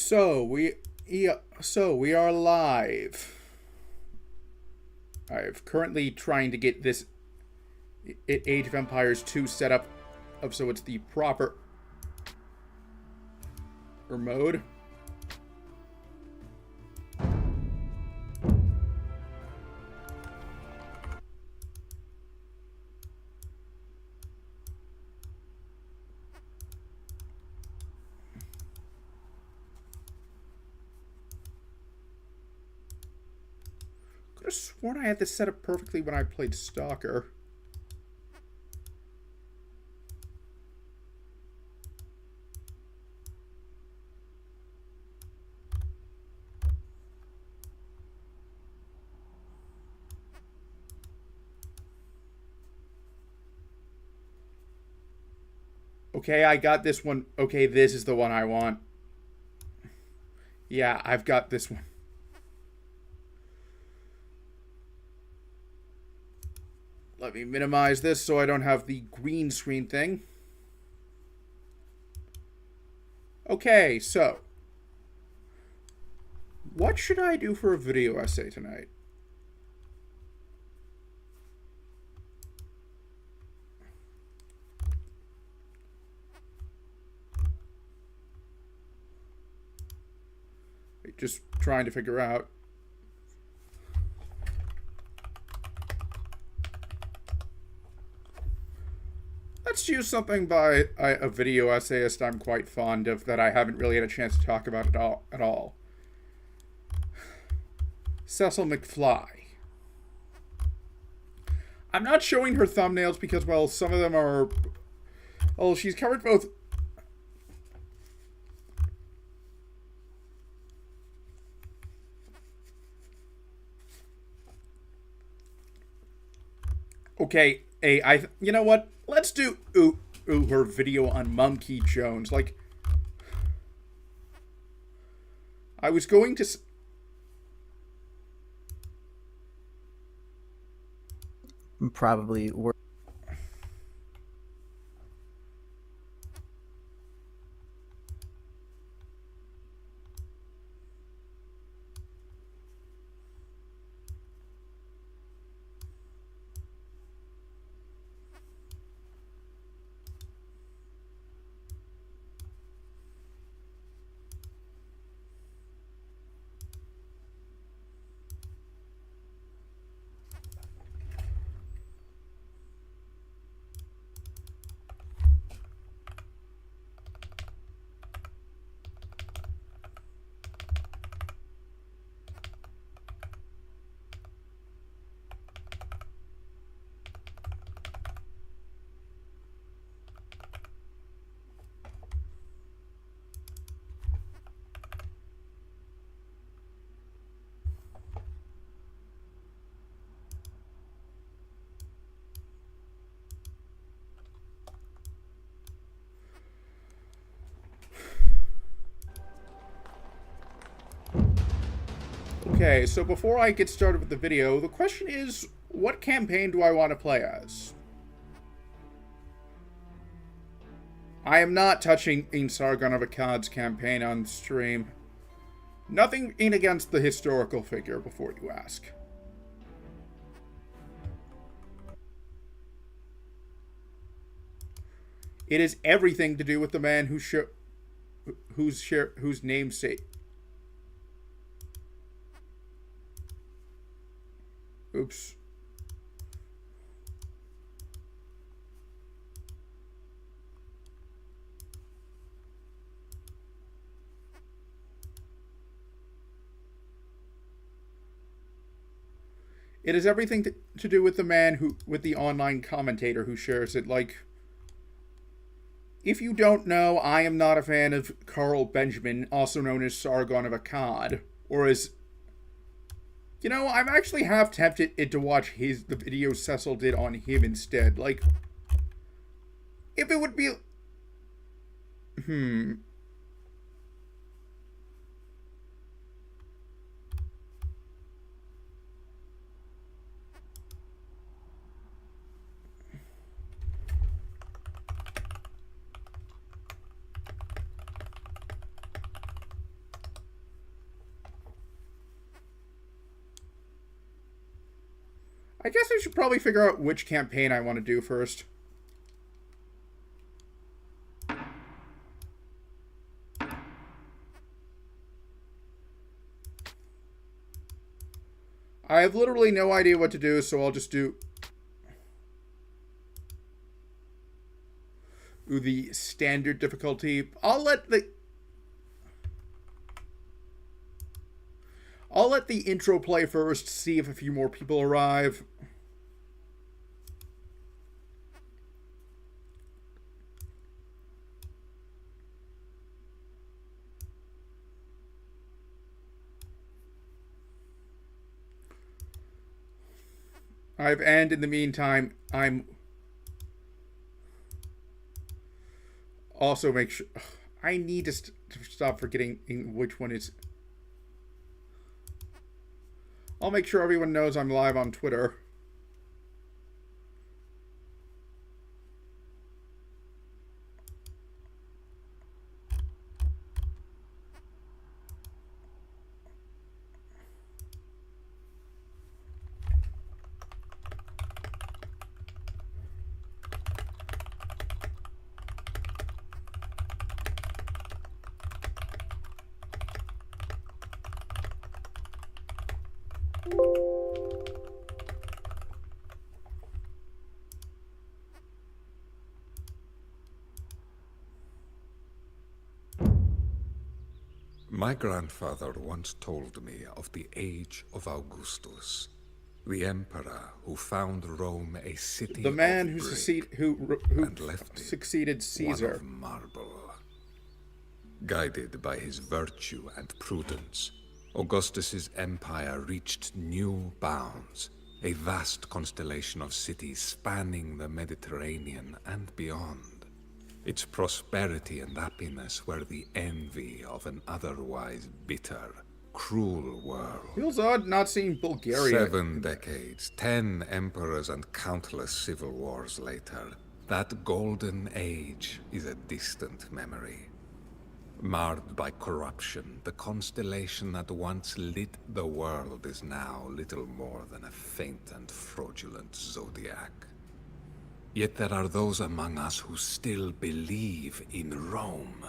So we are live. I'm currently trying to get this Age of Empires 2 set up so it's the proper mode. Could have sworn I had this set up perfectly when I played Stalker. Okay, I got this one. Okay, this is the one I want. Yeah, I've got this one. Let me minimize this so I don't have the green screen thing. Okay, so what should I do for a video essay tonight? Just trying to figure out. Let's choose something by a video essayist I'm quite fond of that I haven't really had a chance to talk about at all. Cecil McFly. I'm not showing her thumbnails because, well, some of them are... Well, she's covered both... Okay, hey, you know what? Let's do her video on Monkey Jones. Like, I was going to... Probably work. Okay, so before I get started with the video, the question is, what campaign do I want to play as? I am not touching Sargon of Akkad's campaign on stream. Nothing in against the historical figure, before you ask. It is everything to do with the man whose namesake. Oops. It is everything to do with the man with the online commentator who shares it. Like, if you don't know, I am not a fan of Carl Benjamin, also known as Sargon of Akkad, or as... You know, I'm actually half tempted to watch the video Cecil did on him instead. Like, if it would be... I guess I should probably figure out which campaign I want to do first. I have literally no idea what to do, so I'll just do the standard difficulty. I'll let the intro play first, see if a few more people arrive. And in the meantime, I'm also make sure I need to stop forgetting which one is. I'll make sure everyone knows I'm live on Twitter. My grandfather once told me of the age of Augustus, the emperor who found Rome a city The man of who brick and left it succeeded Caesar. one of marble. Guided by his virtue and prudence, Augustus's empire reached new bounds, a vast constellation of cities spanning the Mediterranean and beyond. Its prosperity and happiness were the envy of an otherwise bitter, cruel world. Feels odd not seeing Bulgaria. 7 decades, 10 emperors and countless civil wars later, that golden age is a distant memory. Marred by corruption, the constellation that once lit the world is now little more than a faint and fraudulent zodiac. Yet there are those among us who still believe in Rome.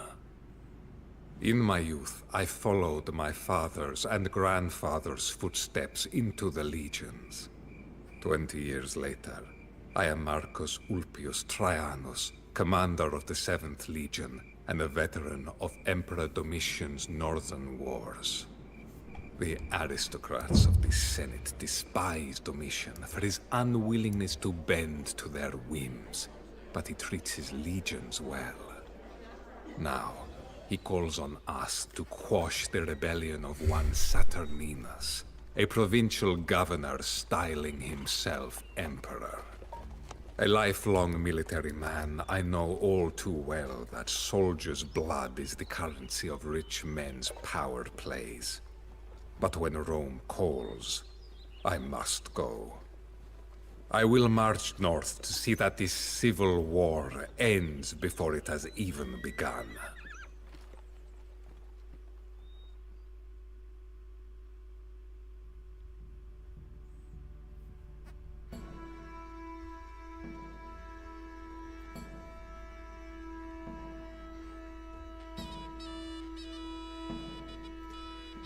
In my youth, I followed my father's and grandfather's footsteps into the legions. 20 years later, I am Marcus Ulpius Traianus, commander of the 7th Legion, and a veteran of Emperor Domitian's northern wars. The aristocrats of the Senate despise Domitian for his unwillingness to bend to their whims, but he treats his legions well. Now, he calls on us to quash the rebellion of one Saturninus, a provincial governor styling himself emperor. A lifelong military man, I know all too well that soldiers' blood is the currency of rich men's power plays. But when Rome calls, I must go. I will march north to see that this civil war ends before it has even begun.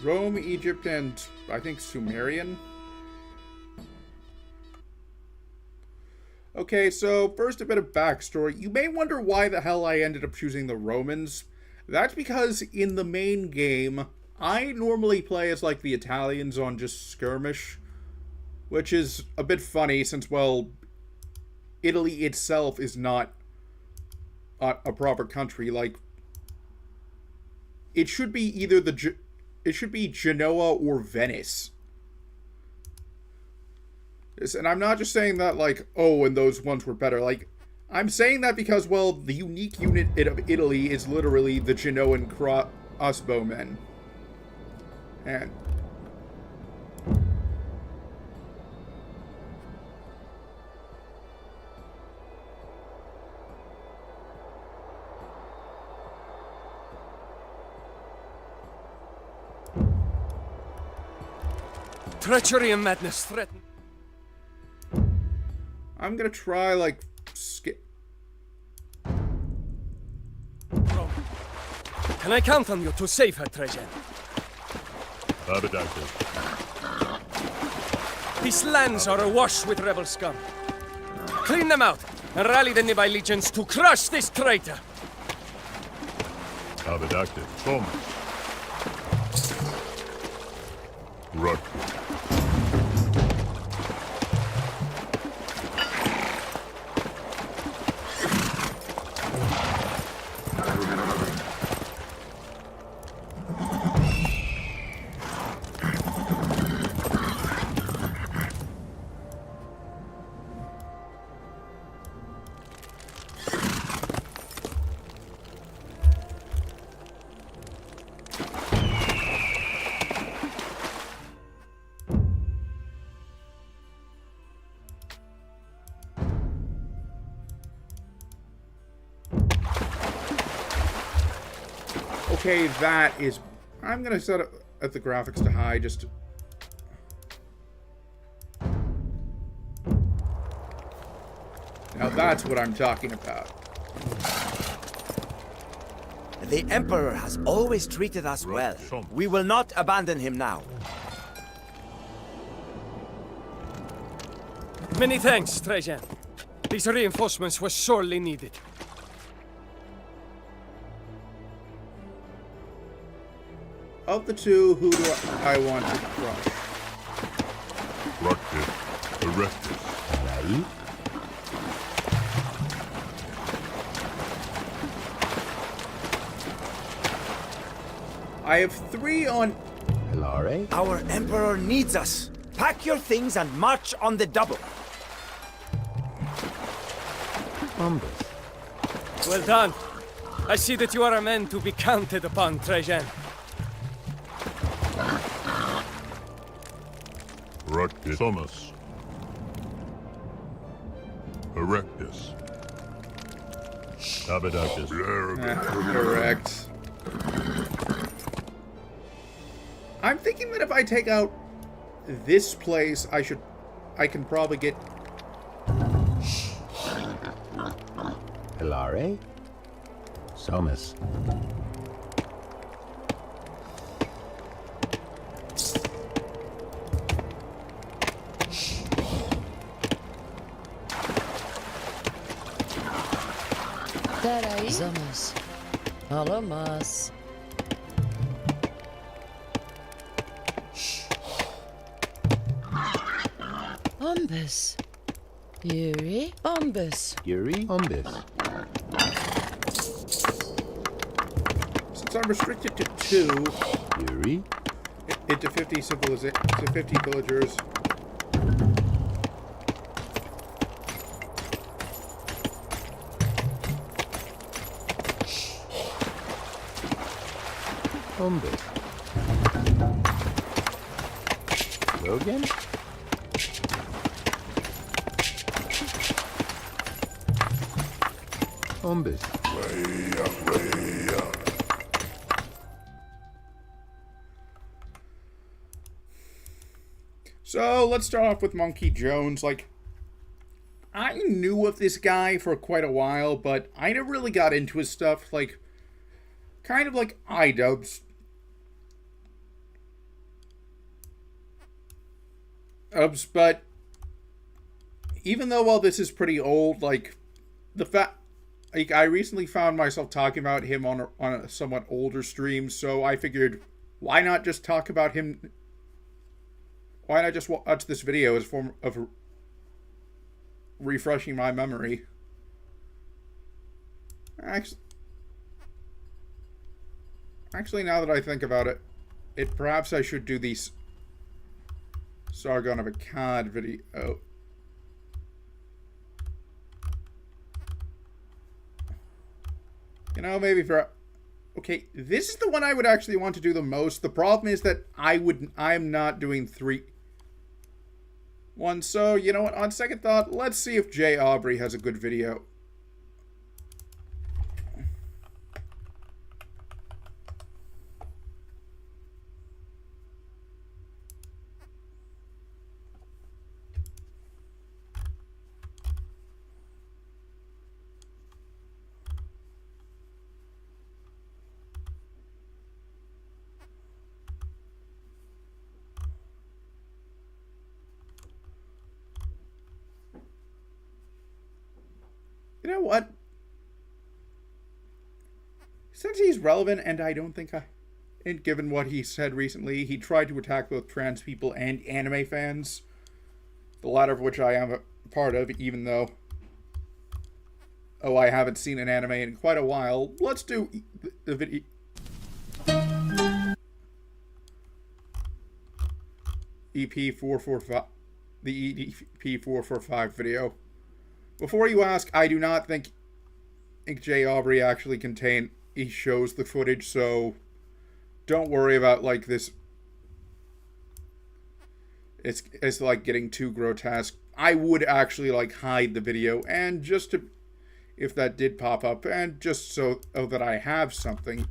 Rome, Egypt, and I think Sumerian. Okay, so first a bit of backstory. You may wonder why the hell I ended up choosing the Romans. That's because in the main game, I normally play as like the Italians on just skirmish, which is a bit funny since, well, Italy itself is not a proper country. Like, it should be either it should be Genoa or Venice. And I'm not just saying that like, oh, and those ones were better. Like, I'm saying that because, well, the unique unit of Italy is literally the Genoan crossbowmen. And treachery and madness threaten. I'm gonna try, like, skip. Can I count on you to save her, Trajan? These lands are awash with rebel scum. Clean them out and rally the nearby legions to crush this traitor. Abedacted. Tom. Rock. Okay, that is... I'm gonna set it at the graphics to high, just... Now that's what I'm talking about. The Emperor has always treated us well. We will not abandon him now. Many thanks, Trajan. These reinforcements were sorely needed. Of the two, who do I want to crush? Rock it. Arrest it. I have 3 on... Our Emperor needs us. Pack your things and march on the double. Well done. I see that you are a man to be counted upon, Trajan. Rock it. Thomas. Erectus. Abedactus. Correct. I'm thinking that if I take out this place, I can probably get... Hilare? Somus. Darai. Zamos. Alamas. Ombus. Yuri. Ombus. Yuri? Umbis. Since I'm restricted to 2, Yuri? into 50 to 50 villagers. Umbis. Logan? Umbis. So, let's start off with Monkey Jones. Like, I knew of this guy for quite a while, but I never really got into his stuff. Like, kind of like iDubbbz. But even though, while this is pretty old, like, like, I recently found myself talking about him on a somewhat older stream, so I figured, why not just talk about him? Why not just watch this video as a form of refreshing my memory? Actually, now that I think about it, perhaps I should do these Sargon of Akkad video. You know, maybe for... Okay, this is the one I would actually want to do the most. The problem is that I'm not doing 3... One, so, you know what, on second thought, let's see if Jay Aubrey has a good video. since he's relevant, and I don't think and given what he said recently, he tried to attack both trans people and anime fans, the latter of which I am a part of, even though, I haven't seen an anime in quite a while. Let's do the video. EP445, the EP445 video. Before you ask, I do not think J. Aubrey actually he shows the footage, so don't worry about, like, this. It's like getting too grotesque. I would actually, like, hide the video, and just to, if that did pop up, and just so that I have something.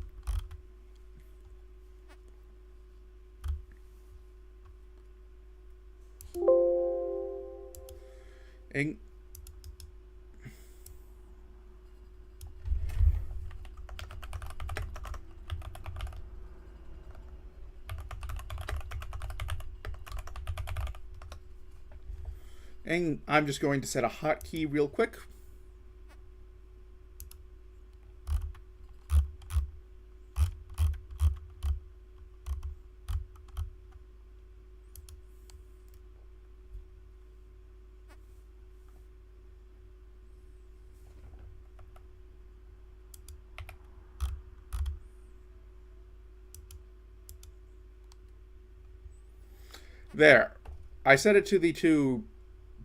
And I'm just going to set a hotkey real quick. There. I set it to the two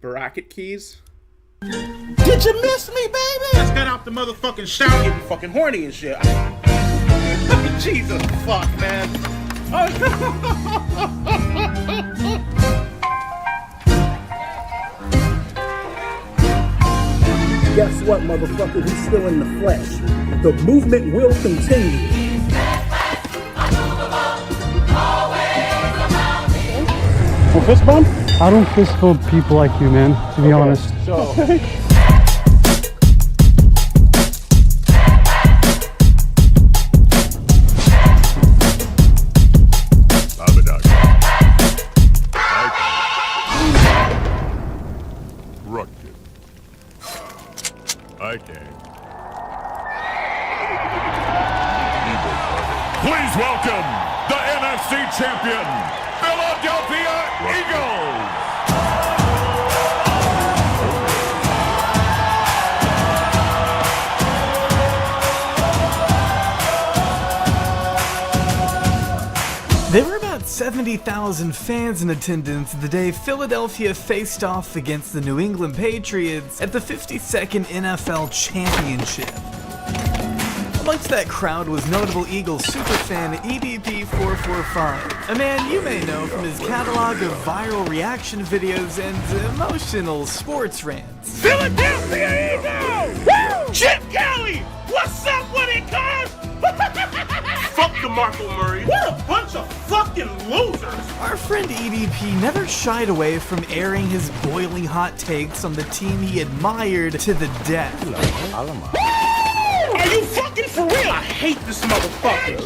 bracket keys. Did you miss me, baby? Just got out the motherfucking shower getting fucking horny and shit. Jesus fuck, man. Guess what, motherfucker? He's still in the flesh. The movement will continue. Fist bump? I don't fist bump people like you, man, to be honest. So. I can. Please welcome the NFC champion, Philadelphia Eagles! There were about 70,000 fans in attendance the day Philadelphia faced off against the New England Patriots at the 52nd NFL Championship. Amongst that crowd was notable Eagles superfan EDP445, a man you may know from his catalog of viral reaction videos and emotional sports rants. Philadelphia Eagles! Woo! Chip Kelly! What's up with it, cuz? Fuck DeMarco Murray. What a bunch of fucking losers! Our friend EDP never shied away from airing his boiling hot takes on the team he admired to the death. Are you fucking for real? I hate this motherfucker.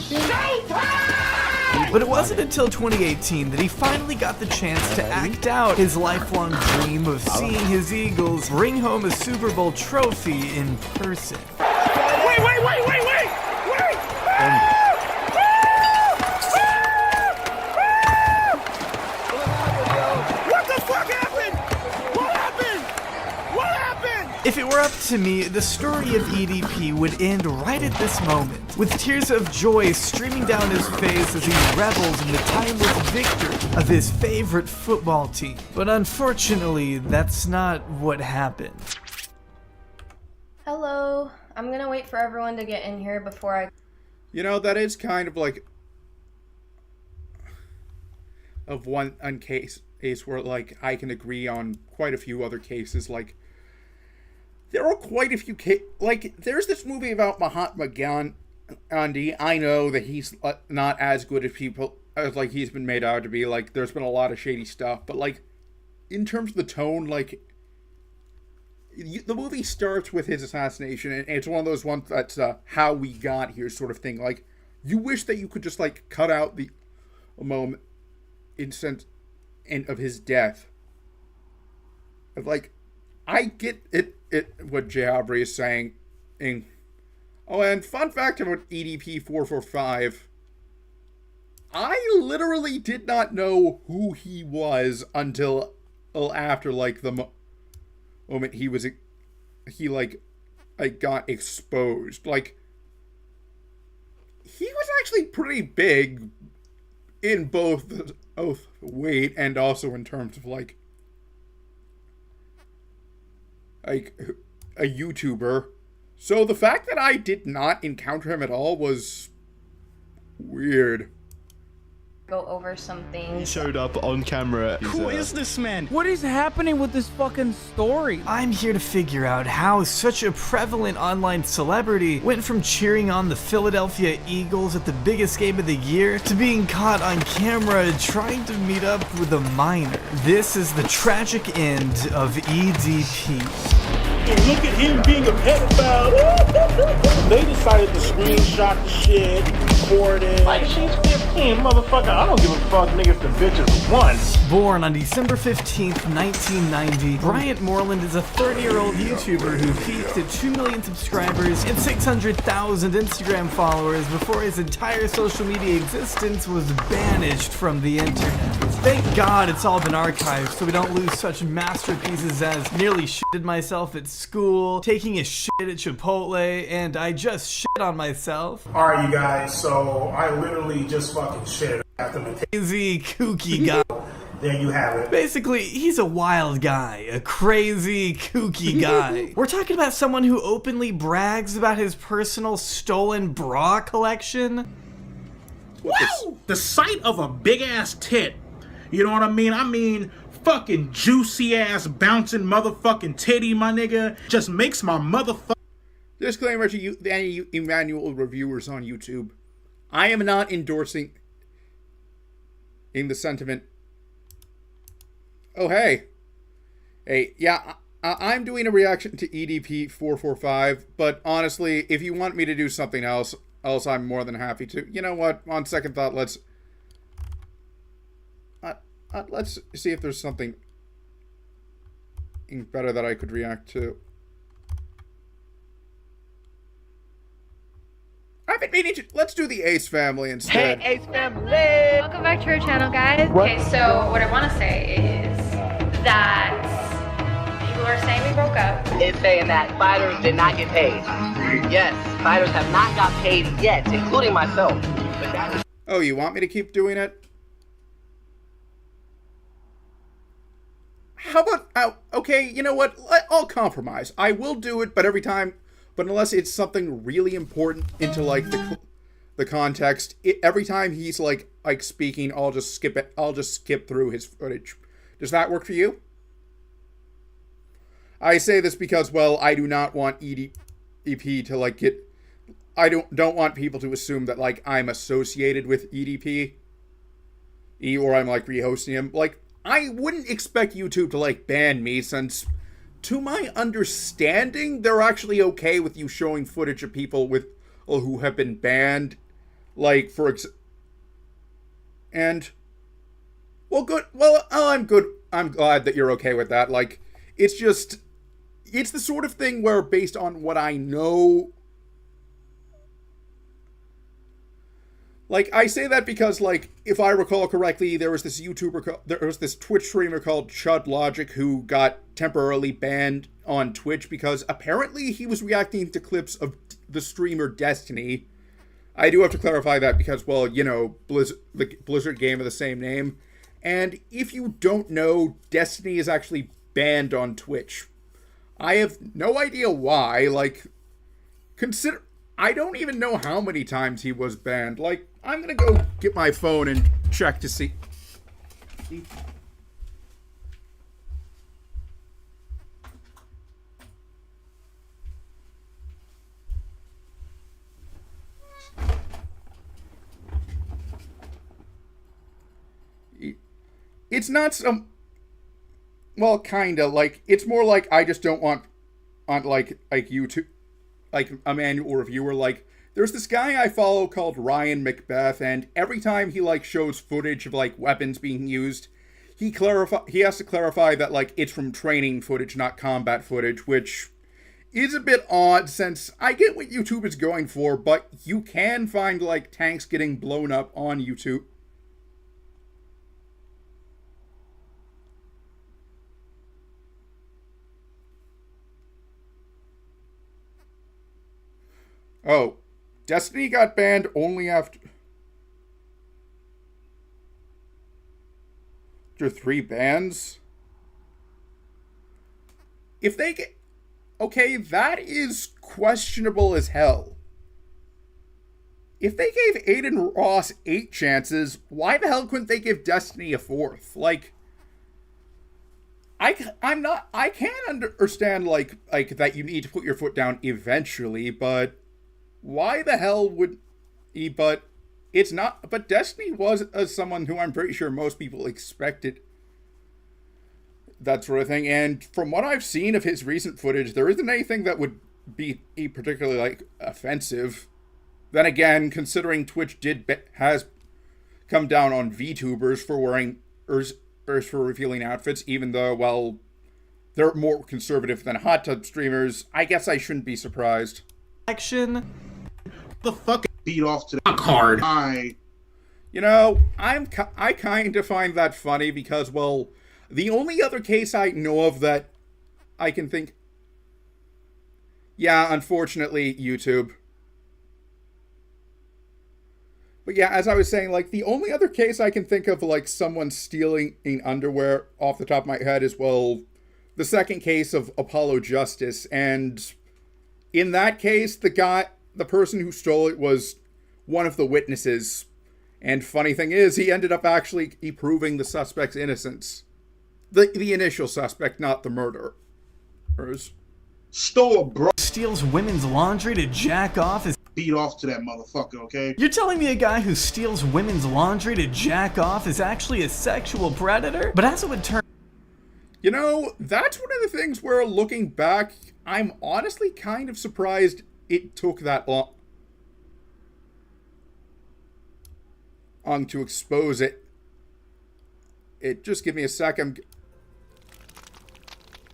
But it wasn't until 2018 that he finally got the chance to act out his lifelong dream of seeing his Eagles bring home a Super Bowl trophy in person. Wait! What the fuck happened? What happened? If it were up to me, the story of EDP would end right at this moment, with tears of joy streaming down his face as he revels in the timeless victory of his favorite football team. But unfortunately, that's not what happened. Hello. I'm gonna wait for everyone to get in here before I... You know, that is kind of like of one case where, like, I can agree on quite a few other cases. Like, there are quite a few like, there's this movie about Mahatma Gandhi. I know that he's not as good as people as, like, he's been made out to be. Like, there's been a lot of shady stuff, but, like, in terms of the tone, like, the movie starts with his assassination, and it's one of those ones that's how we got here sort of thing. Like, you wish that you could just, like, cut out a moment instant of his death. Like, I get it what J. Aubrey is saying, and Oh, and fun fact about EDP445. I literally did not know who he was until after, like, the moment he got exposed. Like, he was actually pretty big in both weight and also in terms of, like a YouTuber. So the fact that I did not encounter him at all was weird. Go over some things. He showed up on camera. Who is this man? What is happening with this fucking story? I'm here to figure out how such a prevalent online celebrity went from cheering on the Philadelphia Eagles at the biggest game of the year to being caught on camera trying to meet up with a minor. This is the tragic end of EDP. And look at him being a pedophile. They decided to screenshot the shit, record it. Like, she's 15, motherfucker. I don't give a fuck, nigga, if the bitch is 1. Born on December 15th, 1990, Bryant Moreland is a 30-year-old YouTuber who peaked at 2 million subscribers and 600,000 Instagram followers before his entire social media existence was banished from the internet. Thank God it's all been archived so we don't lose such masterpieces as nearly shitted myself at school, taking a shit at Chipotle, and I just shit on myself. Alright, you guys, so I literally just fucking shit after the Crazy, kooky guy. There you have it. Basically, he's a wild guy, a crazy, kooky guy. We're talking about someone who openly brags about his personal stolen bra collection. Wow! The sight of a big-ass tit, you know what I mean? I mean, fucking juicy-ass, bouncing motherfucking titty, my nigga, just makes my motherfucking... Disclaimer to any Emmanuel reviewers on YouTube. I am not endorsing in the sentiment. Oh, hey. Hey, yeah, I'm doing a reaction to EDP445, but honestly, if you want me to do something else I'm more than happy to. You know what? On second thought, let's see if there's something better that I could react to. I've been meaning to. Let's do the Ace family instead. Hey, Ace family! Welcome back to our channel, guys. What? Okay, so what I want to say is that people are saying we broke up. It's saying that fighters did not get paid. Yes, fighters have not got paid yet, including myself. But that... Oh, you want me to keep doing it? How about... okay, you know what? I'll compromise. I will do it, but every time... But unless it's something really important into, like, the context, every time he's, like speaking, I'll just skip it. I'll just skip through his footage. Does that work for you? I say this because, well, I do not want EDP to, like, get... I don't want people to assume that, like, I'm associated with EDP. Or I'm, like, rehosting him. Like, I wouldn't expect YouTube to, like, ban me since... To my understanding, they're actually okay with you showing footage of people with who have been banned, like and well, good. Well, I'm good. I'm glad that you're okay with that. Like, it's the sort of thing where, based on what I know, like, I say that because, like, if I recall correctly, there was this Twitch streamer called Chud Logic who got temporarily banned on Twitch because apparently he was reacting to clips of the streamer Destiny. I do have to clarify that because, well, you know, the Blizzard game of the same name. And if you don't know, Destiny is actually banned on Twitch. I have no idea why. Like, I don't even know how many times he was banned. Like, I'm gonna go get my phone and check to see. It's not some... Well, kinda. Like, it's more like I just don't want like YouTube... like a manual reviewer. Like, there's this guy I follow called Ryan Macbeth, and every time he, like, shows footage of, like, weapons being used, he has to clarify that, like, it's from training footage, not combat footage, which is a bit odd since I get what YouTube is going for, but you can find, like, tanks getting blown up on YouTube. Oh, Destiny got banned only after 3 bans? If they get... Okay, that is questionable as hell. If they gave Aiden Ross 8 chances, why the hell couldn't they give Destiny a 4th? Like, I can't understand, like that you need to put your foot down eventually, but why the hell would he, but it's not, but Destiny was someone who I'm pretty sure most people expected that sort of thing, and from what I've seen of his recent footage, there isn't anything that would be particularly, like, offensive. Then again, considering Twitch has come down on VTubers for wearing, or for revealing outfits, even though, well, they're more conservative than hot tub streamers, I guess I shouldn't be surprised. Action. The fuck beat off to that card. You know, I kind of find that funny because, well, the only other case I know of that I can think... Yeah, unfortunately, YouTube. But yeah, as I was saying, like, the only other case I can think of, like, someone stealing underwear off the top of my head is, well, the second case of Apollo Justice, and in that case, the person who stole it was one of the witnesses. And funny thing is, he ended up actually proving the suspect's innocence. The initial suspect, not the murderers. Stole a bro. Steals women's laundry to jack off is... Beat off to that motherfucker, okay? You're telling me a guy who steals women's laundry to jack off is actually a sexual predator? But as it would turn... You know, that's one of the things where, looking back, I'm honestly kind of surprised it took that long to expose it. Just give me a sec. I'm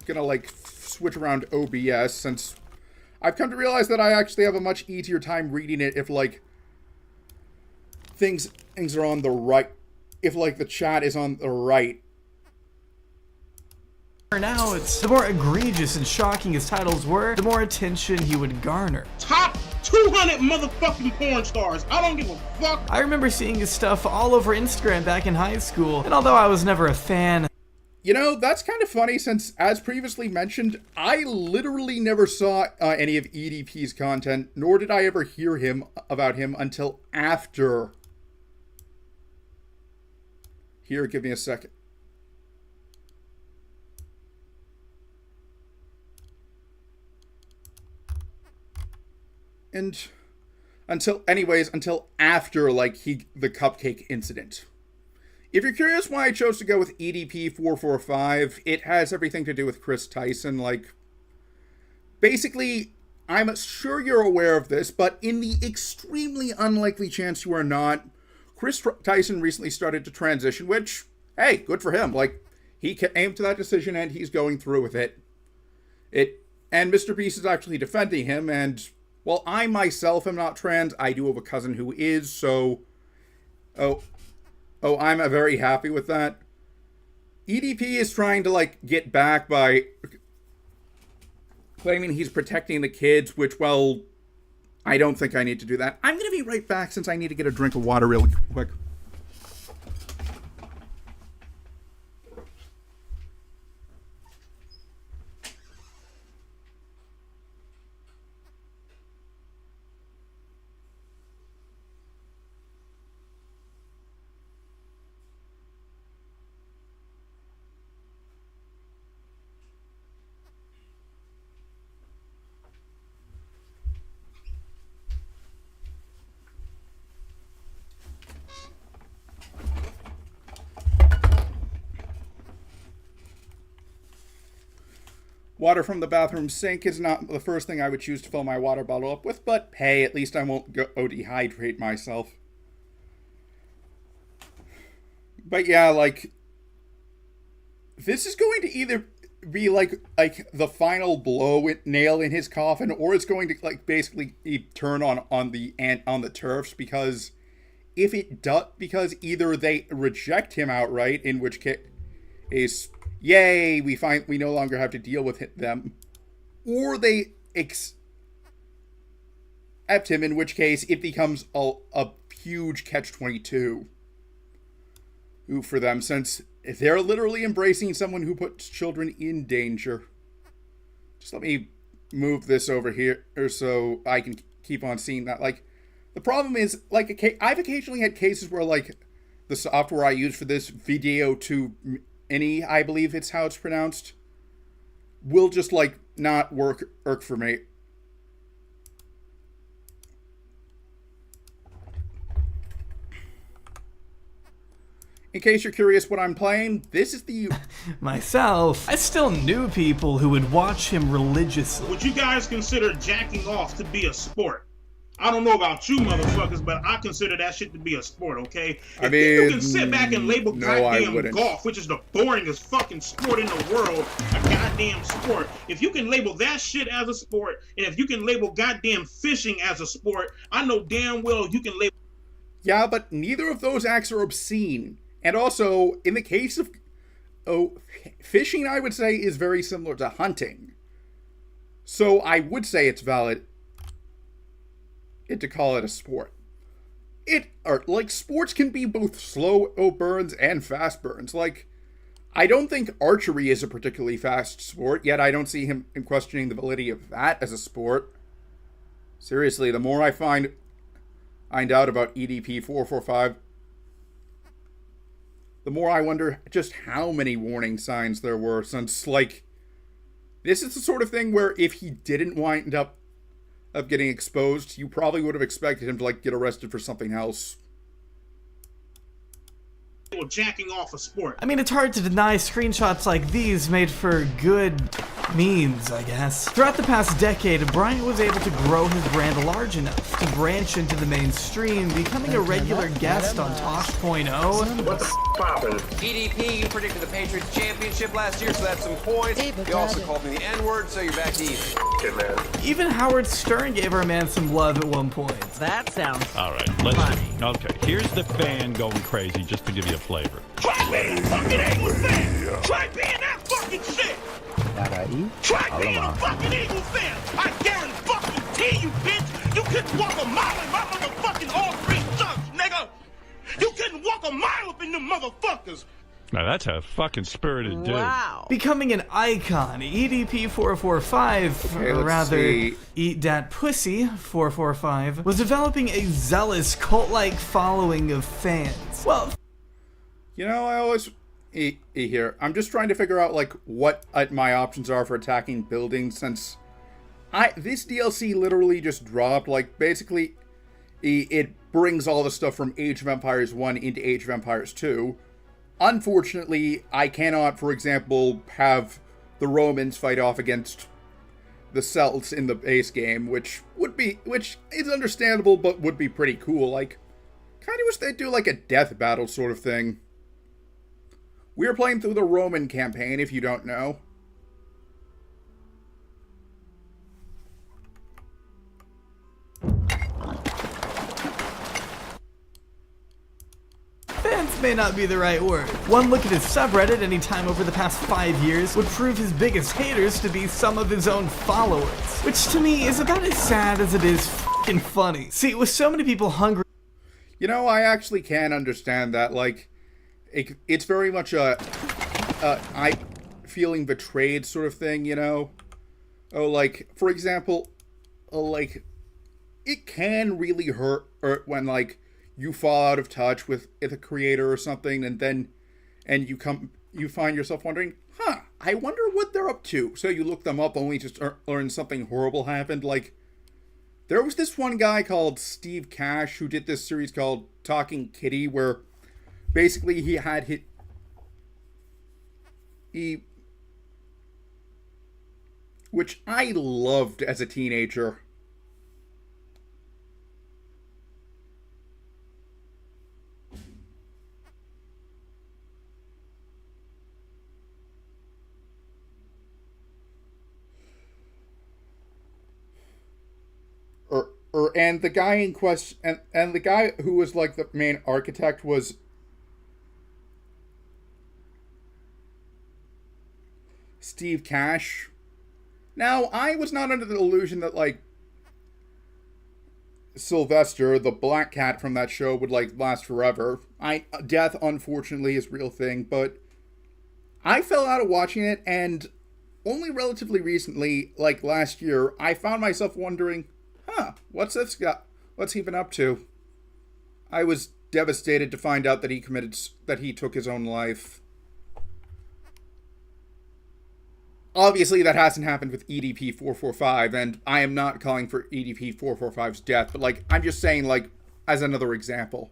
gonna, like, switch around OBS, since I've come to realize that I actually have a much easier time reading it if, like, things are on the right, if, like, the chat is on the right. Now, the more egregious and shocking his titles were, the more attention he would garner. Top 200 motherfucking porn stars. I don't give a fuck. I remember seeing his stuff all over Instagram back in high school, and although I was never a fan... You know, that's kind of funny since, as previously mentioned, I literally never saw any of EDP's content, nor did I ever hear about him until after. Here, give me a second. And until after, like, the cupcake incident. If you're curious why I chose to go with EDP445, it has everything to do with Chris Tyson. Like, basically, I'm sure you're aware of this, but in the extremely unlikely chance you are not, Chris Tyson recently started to transition, which, hey, good for him. Like, he came to that decision and he's going through with it. And Mr. Beast is actually defending him, and, well, I myself am not trans. I do have a cousin who is, so... Oh, I'm very happy with that. EDP is trying to, like, get back by claiming he's protecting the kids, which, well, I don't think I need to do that. I'm going to be right back since I need to get a drink of water really quick. Water from the bathroom sink is not the first thing I would choose to fill my water bottle up with, but hey, at least I won't go dehydrate myself. But yeah, like, this is going to either be like the final nail in his coffin, or it's going to like basically turn on the turfs, because if it does, because either they reject him outright, in which case, yay, we no longer have to deal with them, or they accept him, in which case it becomes a huge catch-22 for them, since they're literally embracing someone who puts children in danger. Just let me move this over here so I can keep on seeing that. Like, the problem is, like, I've occasionally had cases where, like, the software I use for this, vtubers, I believe it's how it's pronounced, will just, like, not work for me. In case you're curious what I'm playing, this is the... Myself, I still knew people who would watch him religiously. Would you guys consider jacking off to be a sport? I don't know about you motherfuckers, but I consider that shit to be a sport, okay? If you can sit back and label goddamn golf, which is the boringest fucking sport in the world, a goddamn sport. If you can label that shit as a sport, and if you can label goddamn fishing as a sport, I know damn well you can label... Yeah, but neither of those acts are obscene. And also, in the case of fishing, I would say, is very similar to hunting. So I would say it's valid to call it a sport. Like, sports can be both slow burns and fast burns. Like, I don't think archery is a particularly fast sport, yet I don't see him questioning the validity of that as a sport. Seriously, the more I find out about EDP 445, the more I wonder just how many warning signs there were, since, like, this is the sort of thing where if he didn't wind up getting exposed, you probably would have expected him to, like, get arrested for something else. Jacking off a sport. I mean, it's hard to deny screenshots like these made for good memes, I guess. Throughout the past decade, Bryant was able to grow his brand large enough to branch into the mainstream, becoming a regular guest on Tosh.0. What the poppin'? EDP, you predicted the Patriots championship last year, so that's some points. You also called me the N-word, so you're back to even. Okay, man. Even Howard Stern gave our man some love at one point. That sounds All right, let's do. Okay, here's the fan going crazy, just to give you a flavor. Try being a fucking Eagles fan! Try being that fucking shit! Try being a fucking Eagles fan! I guarantee you, bitch! You couldn't walk a mile in my motherfucking all three sons, nigga! You couldn't walk a mile up in them motherfuckers! Now that's a fucking spirited dude. wow. Becoming an icon, EDP 445, Okay, or let's rather, see. Eat Dat Pussy 445, was developing a zealous cult-like following of fans. Well, You know, I always here. I'm just trying to figure out, like, what my options are for attacking buildings, since this DLC literally just dropped. Like, basically, it brings all the stuff from Age of Empires 1 into Age of Empires 2. Unfortunately, I cannot, for example, have the Romans fight off against the Celts in the base game, which is understandable, but would be pretty cool. Like, kind of wish they'd do, like, a death battle sort of thing. We are playing through the Roman campaign, if you don't know. fans may not be the right word. One look at his subreddit any time over the past 5 years would prove his biggest haters to be some of his own followers. Which to me is about as sad as it is f***ing funny. See, with so many people hungry... You know, I actually can understand that. Like, it's very much a I feeling betrayed sort of thing, you know? Oh, like, for example, like, it can really hurt when, like, you fall out of touch with a creator or something, and you find yourself wondering, I wonder what they're up to. So you look them up only to learn something horrible happened. Like, there was this one guy called Steve Cash who did this series called Talking Kitty, where basically he had which I loved as a teenager. and the guy in question, and the guy who was like the main architect was Steve Cash. Now, I was not under the illusion that, like, Sylvester, the black cat from that show, would, like, last forever. Death, unfortunately, is a real thing, but I fell out of watching it, and only relatively recently, like last year, I found myself wondering, what's this guy? What's he been up to? I was devastated to find out that he took his own life. Obviously, that hasn't happened with EDP-445, and I am not calling for EDP-445's death, but, like, I'm just saying, like, as another example.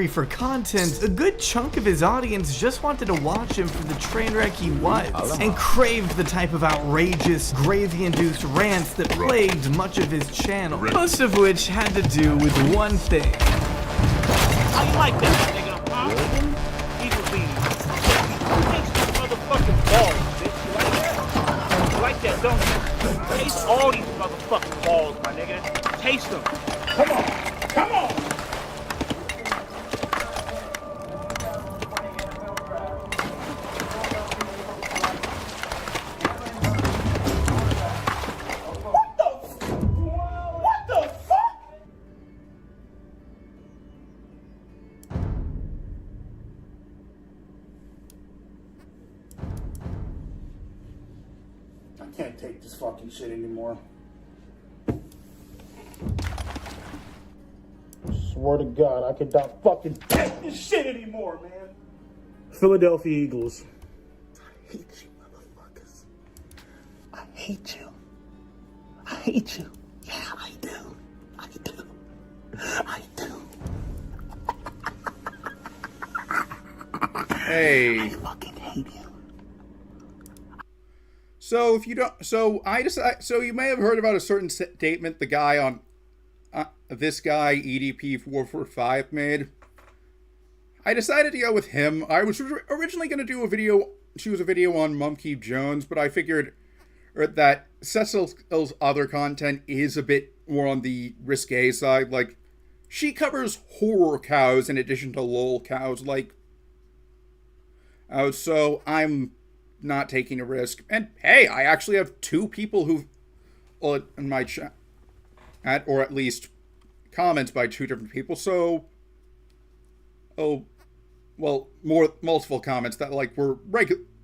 For content, a good chunk of his audience just wanted to watch him for the train wreck he was, and craved the type of outrageous, gravy-induced rants that plagued much of his channel, most of which had to do with one thing. How you like that, nigga? Huh? Evil beans. Taste these motherfucking balls, bitch. You like that, don't you? Taste all these motherfucking balls, my nigga. Taste them. Come on. Come on. I can't take this fucking shit anymore. Swear to God, I could not fucking take this shit anymore, man. Philadelphia Eagles. I hate you, motherfuckers. I hate you. I hate you. Yeah, I do. I do. I do. Hey. I fucking hate you. So if you don't, so you may have heard about a certain statement the guy on this guy EDP-445 made. I decided to go with him. I was originally going to do choose a video on Mumkeep Jones, but I figured that Cecil's other content is a bit more on the risque side. Like, she covers horror cows in addition to lol cows. Like, so I'm not taking a risk. And hey, I actually have two people who in my chat, or at least comments by two different people. So, multiple comments that like were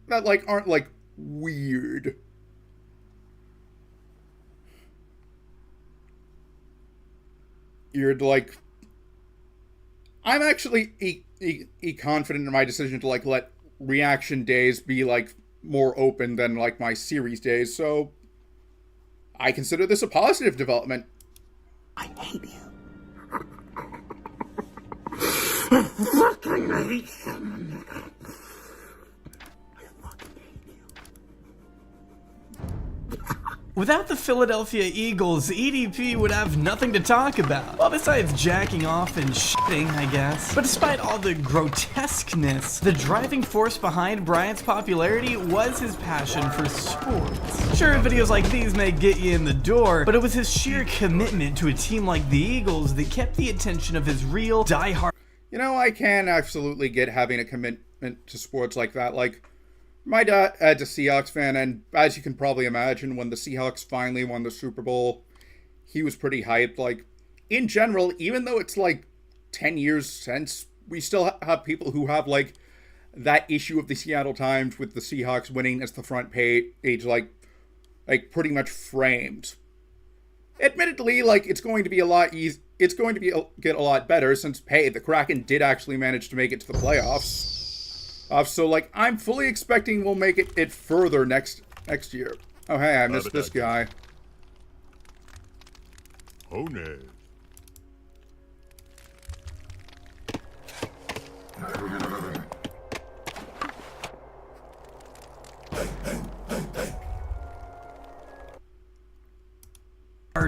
that like aren't like weird. You're like, I'm actually confident in my decision to like let reaction days be like more open than like my series days, so I consider this a positive development. I hate you. I fucking hate you. Without the Philadelphia Eagles, EDP would have nothing to talk about. Well, besides jacking off and shitting, I guess. But despite all the grotesqueness, the driving force behind Bryant's popularity was his passion for sports. Sure, videos like these may get you in the door, but it was his sheer commitment to a team like the Eagles that kept the attention of his real diehard. You know, I can absolutely get having a commitment to sports like that. Like, my dad's a Seahawks fan, and as you can probably imagine, when the Seahawks finally won the Super Bowl, he was pretty hyped. Like, in general, even though it's like 10 years since, we still have people who have like that issue of the Seattle Times with the Seahawks winning as the front page, like pretty much framed. Admittedly, like, it's going to be a lot easier. It's going to get a lot better since, hey, the Kraken did actually manage to make it to the playoffs. So, like, I'm fully expecting we'll make it further next year. Oh, hey, I missed this guy. Oh, no.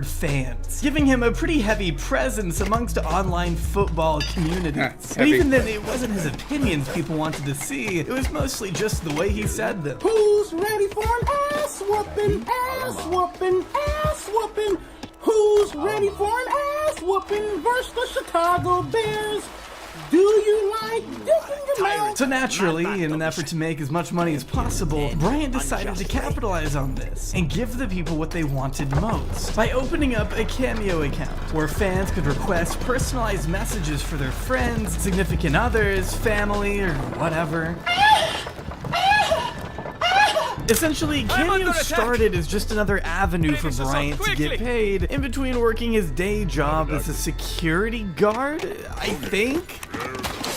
Fans, giving him a pretty heavy presence amongst online football communities. But even then, it wasn't his opinions people wanted to see, it was mostly just the way he said them. Who's ready for an ass whooping, ass whooping, ass whooping? Who Who's ready for an ass whooping versus the Chicago Bears? Do you like dipping your mouth? So naturally, in an effort to make as much money as possible, Bryant decided to capitalize on this and give the people what they wanted most by opening up a Cameo account where fans could request personalized messages for their friends, significant others, family, or whatever. Essentially, Cameo started as just another avenue for Bryant to get paid in between working his day job as a security guard, I think?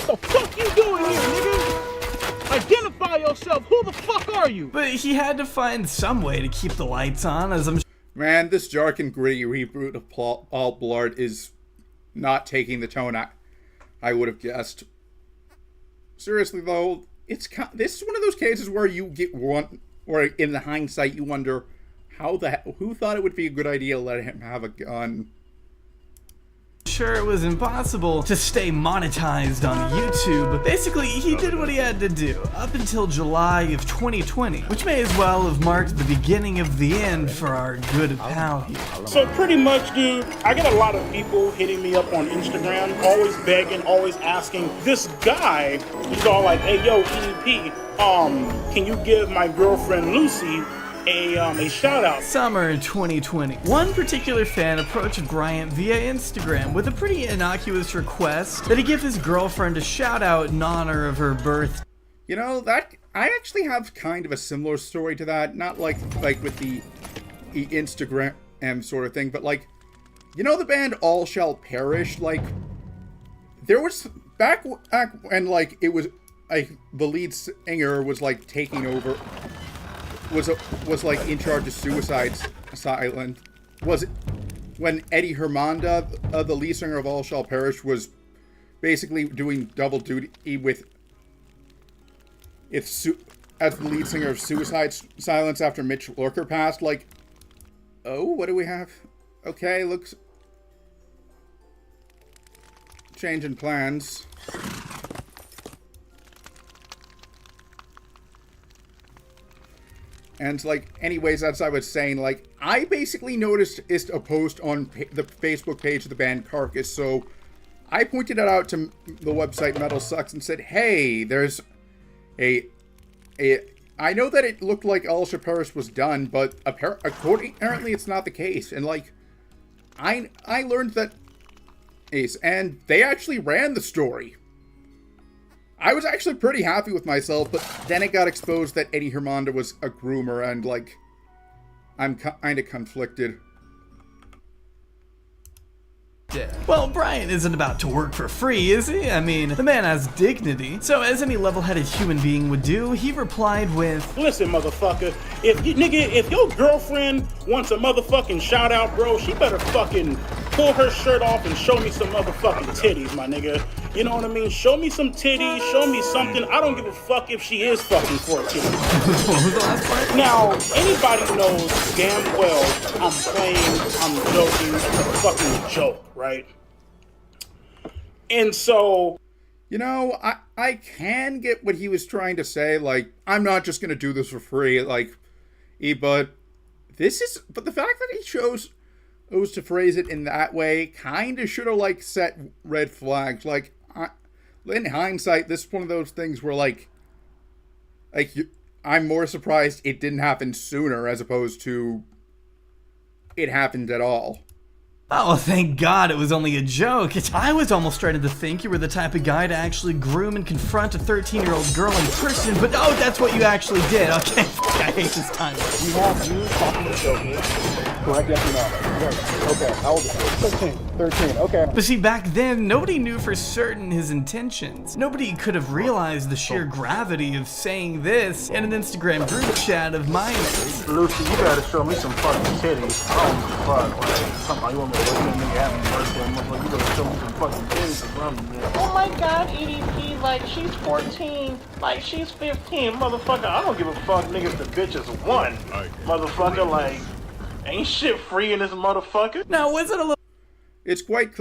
The fuck you doing here, nigga? Identify yourself. Who the fuck are you? But he had to find some way to keep the lights on, as I'm Man, this dark and gritty reboot of All Blood is not taking the tone I would have guessed. Seriously though, this is one of those cases where you get one, or in the hindsight you wonder who thought it would be a good idea to let him have a gun. sure it was impossible to stay monetized on YouTube. Basically, he did what he had to do up until July of 2020, which may as well have marked the beginning of the end for our good pal here. So pretty much, dude, I get a lot of people hitting me up on Instagram, always begging, always asking. This guy, he's all like, hey, yo, EDP, can you give my girlfriend Lucy a shout out? Summer 2020. One particular fan approached Bryant via Instagram with a pretty innocuous request that he give his girlfriend a shout out in honor of her birth. You know, that I actually have kind of a similar story to that, not like with the Instagram sort of thing, but like, you know, the band All Shall Perish, like, there was back when like it was like the lead singer was like taking over, was like in charge of Suicide Silent. Was it when Eddie Hermanda, the lead singer of All Shall Perish, was basically doing double duty with as the lead singer of Suicide Silence after Mitch Lurker passed? Like, oh, what do we have? Okay, looks changing plans. And, like, anyways, as I was saying, like, I basically noticed a post on the Facebook page of the band Carcass, so I pointed it out to the website Metal Sucks and said, hey, there's I know that it looked like All Shall Perish was done, but apparently it's not the case. And, like, I learned that and they actually ran the story. I was actually pretty happy with myself, but then it got exposed that Eddie Hermanda was a groomer, and, like, I'm kind of conflicted. Yeah. Well, Brian isn't about to work for free, is he? I mean, the man has dignity. So as any level-headed human being would do, he replied with, listen, motherfucker, if your girlfriend wants a motherfucking shout out, bro, she better fucking pull her shirt off and show me some motherfucking titties, my nigga. You know what I mean? Show me some titties, show me something. I don't give a fuck if she is fucking 14. What was the last part? Now, anybody knows damn well I'm playing, I'm joking, it's a fucking joke, right? And so, you know, I can get what he was trying to say. Like, I'm not just gonna do this for free. Like, but the fact that he chose to phrase it in that way kind of should have, like, set red flags. Like, in hindsight, this is one of those things where, like I'm more surprised it didn't happen sooner as opposed to it happened at all. oh, thank God it was only a joke. I was almost starting to think you were the type of guy to actually groom and confront a 13-year-old girl in person, but oh, that's what you actually did. Okay, I hate this time. We have you talking to Joker. Correct, yes or no? Okay, how old is he? 13, okay. But see, back then, nobody knew for certain his intentions. Nobody could have realized the sheer gravity of saying this in an Instagram group chat of minors. Lucy, you gotta show me some fucking titties. Oh, fuck, like, something you want me to wake up and happy birthday, motherfucker, you gotta show me some fucking titties or something, man. Oh my God, EDP, like, she's 14, like, she's 15, motherfucker, I don't give a fuck, niggas, the bitch is one, motherfucker, like, ain't shit free in this motherfucker. Now, was it a little... It's quite...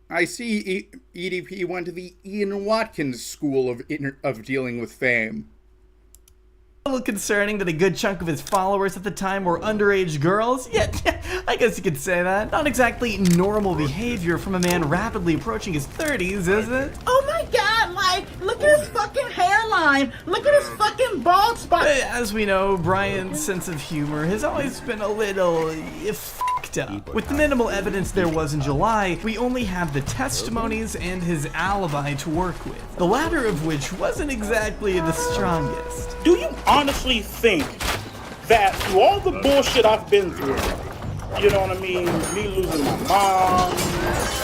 I see EDP went to the Ian Watkins school of dealing with fame. A little concerning that a good chunk of his followers at the time were underage girls. Yeah, I guess you could say that. Not exactly normal behavior from a man rapidly approaching his 30s, is it? Oh my god, like, look at his fucking hairline. Look at his fucking bald spot. As we know, Brian's sense of humor has always been a little fucked up. With the minimal evidence there was in July, we only have the testimonies and his alibi to work with, the latter of which wasn't exactly the strongest. Do you honestly think that through all the bullshit I've been through, you know what I mean, me losing my mom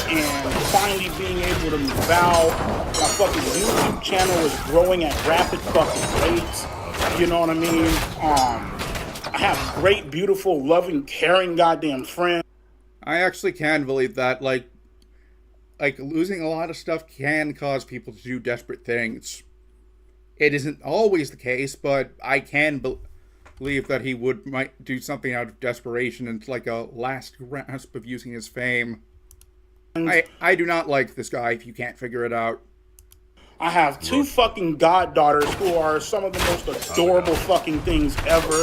and finally being able to move out, my fucking YouTube channel is growing at rapid fucking rates, you know what I mean, I have great, beautiful, loving, caring goddamn friends. I actually can believe that, like losing a lot of stuff can cause people to do desperate things. It isn't always the case, but I can believe that he might do something out of desperation and like a last grasp of using his fame. I do not like this guy if you can't figure it out. I have two fucking goddaughters who are some of the most adorable fucking things ever.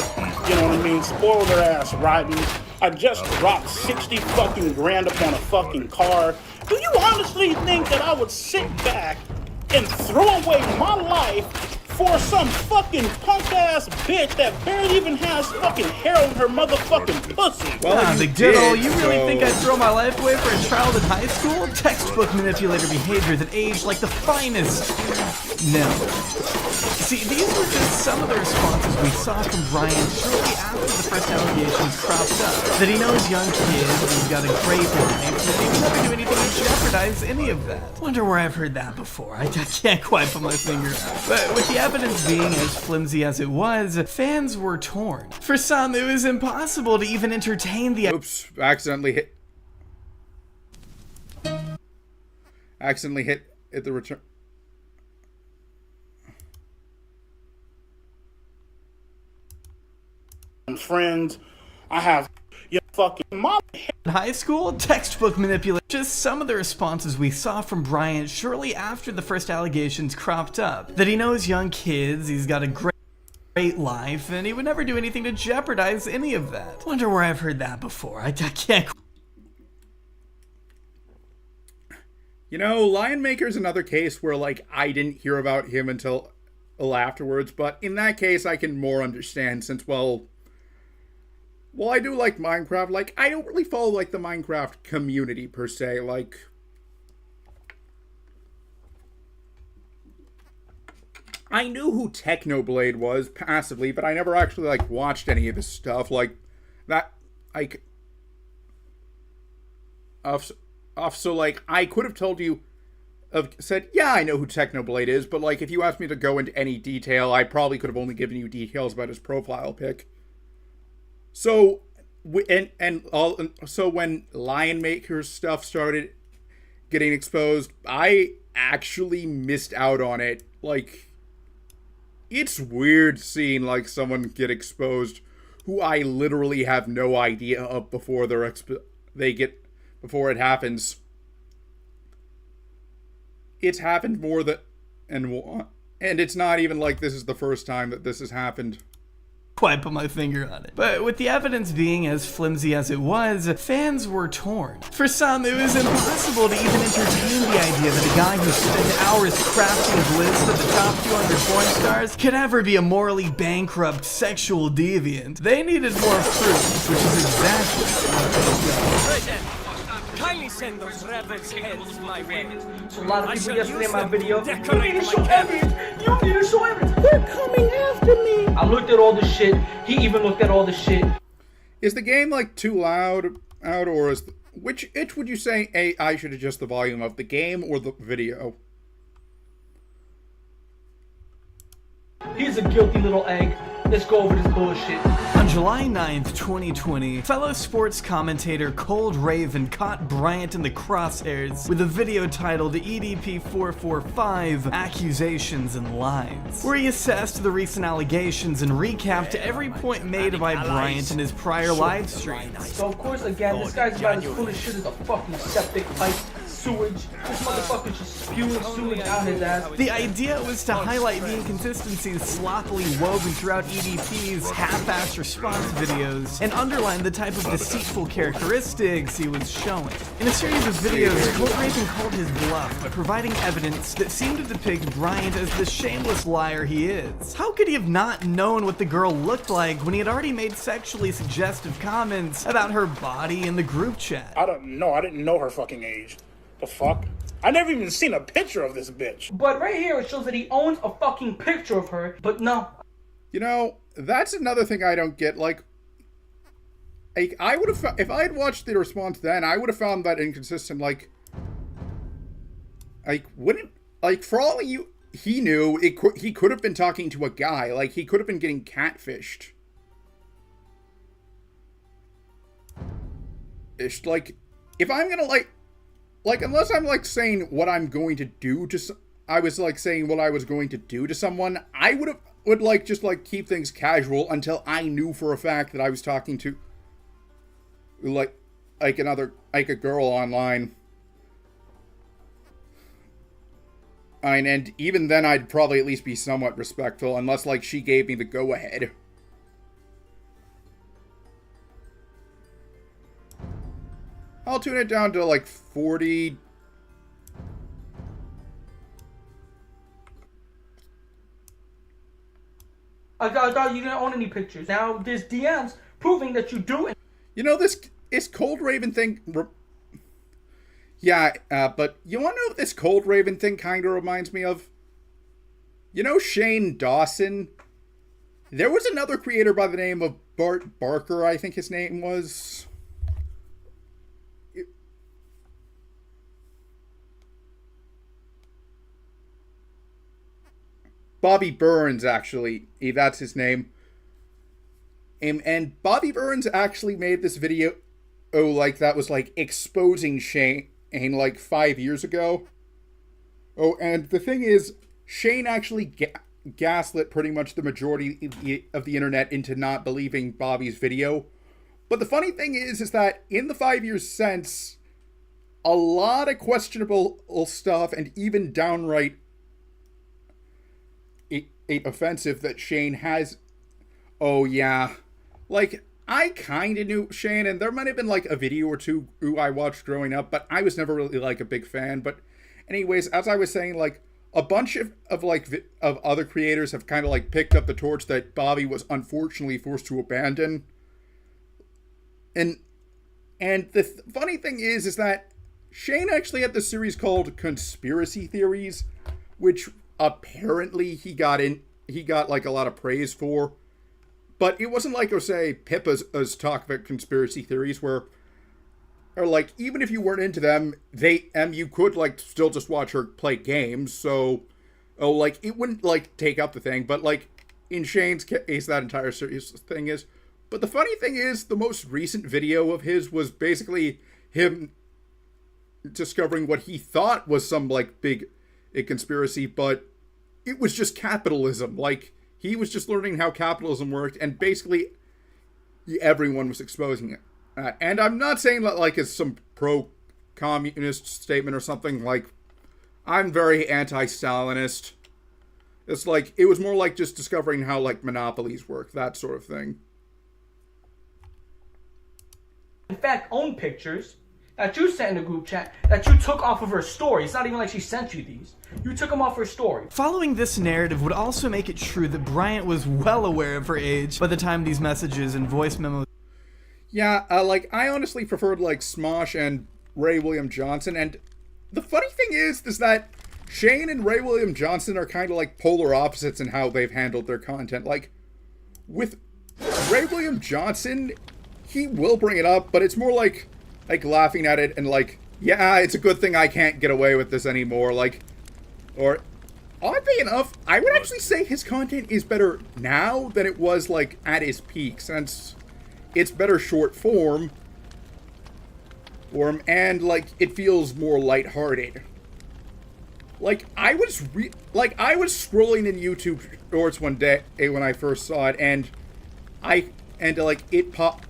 You know what I mean? Spoil their ass riding. I just dropped 60 fucking grand upon a fucking car. Do you honestly think that I would sit back and throw away my life for some fucking punk-ass bitch that barely even has fucking hair on her motherfucking pussy? Well, big deal. You really think I'd throw my life away for a child in high school? Textbook manipulator behavior that aged like the finest. No. See, these were just some of the responses we saw from Brian shortly after the first allegations cropped up. That he knows young kids, that he's got a great life, and that he would never do anything to jeopardize any of that. Wonder where I've heard that before. I can't quite put my finger on it. But with the evidence being as flimsy as it was, fans were torn. For some, it was impossible to even entertain the— Oops, accidentally hit the return. Friends, I have your fucking mom. In high school, textbook manipulation. Just some of the responses we saw from Bryant shortly after the first allegations cropped up. That he knows young kids, he's got a great life, and he would never do anything to jeopardize any of that. Wonder where I've heard that before. I can't. You know, Lion Maker's another case where, like, I didn't hear about him until afterwards, but in that case, I can more understand since, well, I do like Minecraft. Like, I don't really follow, like, the Minecraft community, per se. Like, I knew who Technoblade was, passively, but I never actually, like, watched any of his stuff. Like, that, like, so, like, I could have told you, said, yeah, I know who Technoblade is, but, like, if you asked me to go into any detail, I probably could have only given you details about his profile pic. So, so when Lion Maker's stuff started getting exposed, I actually missed out on it. Like, it's weird seeing, like, someone get exposed who I literally have no idea of before before it happens. It's happened more than, and it's not even like this is the first time that this has happened. Quite put my finger on it. But with the evidence being as flimsy as it was, fans were torn. For some, it was impossible to even entertain the idea that a guy who spent hours crafting his list of the top 200 porn stars could ever be a morally bankrupt sexual deviant. They needed more proof, which is exactly what they got. Kindly send those rebels' heads my way. A lot of people yesterday in my video. You need to show evidence. You need to show evidence. They're coming after me. I looked at all the shit. He even looked at all the shit. Is the game, like, too loud out, or is which would you say I should adjust the volume of, the game or the video? He's a guilty little egg. Let's go over this bullshit. On July 9th, 2020, fellow sports commentator Cold Raven caught Bryant in the crosshairs with a video titled EDP445 Accusations and Lies, where he assessed the recent allegations and recapped every point made by Bryant in his prior live streams. So of course, again, this guy's about as full of shit as a fucking septic pipe. sewage. This motherfucker's just spewing sewage out his ass. The idea was to highlight the inconsistencies sloppily woven throughout EDP's half-assed response videos and underline the type of deceitful characteristics he was showing. In a series of videos, Cold called his bluff by providing evidence that seemed to depict Bryant as the shameless liar he is. How could he have not known what the girl looked like when he had already made sexually suggestive comments about her body in the group chat? I don't know. I didn't know her fucking age. The fuck? I never even seen a picture of this bitch. But right here it shows that he owns a fucking picture of her, but no. You know, that's another thing I don't get. Like I would have, if I had watched the response then, I would have found that inconsistent. Like wouldn't, like, for all he knew, he could have been talking to a guy. Like, he could have been getting catfished. It's like, if I'm gonna, like, unless I'm, like, saying what I'm going to do to, I was, like, saying what I was going to do to someone, I would, like, just, like, keep things casual until I knew for a fact that I was talking to, like a girl online. And even then, I'd probably at least be somewhat respectful, unless, like, she gave me the go-ahead. I'll tune it down to, like, 40. I thought you didn't own any pictures. Now there's DMs proving that you do. You know, this Cold Raven thing... Yeah, but you want to know what this Cold Raven thing kind of reminds me of? You know Shane Dawson? There was another creator by the name of Bart Barker, I think his name was. Bobby Burns, actually. That's his name. And Bobby Burns actually made this video, like, that was, like, exposing Shane, like, 5 years ago. Oh, and the thing is, Shane actually gaslit pretty much the majority of the internet into not believing Bobby's video. But the funny thing is that in the 5 years since, a lot of questionable stuff and even downright offensive that Shane has. Oh, yeah. Like, I kind of knew Shane, and there might have been, like, a video or two who I watched growing up, but I was never really, like, a big fan. But anyways, as I was saying, like, a bunch of other creators have kind of, like, picked up the torch that Bobby was unfortunately forced to abandon. And the funny thing is that Shane actually had this series called Conspiracy Theories, which apparently he got, like, a lot of praise for. But it wasn't like, say, Pippa's talk about conspiracy theories, or like, even if you weren't into them, you could, like, still just watch her play games, so, like, it wouldn't, like, take up the thing, but, like, in Shane's case, that entire series thing is. But the funny thing is, the most recent video of his was basically him discovering what he thought was some, like, big conspiracy, but it was just capitalism. Like, he was just learning how capitalism worked, and basically everyone was exposing it. And I'm not saying that, like, it's some pro-communist statement or something. Like, I'm very anti-Stalinist. It's like, it was more like just discovering how, like, monopolies work, that sort of thing. In fact, own pictures that you sent in the group chat that you took off of her story. It's not even like she sent you these. You took them off her story. Following this narrative would also make it true that Bryant was well aware of her age by the time these messages and voice memos. Yeah, like, I honestly preferred, like, Smosh and Ray William Johnson, and the funny thing is that Shane and Ray William Johnson are kind of like polar opposites in how they've handled their content. Like, with Ray William Johnson, he will bring it up, but it's more like laughing at it and like, yeah, it's a good thing I can't get away with this anymore. Like, or oddly enough, I would actually say his content is better now than it was, like, at his peak, since it's better short form for him, and, like, it feels more lighthearted. Like, I was scrolling in YouTube Shorts one day when I first saw it, and like, it popped,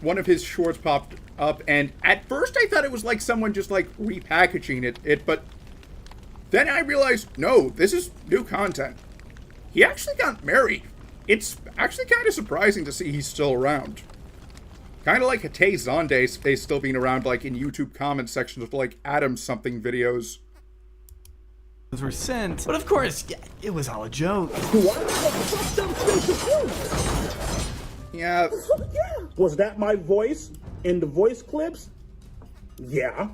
one of his shorts popped up, and at first I thought it was like someone just like repackaging it, but then I realized, no, this is new content. He actually got married. It's actually kind of surprising to see he's still around. Kind of like Hatay Zonde still being around, like in YouTube comment sections of like Adam something videos. Were sent, but of course, yeah, it was all a joke. Yeah. Was that my voice in the voice clips? Yeah.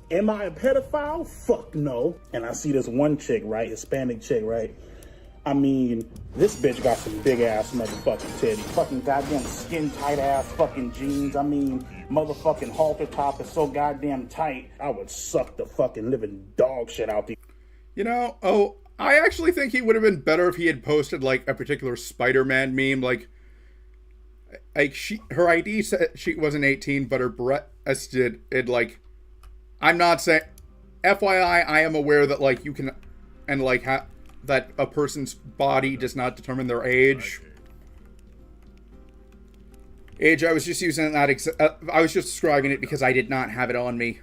Am I a pedophile? Fuck no. And I see this one chick, right? Hispanic chick, right? I mean, this bitch got some big ass motherfucking titties. Fucking goddamn skin tight ass fucking jeans. I mean, motherfucking halter top is so goddamn tight, I would suck the fucking living dog shit out the. You know, I actually think he would have been better if he had posted like a particular Spider-Man meme, like her ID said she wasn't 18, but her breast did. It like, I'm not saying, FYI, I am aware that like you can, and like that a person's body does not determine their age. I was just using that. I was just describing it because I did not have it on me.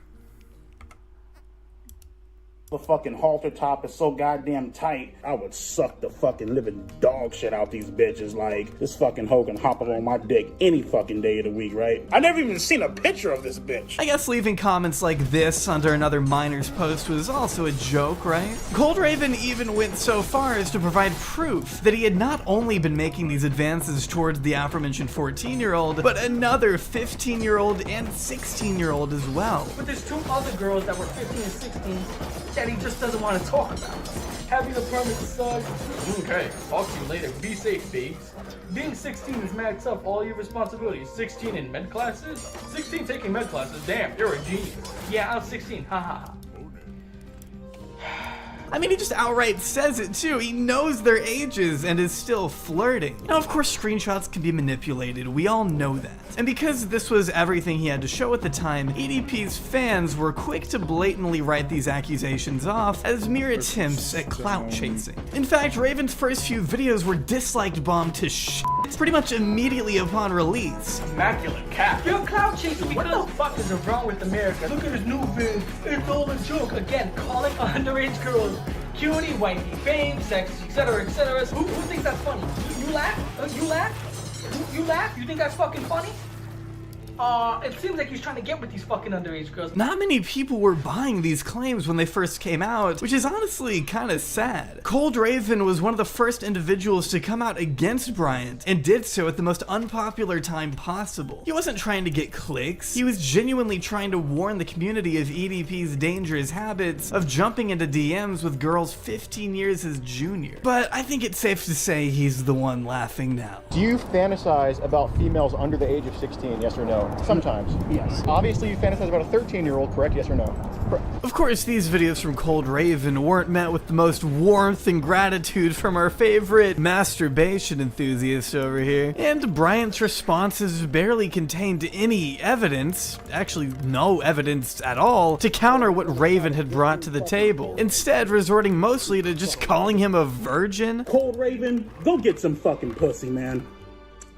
The fucking halter top is so goddamn tight, I would suck the fucking living dog shit out these bitches. Like, this fucking hoe can hop up on my dick any fucking day of the week, right? I never even seen a picture of this bitch. I guess leaving comments like this under another minor's post was also a joke, right? Cold Raven even went so far as to provide proof that he had not only been making these advances towards the aforementioned 14-year-old, but another 15-year-old and 16-year-old as well. But there's two other girls that were 15 and 16 that he just doesn't want to talk about. Having a permit to suck. Okay, talk to you later. Be safe, babes. Being 16 is mad tough. All your responsibilities. 16 in med classes? 16 taking med classes? Damn, you're a genius. Yeah, I was 16. Ha ha ha. I mean, he just outright says it too. He knows their ages and is still flirting. Now, of course, screenshots can be manipulated. We all know that. And because this was everything he had to show at the time, EDP's fans were quick to blatantly write these accusations off as mere attempts at clout chasing. In fact, Raven's first few videos were disliked bombed to shit pretty much immediately upon release. Immaculate cat. You're clout chasing. What the fuck is wrong with America? Look at his new vid. It's all a joke. Again, calling underage girls cutie, wifey, fame, sex, etc., etc. Who thinks that's funny? You laugh? You laugh? You laugh? You think that's fucking funny? It seems like he's trying to get with these fucking underage girls. Not many people were buying these claims when they first came out, which is honestly kind of sad. Cold Raven was one of the first individuals to come out against Bryant, and did so at the most unpopular time possible. He wasn't trying to get clicks, he was genuinely trying to warn the community of EDP's dangerous habits of jumping into DMs with girls 15 years his junior. But I think it's safe to say he's the one laughing now. Do you fantasize about females under the age of 16, yes or no? Sometimes. Yes. Obviously you fantasize about a 13-year-old, correct? Yes or no? Correct. Of course, these videos from Cold Raven weren't met with the most warmth and gratitude from our favorite masturbation enthusiast over here. And Bryant's responses barely contained any evidence, actually no evidence at all, to counter what Raven had brought to the table. Instead, resorting mostly to just calling him a virgin. Cold Raven, go get some fucking pussy, man.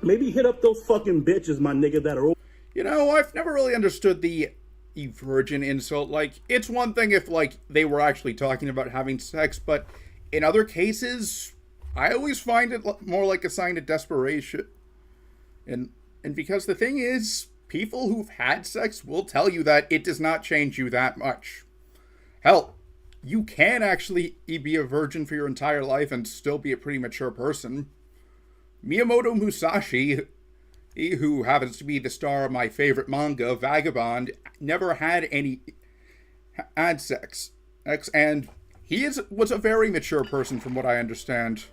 Maybe hit up those fucking bitches, my nigga, that are. You know, I've never really understood the virgin insult. Like, it's one thing if, like, they were actually talking about having sex, but in other cases, I always find it more like a sign of desperation. And because the thing is, people who've had sex will tell you that it does not change you that much. Hell, you can actually be a virgin for your entire life and still be a pretty mature person. Miyamoto Musashi, who happens to be the star of my favorite manga, Vagabond, never had sex. And he was a very mature person from what I understand.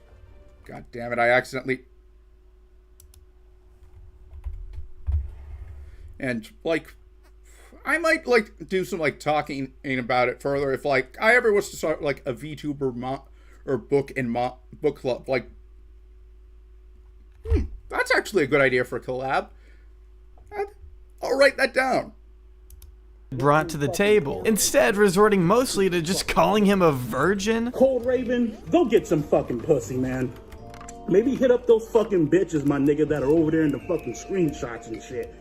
God damn it, I accidentally... And, like, I might, like, do some, like, talking about it further if, like, I ever was to start, like, a VTuber or book club, like... That's actually a good idea for a collab. I'll write that down. Brought to the table, instead resorting mostly to just calling him a virgin. Cold Raven, go get some fucking pussy, man. Maybe hit up those fucking bitches, my nigga, that are over there in the fucking screenshots and shit.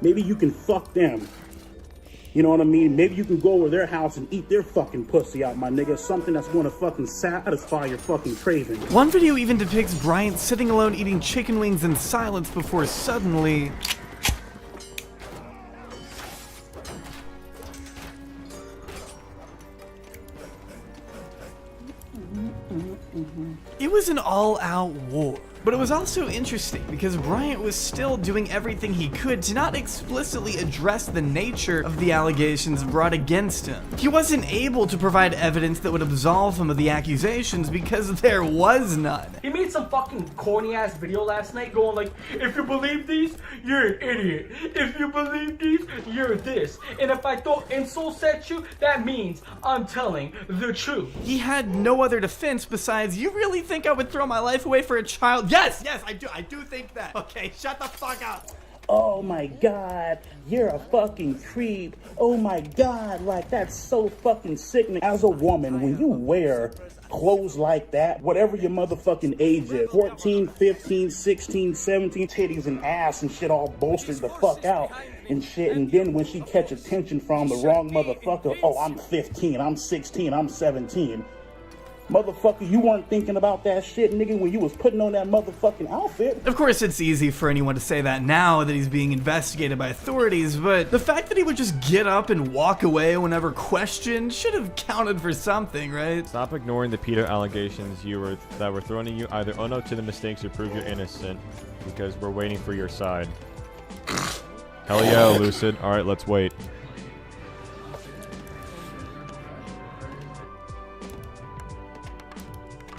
maybe you can fuck them. You know what I mean? Maybe you can go over their house and eat their fucking pussy out, my nigga. Something that's gonna fucking satisfy your fucking craving. One video even depicts Bryant sitting alone eating chicken wings in silence before suddenly... It was an all-out war. But it was also interesting because Bryant was still doing everything he could to not explicitly address the nature of the allegations brought against him. He wasn't able to provide evidence that would absolve him of the accusations because there was none. He made some fucking corny ass video last night going like, if you believe these, you're an idiot. If you believe these, you're this. And if I throw insults at you, that means I'm telling the truth. He had no other defense besides, you really think I would throw my life away for a child? Yes, I do think that. Okay, shut the fuck up. Oh my god, you're a fucking creep. Oh my god, like that's so fucking sickening. As a woman, when you wear clothes like that, whatever your motherfucking age is, 14, 15, 16, 17, titties and ass and shit all bolstered the fuck out and shit, and then when she catch attention from the wrong motherfucker, oh, I'm 15, I'm 16, I'm 17. Motherfucker, you weren't thinking about that shit, nigga, when you was putting on that motherfucking outfit. Of course, it's easy for anyone to say that now that he's being investigated by authorities, but the fact that he would just get up and walk away whenever questioned should have counted for something, right? Stop ignoring the Peter allegations that were thrown at you. Either own up to the mistakes or prove you're innocent, because we're waiting for your side. Hell yeah, Lucid. Alright, let's wait.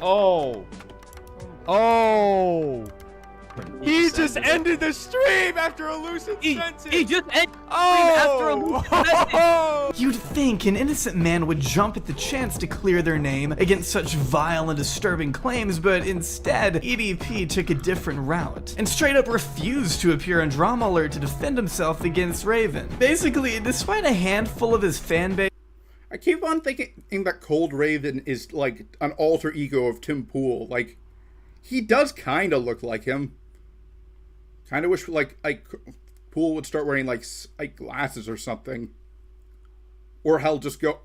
Oh. He just ended the stream after a lucid sentence. He just ended the stream after a lucid sentence. You'd think an innocent man would jump at the chance to clear their name against such vile and disturbing claims, but instead, EDP took a different route and straight up refused to appear on Drama Alert to defend himself against Raven. Basically, despite a handful of his fan base, I keep on thinking that Cold Raven is, like, an alter ego of Tim Pool. Like, he does kind of look like him. Kind of wish, like, Pool would start wearing, like glasses or something. Or hell, just go...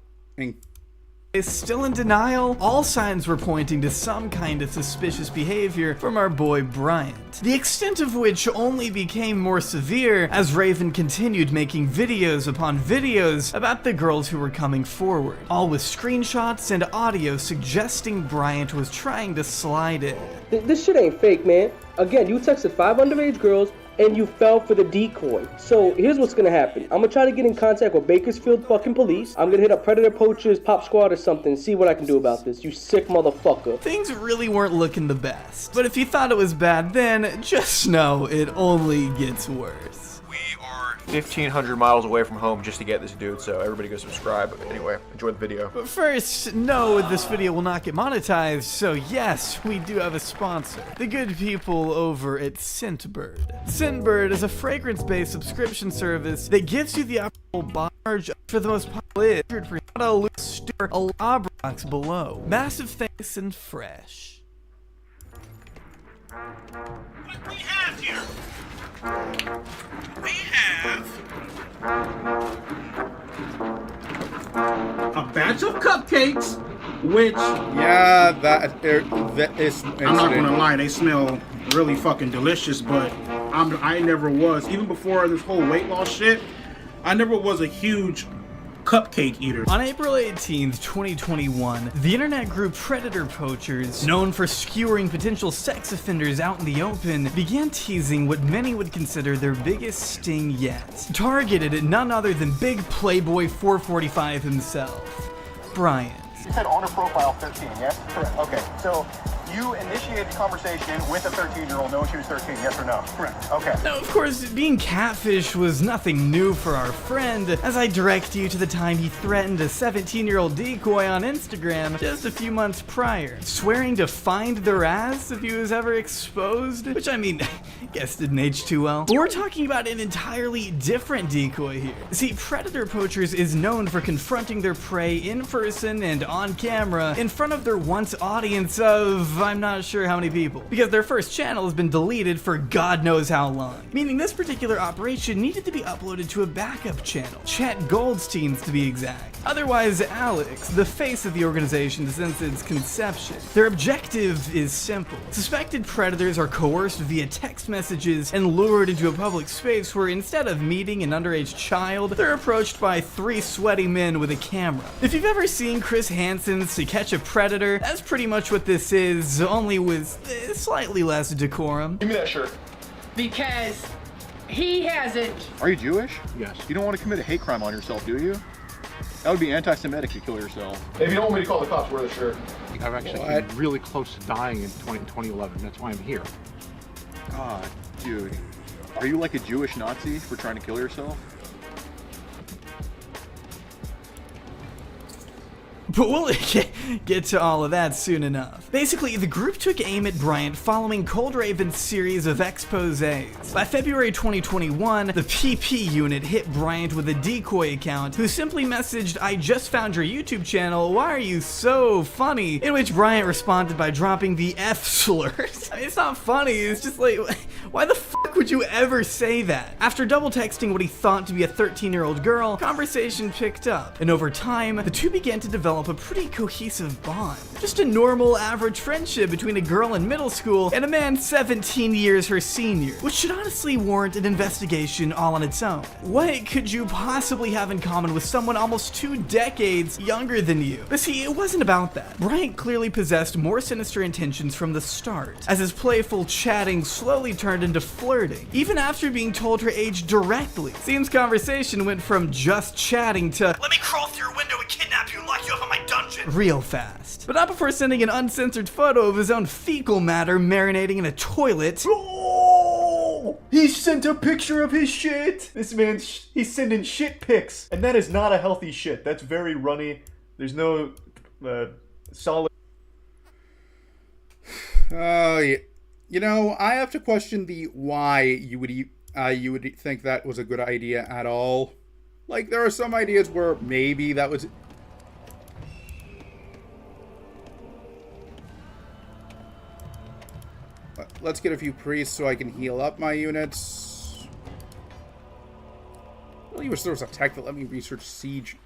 is still in denial. All signs were pointing to some kind of suspicious behavior from our boy Bryant, the extent of which only became more severe as Raven continued making videos upon videos about the girls who were coming forward, all with screenshots and audio suggesting Bryant was trying to slide in. This shit ain't fake, man. Again, you texted 5 underage girls and you fell for the decoy. So here's what's gonna happen. I'm gonna try to get in contact with Bakersfield fucking police. I'm gonna hit up Predator Poachers, Pop Squad or something, see what I can do about this. You sick motherfucker. Things really weren't looking the best. But if you thought it was bad then, just know it only gets worse. 1,500 miles away from home just to get this dude, so everybody go subscribe. Anyway, enjoy the video. But first, no, this video will not get monetized, so yes, we do have a sponsor. The good people over at Scentbird. Scentbird is a fragrance-based subscription service that gives you the optimal charge for the most popular for a loose a box below. Massive thanks and fresh. What we have here? We have a batch of cupcakes, which that is. I'm not gonna lie, they smell really fucking delicious. But I never was, even before this whole weight loss shit, I never was a huge cupcake eater. On April 18th, 2021, the internet group Predator Poachers, known for skewering potential sex offenders out in the open, began teasing what many would consider their biggest sting yet, targeted at none other than big Playboy 445 himself, Bryant. You said on a profile 13, yes? Correct. Okay, so you initiated conversation with a 13-year-old knowing she was 13, yes or no? Correct. Okay. Now, of course, being catfish was nothing new for our friend, as I direct you to the time he threatened a 17-year-old decoy on Instagram just a few months prior, swearing to find their ass if he was ever exposed, which I mean, guess didn't age too well. But we're talking about an entirely different decoy here. See, Predator Poachers is known for confronting their prey in person and on camera in front of their once audience of I'm not sure how many people, because their first channel has been deleted for God knows how long, meaning this particular operation needed to be uploaded to a backup channel, Chet Goldstein's to be exact. Otherwise Alex, the face of the organization since its conception. Their objective is simple. Suspected predators are coerced via text messages and lured into a public space where instead of meeting an underage child, they're approached by 3 sweaty men with a camera. If you've ever seen Chris Hansen's To Catch a Predator, that's pretty much what this is, only with slightly less decorum. Give me that shirt. Because he hasn't. Are you Jewish? Yes. You don't want to commit a hate crime on yourself, do you? That would be anti-Semitic to kill yourself. If you don't want me to call the cops, wear the shirt. I've actually been really close to dying in 2011. That's why I'm here. God, dude. Are you like a Jewish Nazi for trying to kill yourself? But we'll get to all of that soon enough. Basically, the group took aim at Bryant following Cold Raven's series of exposés. By February 2021, the PP unit hit Bryant with a decoy account who simply messaged, "I just found your YouTube channel, why are you so funny?" In which Bryant responded by dropping the F slurs. I mean, it's not funny, it's just like, why the fuck would you ever say that? After double texting what he thought to be a 13-year-old girl, conversation picked up, and over time, the two began to develop a pretty cohesive bond. Just a normal, average friendship between a girl in middle school and a man 17 years her senior, which should honestly warrant an investigation all on its own. What could you possibly have in common with someone almost 2 decades younger than you? But see, it wasn't about that. Bryant clearly possessed more sinister intentions from the start, as his playful chatting slowly turned into flirting, even after being told her age directly. Seems conversation went from just chatting to, "Let me crawl through your window and kidnap you and lock you up in my dungeon," real fast. But not before sending an uncensored photo of his own fecal matter marinating in a toilet. Oh! He sent a picture of his shit! This man's he's sending shit pics. And that is not a healthy shit. That's very runny. There's no solid... Yeah. You know, I have to question the why you would think that was a good idea at all. Like, there are some ideas where maybe that was... Let's get a few priests so I can heal up my units. I really wish there was a tech that let me research siege.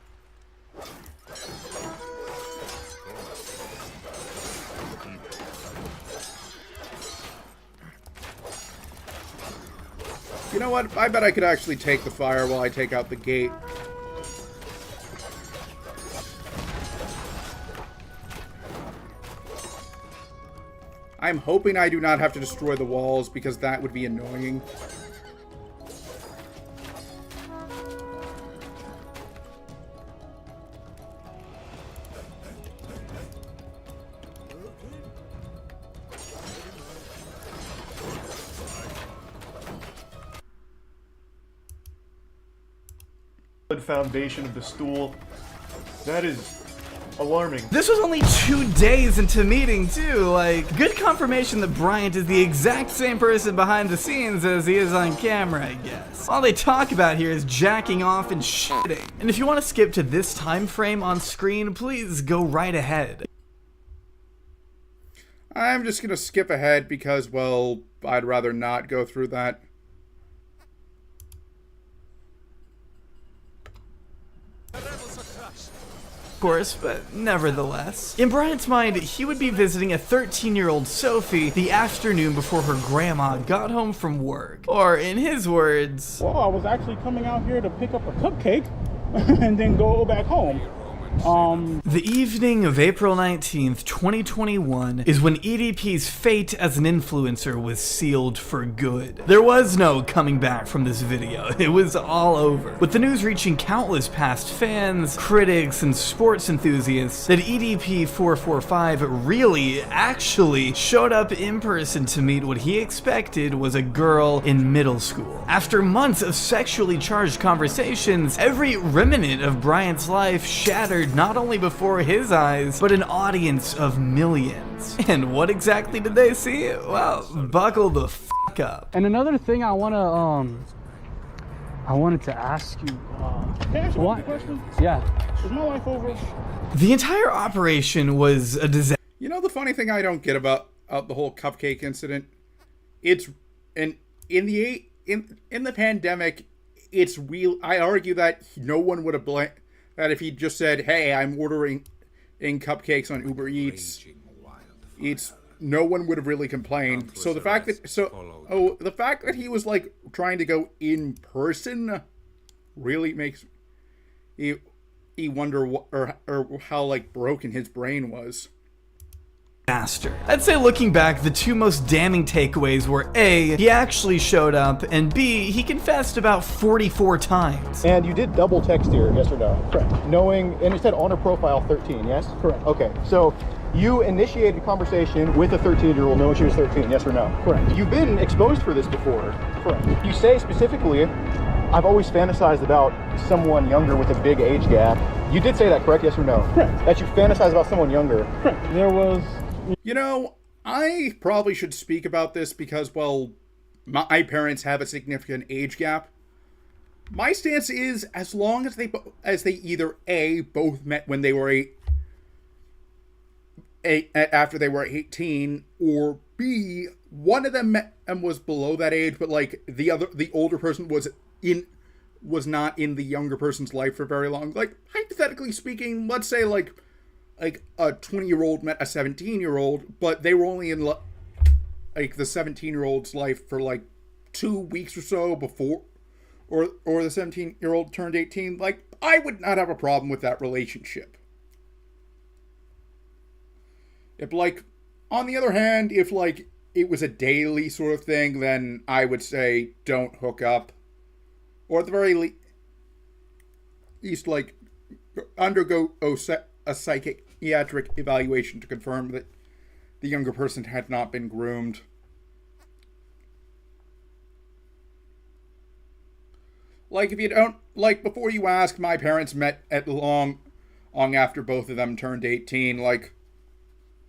You know what? I bet I could actually take the fire while I take out the gate. I'm hoping I do not have to destroy the walls, because that would be annoying. Foundation of the stool. That is alarming. This was only 2 days into meeting too, like, good confirmation that Bryant is the exact same person behind the scenes as he is on camera, I guess. All they talk about here is jacking off and shitting. And if you want to skip to this time frame on screen, please go right ahead. I'm just gonna skip ahead because, well, I'd rather not go through that. Of course, but nevertheless. In Bryant's mind, he would be visiting a 13-year-old Sophie the afternoon before her grandma got home from work. Or, in his words, "Well, I was actually coming out here to pick up a cupcake and then go back home." The evening of April 19th, 2021 is when EDP's fate as an influencer was sealed for good. There was no coming back from this video. It was all over. With the news reaching countless past fans, critics, and sports enthusiasts that EDP445 really actually showed up in person to meet what he expected was a girl in middle school. After months of sexually charged conversations, every remnant of Bryant's life shattered not only before his eyes, but an audience of millions. And what exactly did they see? Well, buckle the fuck up. And another thing I wanted to ask you. Can I ask you what? a question? Yeah. Is my life over? The entire operation was a disaster. You know the funny thing I don't get about the whole cupcake incident? It's in the pandemic, it's real. I argue that no one would have blamed that if he just said, "Hey, I'm ordering in cupcakes on Uber Eats." No one would have really complained. So the fact that he was like trying to go in person really makes you wonder or how like broken his brain was. Master. I'd say looking back, the two most damning takeaways were A, he actually showed up, and B, he confessed about 44 times. And you did double text here, yes or no? Correct. Knowing, and it said on her profile 13, yes? Correct. Okay, so you initiated a conversation with a 13-year-old knowing she was 13, yes or no? Correct. You've been exposed for this before. Correct. You say specifically, I've always fantasized about someone younger with a big age gap. You did say that, correct? Yes or no? Correct. That you fantasize about someone younger. Correct. There was... You know, I probably should speak about this because, well, my parents have a significant age gap. My stance is, as long as they either A, both met when they were after they were 18, or B, one of them met and was below that age, but like the older person was not in the younger person's life for very long. Like, hypothetically speaking, let's say like a 20-year-old met a 17-year-old, but they were only in like the 17-year-old's life for like 2 weeks or so before, or the 17-year-old turned 18. Like, I would not have a problem with that relationship. If like, on the other hand, if like it was a daily sort of thing, then I would say don't hook up, or at the very least, like undergo a psychiatric evaluation to confirm that the younger person had not been groomed. Like, if you don't, like, before you ask, my parents met at long after both of them turned 18. Like,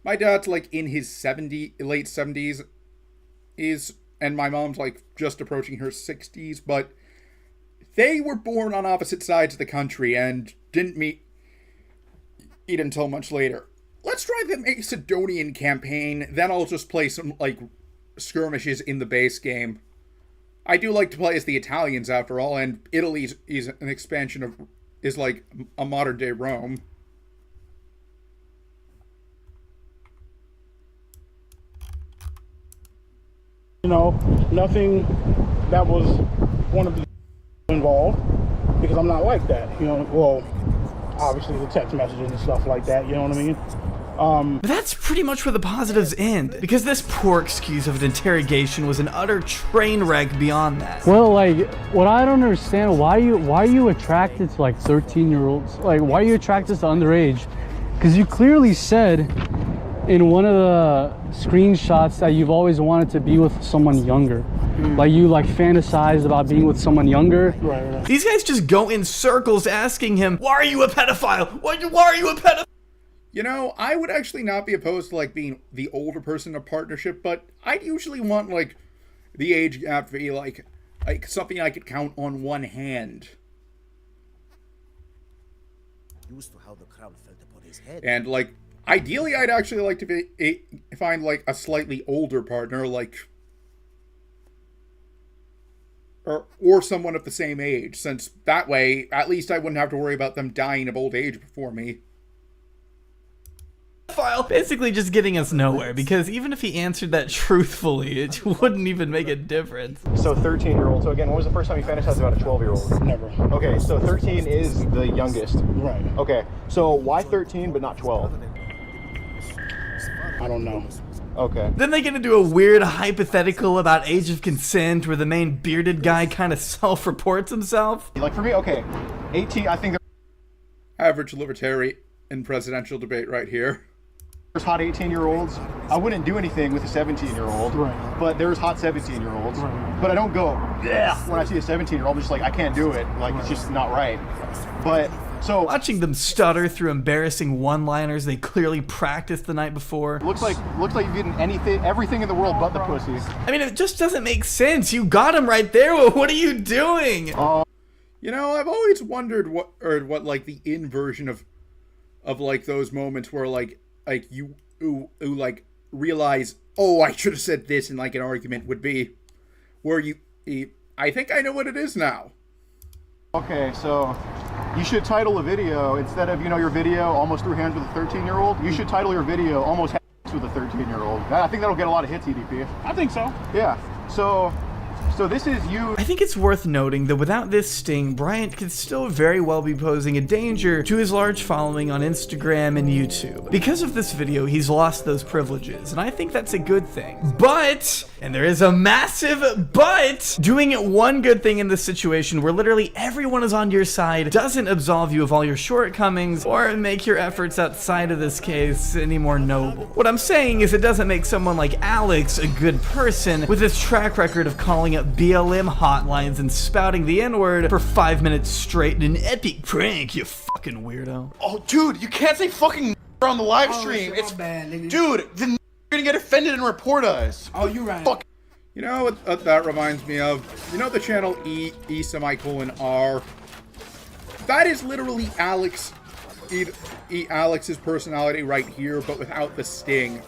my dad's, like, in his late 70s, and my mom's, like, just approaching her 60s, but they were born on opposite sides of the country and didn't meet until much later. Let's try the Macedonian campaign, then I'll just play some, like, skirmishes in the base game. I do like to play as the Italians, after all, and Italy is an expansion of, is like a modern-day Rome. You know, nothing that was one of the involved, because I'm not like that, you know. Well, obviously the text messages and stuff like that, you know what I mean? But that's pretty much where the positives end, because this poor excuse of an interrogation was an utter train wreck beyond that. Well, like, what I don't understand, why are you attracted to like 13-year-olds? Like, why are you attracted to underage? Because you clearly said in one of the screenshots that you've always wanted to be with someone younger. Like, you like fantasized about being with someone younger. Right. These guys just go in circles asking him, why are you a pedophile? Why are you a pedophile? You know, I would actually not be opposed to, like, being the older person in a partnership, but I'd usually want, like, the age gap to be, like something I could count on one hand. Used to how the crowd felt upon his head. And, like, ideally, I'd actually like to find, like, a slightly older partner, like, or someone of the same age, since that way, at least I wouldn't have to worry about them dying of old age before me. Basically just getting us nowhere, because even if he answered that truthfully, it wouldn't even make a difference. So 13-year-old. So again, when was the first time you fantasized about a 12-year-old? Never. Okay, so 13 is the youngest. Right. Okay, so why 13 but not 12? I don't know. Okay. Then they get into a weird hypothetical about age of consent where the main bearded guy kind of self-reports himself. Like, for me, okay, 18, I think Average libertarian in presidential debate right here. there's hot 18-year-olds. I wouldn't do anything with a 17-year-old, right. But there's hot 17-year-olds. Right. But I don't go, yeah, when I see a 17-year-old, I'm just like, I can't do it. Like, It's just not right. But, so... Watching them stutter through embarrassing one-liners they clearly practiced the night before. Looks like you've eaten everything in the world but the pussy. I mean, it just doesn't make sense. You got him right there. What are you doing? You know, I've always wondered what like the inversion of like those moments where like who like realize, oh, I should have said this in like an argument would be where I think I know what it is now. Okay, so you should title a video, instead of, your video almost threw hands with a 13-year-old, you should title your video almost with a 13-year-old. I think that'll get a lot of hits, EDP. I think so. Yeah. So this is you. I think it's worth noting that without this sting, Bryant could still very well be posing a danger to his large following on Instagram and YouTube. Because of this video, he's lost those privileges, and I think that's a good thing. But, and there is a massive but, doing one good thing in this situation where literally everyone is on your side doesn't absolve you of all your shortcomings or make your efforts outside of this case any more noble. What I'm saying is it doesn't make someone like Alex a good person with his track record of calling up BLM hotlines and spouting the N-word for 5 minutes straight in an epic prank, you fucking weirdo. Oh, dude, you can't say fucking on the live stream. It's bad, nigga. Dude, the gonna get offended and report us. Oh, you right. Fuck. You know what that reminds me of? You know the channel E_R? That is literally Alex's personality right here, but without the sting.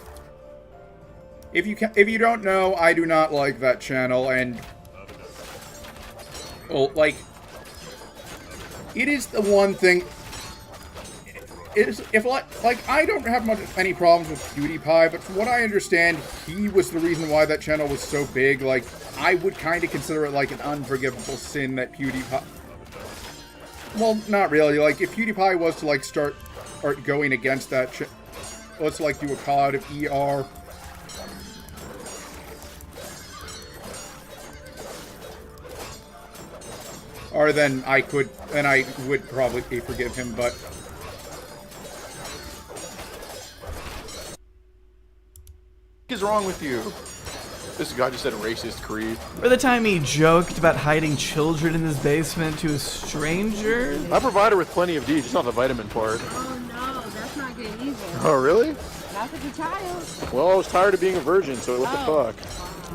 If you don't know, I do not like that channel, and well, like, it is the one thing. If I don't have any problems with PewDiePie, but from what I understand, he was the reason why that channel was so big. Like, I would kind of consider it like an unforgivable sin that PewDiePie. Well, not really. Like, if PewDiePie was to like start going against that, let's like do a call out of ER. Or then I would probably forgive him, but What is wrong with you? This guy just said racist creed. Or the time he joked about hiding children in his basement to a stranger. I provide her with plenty of D, just not the vitamin part. Oh no, that's not good either. Oh, really? Not for the child. Well, I was tired of being a virgin, so what the fuck?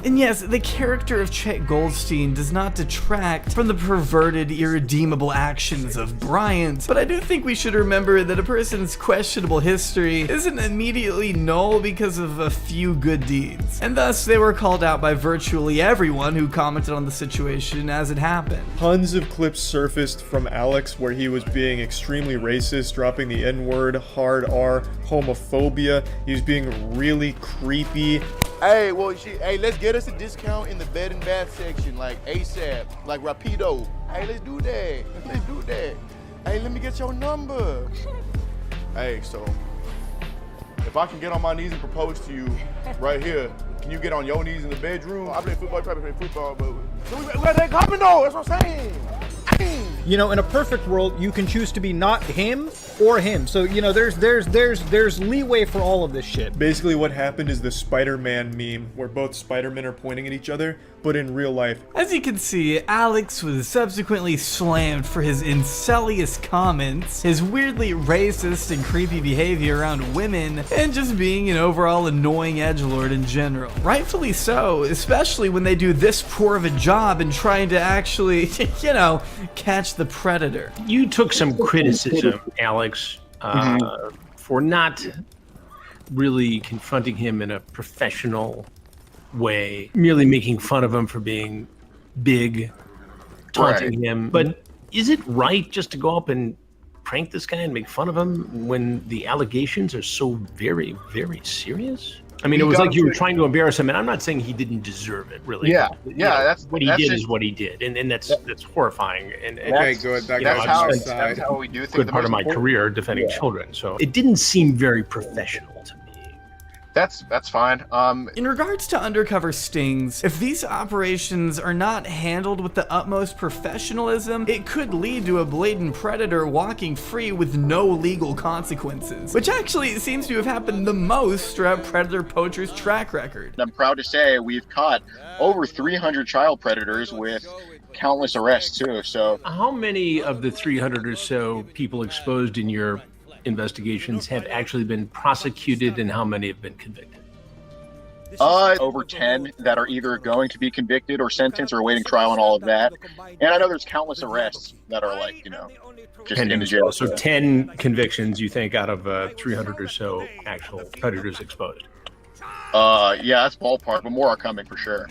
And yes, the character of Chet Goldstein does not detract from the perverted, irredeemable actions of Bryant, but I do think we should remember that a person's questionable history isn't immediately null because of a few good deeds. And thus, they were called out by virtually everyone who commented on the situation as it happened. Tons of clips surfaced from Alex where he was being extremely racist, dropping the N-word, hard R, homophobia. He was being really creepy. Hey, well, hey, let's get us a discount in the bed and bath section, like ASAP, like Rapido. Hey, let's do that. Let's do that. Hey, let me get your number. Hey, so if I can get on my knees and propose to you right here, can you get on your knees in the bedroom? I play football, try to play football, but we got that coming though. That's what I'm saying. You know, in a perfect world, you can choose to be not him or him. So, you know, there's leeway for all of this shit. Basically what happened is the Spider-Man meme, where both Spider-Men are pointing at each other, but in real life. As you can see, Alex was subsequently slammed for his incelious comments, his weirdly racist and creepy behavior around women, and just being an overall annoying edgelord in general. Rightfully so, especially when they do this poor of a job in trying to actually, you know, catch the predator. You took some criticism, Alex, for not really confronting him in a professional way, merely making fun of him for being big, taunting him. But is it right just to go up and prank this guy and make fun of him when the allegations are so very, very serious? I mean, it was like you were trying to embarrass him, and I'm not saying he didn't deserve it, really. Yeah, you know, that's what he did is what he did, and that's horrifying. And okay, good. That's how we do things. Good part of my career defending children, so it didn't seem very professional to me. That's fine. In regards to undercover stings, if these operations are not handled with the utmost professionalism, it could lead to a blatant predator walking free with no legal consequences, which actually seems to have happened the most throughout predator poachers' track record. I'm proud to say we've caught over 300 child predators with countless arrests too. So, how many of the 300 or so people exposed in your investigations have actually been prosecuted, and how many have been convicted? Over 10 that are either going to be convicted or sentenced or awaiting trial and all of that. And I know there's countless arrests that are like, just in the jail. So 10 convictions, you think, out of 300 or so actual predators exposed? Yeah, that's ballpark, but more are coming for sure.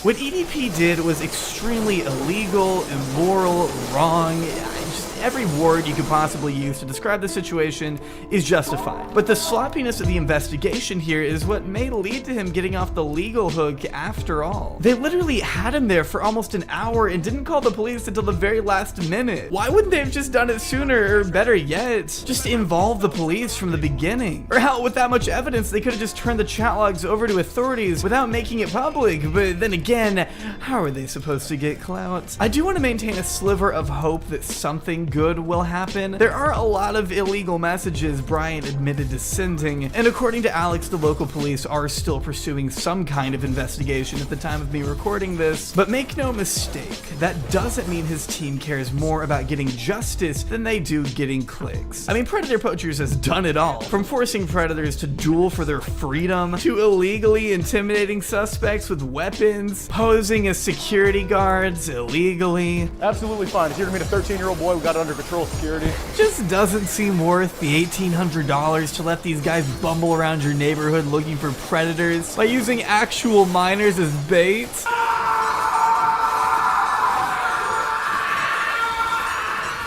What EDP did was extremely illegal, immoral, wrong. Just every word you could possibly use to describe the situation is justified. But the sloppiness of the investigation here is what may lead to him getting off the legal hook after all. They literally had him there for almost an hour and didn't call the police until the very last minute. Why wouldn't they have just done it sooner, or better yet, just involve the police from the beginning? Or hell, with that much evidence, they could have just turned the chat logs over to authorities without making it public. But then again, how are they supposed to get clout? I do want to maintain a sliver of hope that something good will happen. There are a lot of illegal messages Bryant admitted to sending, and according to Alex, the local police are still pursuing some kind of investigation at the time of me recording this. But make no mistake, that doesn't mean his team cares more about getting justice than they do getting clicks. I mean, Predator Poachers has done it all, from forcing predators to duel for their freedom, to illegally intimidating suspects with weapons, posing as security guards illegally. Absolutely fine. If you're gonna meet a 13-year-old boy, we got it under control, security. Just doesn't seem worth the $1,800 to let these guys bumble around your neighborhood looking for predators by using actual minors as bait.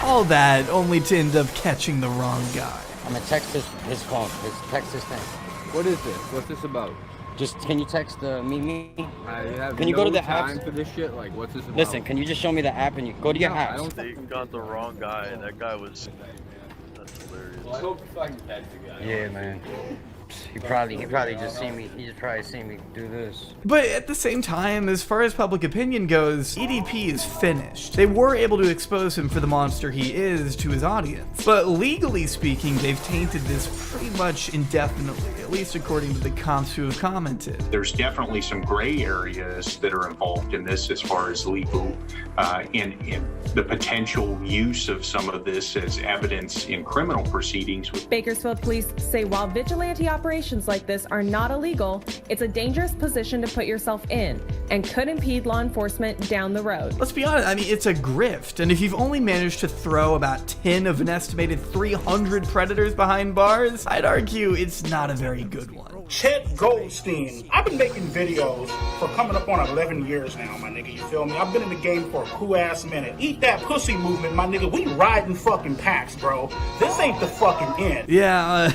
All that only to end up catching the wrong guy. I'm gonna text his phone. Text his thing. What is this? What's this about? Just can you text the me? I have Can you no go to the time app for this shit? Like, what's this about? Listen, can you just show me the app and you go to your apps? I don't They got the wrong guy. That guy was. That's hilarious. Well, I hope you fucking catch the guy. Yeah, man. He probably just seen me. He just probably seen me do this. But at the same time, as far as public opinion goes, EDP is finished. They were able to expose him for the monster he is to his audience. But legally speaking, they've tainted this pretty much indefinitely, at least according to the cops who have commented. There's definitely some gray areas that are involved in this as far as legal and the potential use of some of this as evidence in criminal proceedings. Bakersfield police say while vigilante operations like this are not illegal, it's a dangerous position to put yourself in and could impede law enforcement down the road. Let's be honest, I mean, it's a grift, and if you've only managed to throw about 10 of an estimated 300 predators behind bars, I'd argue it's not a very good one. Chet Goldstein. I've been making videos for coming up on 11 years now, my nigga, you feel me? I've been in the game for a cool-ass minute. Eat that pussy movement, my nigga. We riding fucking packs, bro. This ain't the fucking end. Yeah,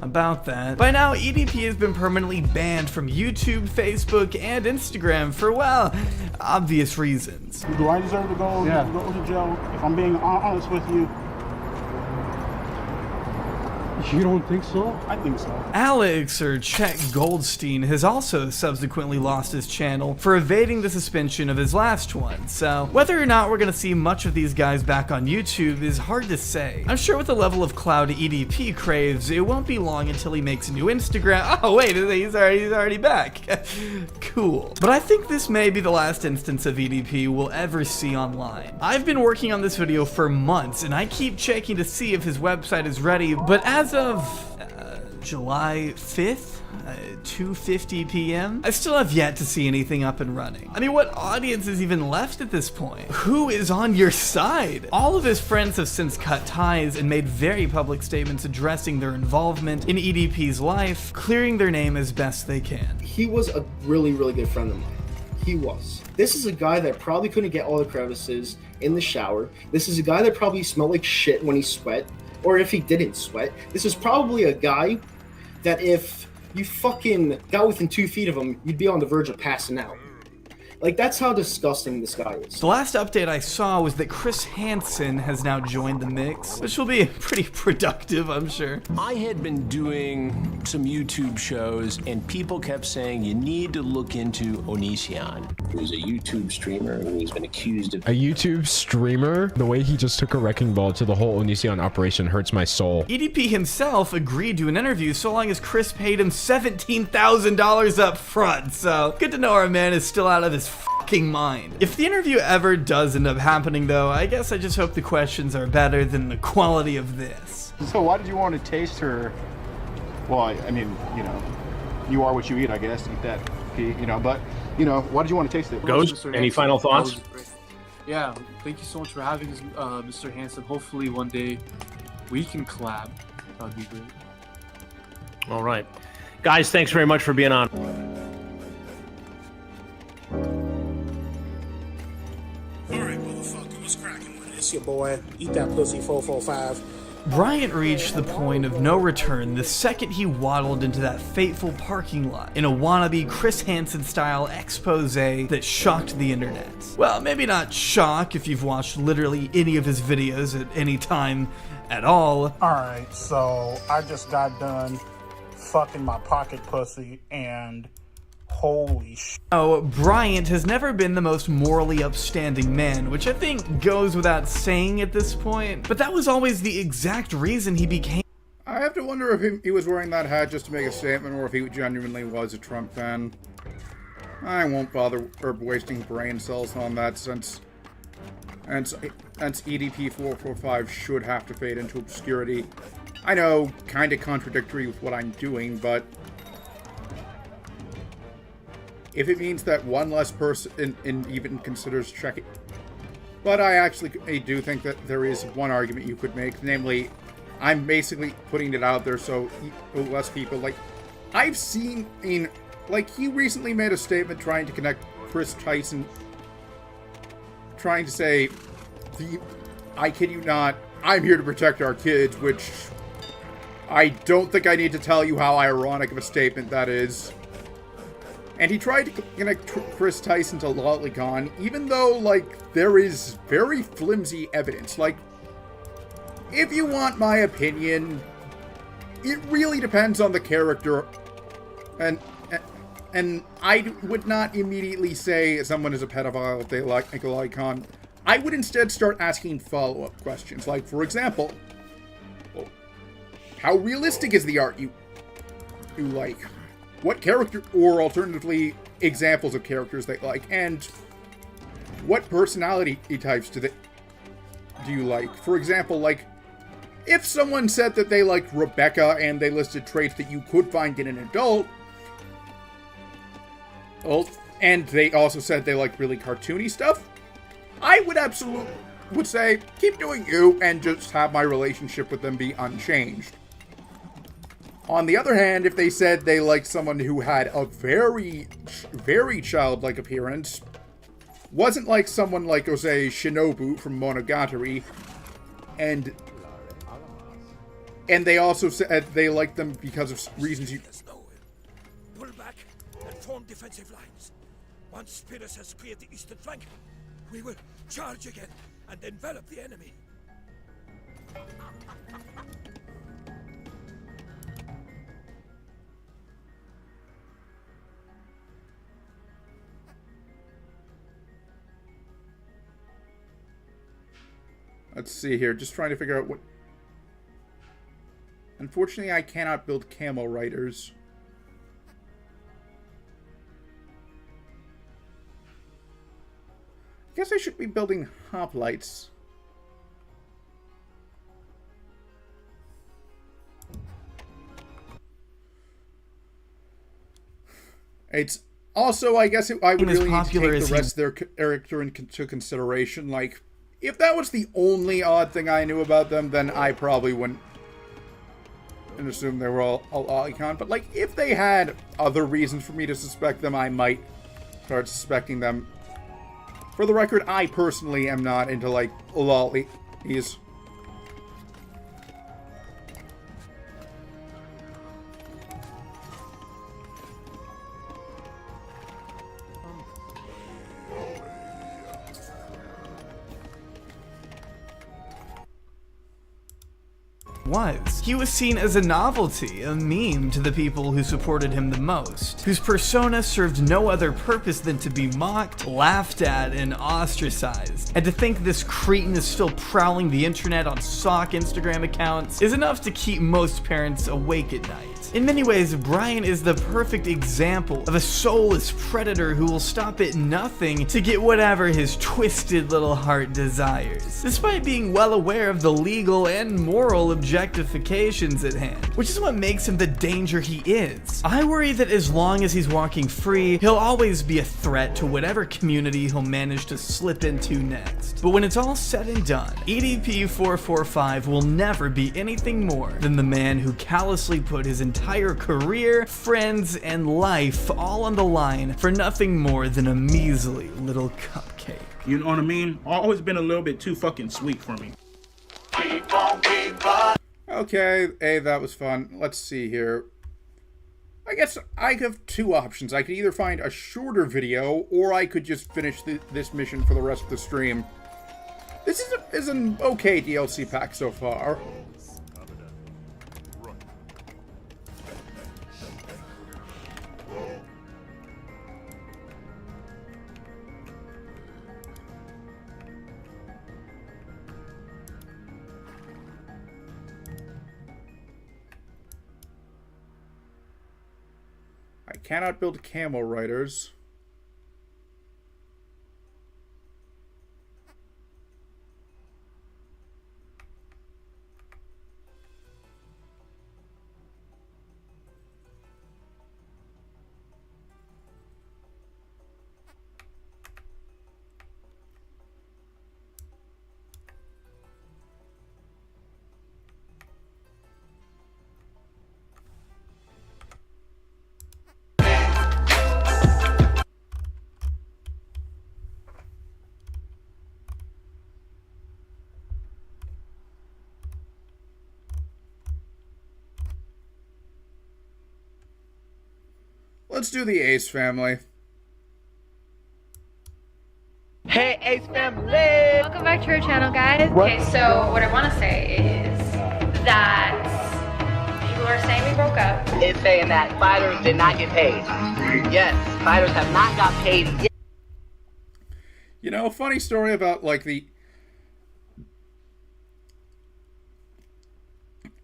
about that. By now, EDP has been permanently banned from YouTube, Facebook, and Instagram for, well, obvious reasons. Do I deserve to go to jail? If I'm being honest with you. You don't think so? I think so. Alex, or Chet Goldstein, has also subsequently lost his channel for evading the suspension of his last one, so whether or not we're gonna see much of these guys back on YouTube is hard to say. I'm sure with the level of cloud EDP craves, it won't be long until he makes a new Instagram. Oh wait, he's already back. Cool. But I think this may be the last instance of EDP we'll ever see online. I've been working on this video for months, and I keep checking to see if his website is ready, but as of July 5th, 2:50 p.m. I still have yet to see anything up and running. I mean, what audience is even left at this point? Who is on your side? All of his friends have since cut ties and made very public statements addressing their involvement in EDP's life, clearing their name as best they can. He was a really, really good friend of mine. He was. This is a guy that probably couldn't get all the crevices in the shower. This is a guy that probably smelled like shit when he sweat, or if he didn't sweat. This is probably a guy that if you fucking got within 2 feet of him, you'd be on the verge of passing out. Like, that's how disgusting this guy is. The last update I saw was that Chris Hansen has now joined the mix, which will be pretty productive, I'm sure. I had been doing some YouTube shows, and people kept saying, you need to look into Onision, who's a YouTube streamer who's been accused of... A YouTube streamer? The way he just took a wrecking ball to the whole Onision operation hurts my soul. EDP himself agreed to an interview so long as Chris paid him $17,000 up front, so good to know our man is still out of his fucking mind. If the interview ever does end up happening though, I guess I just hope the questions are better than the quality of this. So why did you want to taste her? Well, I mean, you know, you are what you eat, I guess. Eat that pea, you know. But you know, why did you want to taste it? Ghost, any final thoughts? Yeah, thank you so much for having us, Mr. Handsome. Hopefully one day we can collab. That would be great. All right. Guys, thanks very much for being on. Alright, motherfucker, what's cracking with it? It's your boy. Eat that pussy 445. Bryant reached the point of no return the second he waddled into that fateful parking lot in a wannabe Chris Hansen-style expose that shocked the internet. Well, maybe not shock if you've watched literally any of his videos at any time at all. Alright, so I just got done fucking my pocket pussy and holy shit. Oh, Bryant has never been the most morally upstanding man, which I think goes without saying at this point, but that was always the exact reason he became. I have to wonder if he was wearing that hat just to make a statement or if he genuinely was a Trump fan. I won't bother wasting brain cells on that since EDP 445 should have to fade into obscurity. I know, kinda contradictory with what I'm doing, but if it means that one less person even considers checking. But I do think that there is one argument you could make, namely, I'm basically putting it out there so less people, like, I've seen he recently made a statement trying to connect Chris Tyson, trying to say, I kid you not, I'm here to protect our kids, which I don't think I need to tell you how ironic of a statement that is. And he tried to connect Chris Tyson to Lolicon, even though, like, there is very flimsy evidence. Like, if you want my opinion, it really depends on the character. And I would not immediately say someone is a pedophile if they like Lolicon. I would instead start asking follow-up questions. Like, for example, how realistic is the art you like? What character, or alternatively, examples of characters they like, and what personality types do you like? For example, like, if someone said that they liked Rebecca and they listed traits that you could find in an adult, and they also said they liked really cartoony stuff, I would say, keep doing you, and just have my relationship with them be unchanged. On the other hand, if they said they liked someone who had a very, very childlike appearance, wasn't like someone like, say, Shinobu from Monogatari, and they also said they liked them because of reasons you... Pull back and form defensive lines. Once Pyrrhus has cleared the eastern flank, we will charge again and envelop the enemy. Let's see here, just trying to figure out what... Unfortunately, I cannot build camo riders. I guess I should be building hoplites. It's also, I guess, I would really need to take the rest of their character into consideration. Like, if that was the only odd thing I knew about them, then I probably wouldn't assume they were all Lolicon. But, like, if they had other reasons for me to suspect them, I might start suspecting them. For the record, I personally am not into, like, lollies. He was seen as a novelty, a meme to the people who supported him the most, whose persona served no other purpose than to be mocked, laughed at, and ostracized. And to think this cretin is still prowling the internet on sock Instagram accounts is enough to keep most parents awake at night. In many ways, Brian is the perfect example of a soulless predator who will stop at nothing to get whatever his twisted little heart desires, despite being well aware of the legal and moral objectives objectifications at hand, which is what makes him the danger he is. I worry that as long as he's walking free, he'll always be a threat to whatever community he'll manage to slip into next. But when it's all said and done, EDP445 will never be anything more than the man who callously put his entire career, friends, and life all on the line for nothing more than a measly little cupcake. You know what I mean? Always been a little bit too fucking sweet for me. Okay, hey, that was fun. Let's see here. I guess I have two options. I could either find a shorter video, or I could just finish this mission for the rest of the stream. This is an okay DLC pack so far. I cannot build camo riders. Let's do the Ace family. Hey, Ace family! Welcome back to our channel, guys. What? Okay, so what I want to say is that people are saying we broke up. It's saying that fighters did not get paid. Yes, fighters have not got paid yet. You know, funny story about, like, the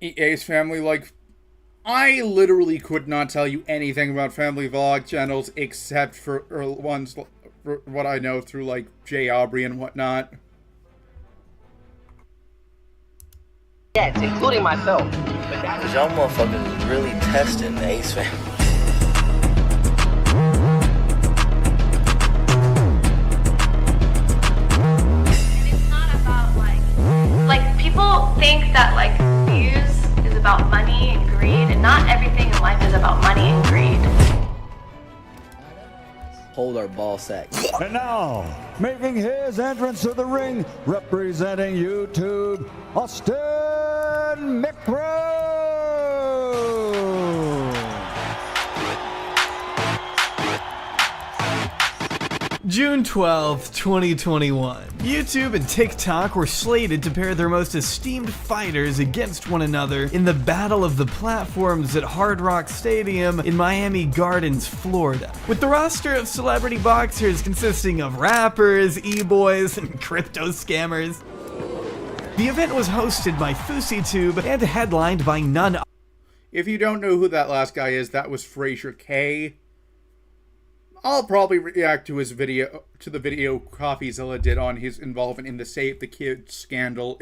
Ace family, like, I literally could not tell you anything about family vlog channels except for ones for what I know through, like, Jay Aubrey and whatnot. Yes, including myself. But that y'all motherfuckers is really testing the Ace family. It's not about, like people think that, like, views is about money and greed, and not everything in life is about money and greed. Hold our ball sack. And now, making his entrance to the ring, representing YouTube, Austin McBroom. June 12th, 2021. YouTube and TikTok were slated to pair their most esteemed fighters against one another in the Battle of the Platforms at Hard Rock Stadium in Miami Gardens, Florida. With the roster of celebrity boxers consisting of rappers, e-boys, and crypto scammers. The event was hosted by vtubers and headlined by none other. If you don't know who that last guy is, that was Fraser K. I'll probably react to his video, to the video CoffeeZilla did on his involvement in the Save the Kids scandal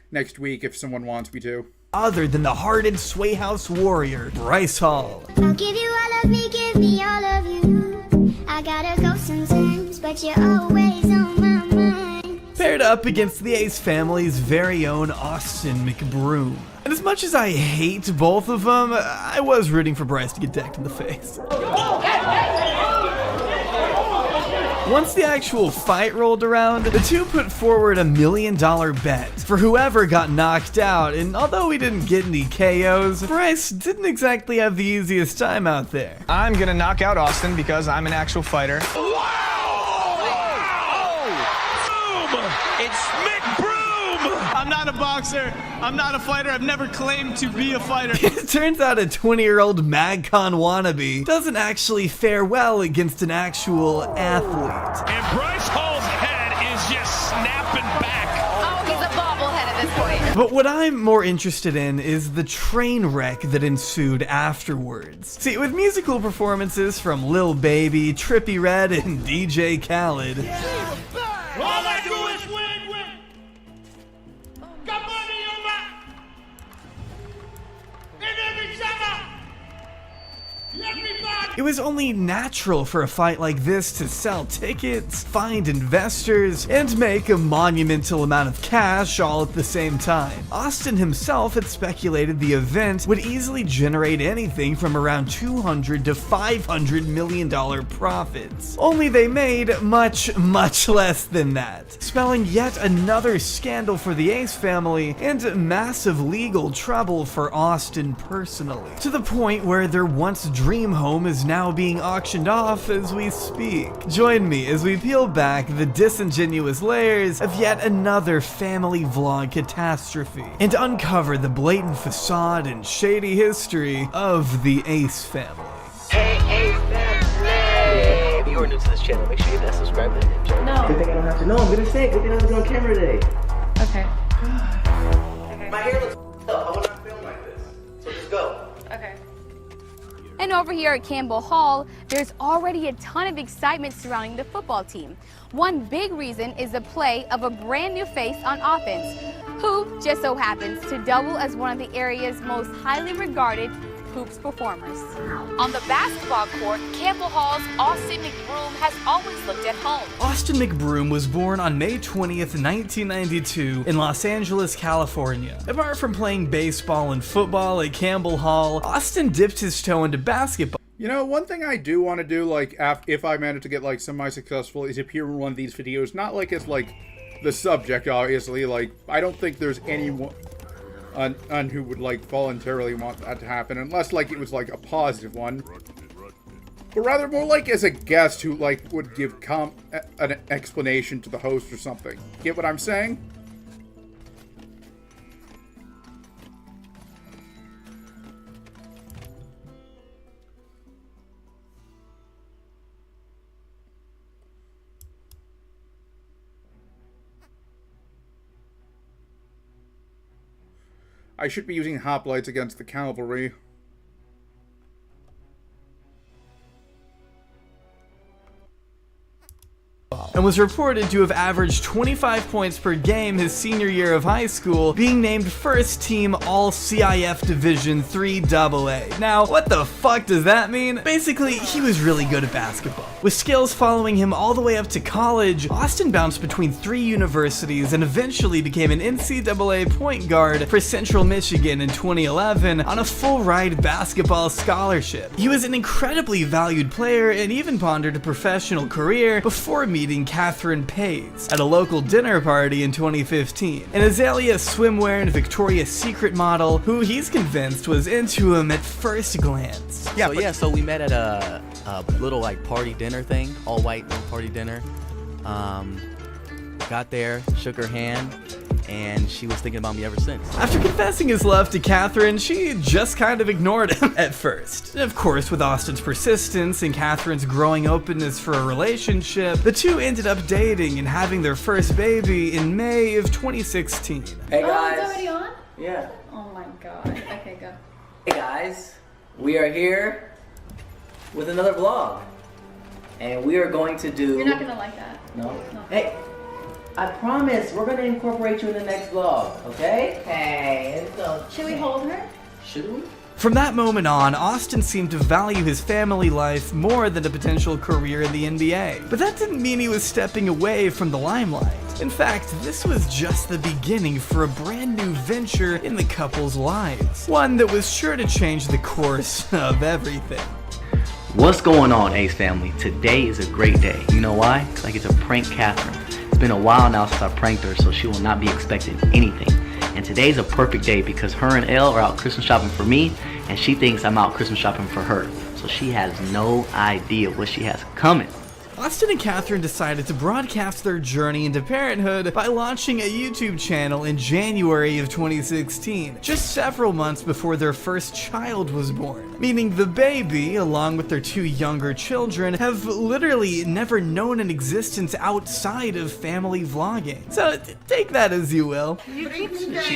next week if someone wants me to. Other than the hardened Sway House warrior, Bryce Hall. I'll give you all of me, give me all of you. I gotta go sometimes, but you're always on my mind. Paired up against the Ace family's very own Austin McBroom. And as much as I hate both of them, I was rooting for Bryce to get decked in the face. Once the actual fight rolled around, the two put forward $1 million bet for whoever got knocked out, and although we didn't get any KOs, Bryce didn't exactly have the easiest time out there. I'm gonna knock out Austin because I'm an actual fighter. It's McBroom! I'm not a boxer. I'm not a fighter. I've never claimed to be a fighter. It turns out a 20-year-old MagCon wannabe doesn't actually fare well against an actual athlete. And Bryce Hall's head is just snapping back. Oh, he's a bobblehead at this point. But what I'm more interested in is the train wreck that ensued afterwards. See, with musical performances from Lil Baby, Trippie Redd, and DJ Khaled, All I do is win, win. Got money on my... It was only natural for a fight like this to sell tickets, find investors, and make a monumental amount of cash all at the same time. Austin himself had speculated the event would easily generate anything from around $200 to $500 million profits. Only they made much less than that, spelling yet another scandal for the Ace family and massive legal trouble for Austin personally, to the point where their once dream home is now being auctioned off as we speak. Join me as we peel back the disingenuous layers of yet another family vlog catastrophe and uncover the blatant facade and shady history of the Ace family. Hey, Ace family! If you are new to this channel, make sure you hit that subscribe button. No. Good thing I don't have to. No, I'm gonna say it. Good thing I was on camera today. Okay. My hair looks up. I will not film like this. So just go. Okay. And over here at Campbell Hall, there's already a ton of excitement surrounding the football team. One big reason is the play of a brand new face on offense, who just so happens to double as one of the area's most highly regarded hoops performers. On the basketball court, Campbell Hall's Austin McBroom has always looked at home. Austin McBroom was born on May 20th, 1992 in Los Angeles, California. Apart from playing baseball and football at Campbell Hall, Austin dipped his toe into basketball. You know, one thing I do want to do, like, if I manage to get, like, semi-successful, is appear in one of these videos. Not, like, as, like, the subject, obviously. Like, I don't think there's anyone who would, like, voluntarily want that to happen. Unless, like, it was, like, a positive one. But rather more, like, as a guest who, like, would give an explanation to the host or something. Get what I'm saying? I should be using hoplites against the cavalry. And was reported to have averaged 25 points per game his senior year of high school, being named first team All-CIF Division III AA. Now, what the fuck does that mean? Basically, he was really good at basketball. With skills following him all the way up to college, Austin bounced between 3 universities and eventually became an NCAA point guard for Central Michigan in 2011 on a full-ride basketball scholarship. He was an incredibly valued player and even pondered a professional career before meeting Catherine Pays at a local dinner party in 2015, an Azalea swimwear and Victoria's Secret model who he's convinced was into him at first glance. So we met at a little like party dinner thing, all white party dinner. Got there, shook her hand, and she was thinking about me ever since. After confessing his love to Catherine, she just kind of ignored him at first. Of course, with Austin's persistence and Catherine's growing openness for a relationship, the two ended up dating and having their first baby in May of 2016. Hey guys. Oh, it's already on? Yeah. Oh my god. Okay, go. Hey guys, we are here with another vlog, and we are going to do. You're not gonna like that. No. Hey. I promise we're gonna incorporate you in the next vlog, okay? Hey, Should we hold her? Should we? From that moment on, Austin seemed to value his family life more than a potential career in the NBA. But that didn't mean he was stepping away from the limelight. In fact, this was just the beginning for a brand new venture in the couple's lives. One that was sure to change the course of everything. What's going on, Ace family? Today is a great day. You know why? Because I get to prank Catherine. It's been a while now since I pranked her, so she will not be expecting anything. And today's a perfect day because her and Elle are out Christmas shopping for me, and she thinks I'm out Christmas shopping for her. So she has no idea what she has coming. Austin and Catherine decided to broadcast their journey into parenthood by launching a YouTube channel in January of 2016, just several months before their first child was born. Meaning the baby, along with their 2 younger children, have literally never known an existence outside of family vlogging. So take that as you will. She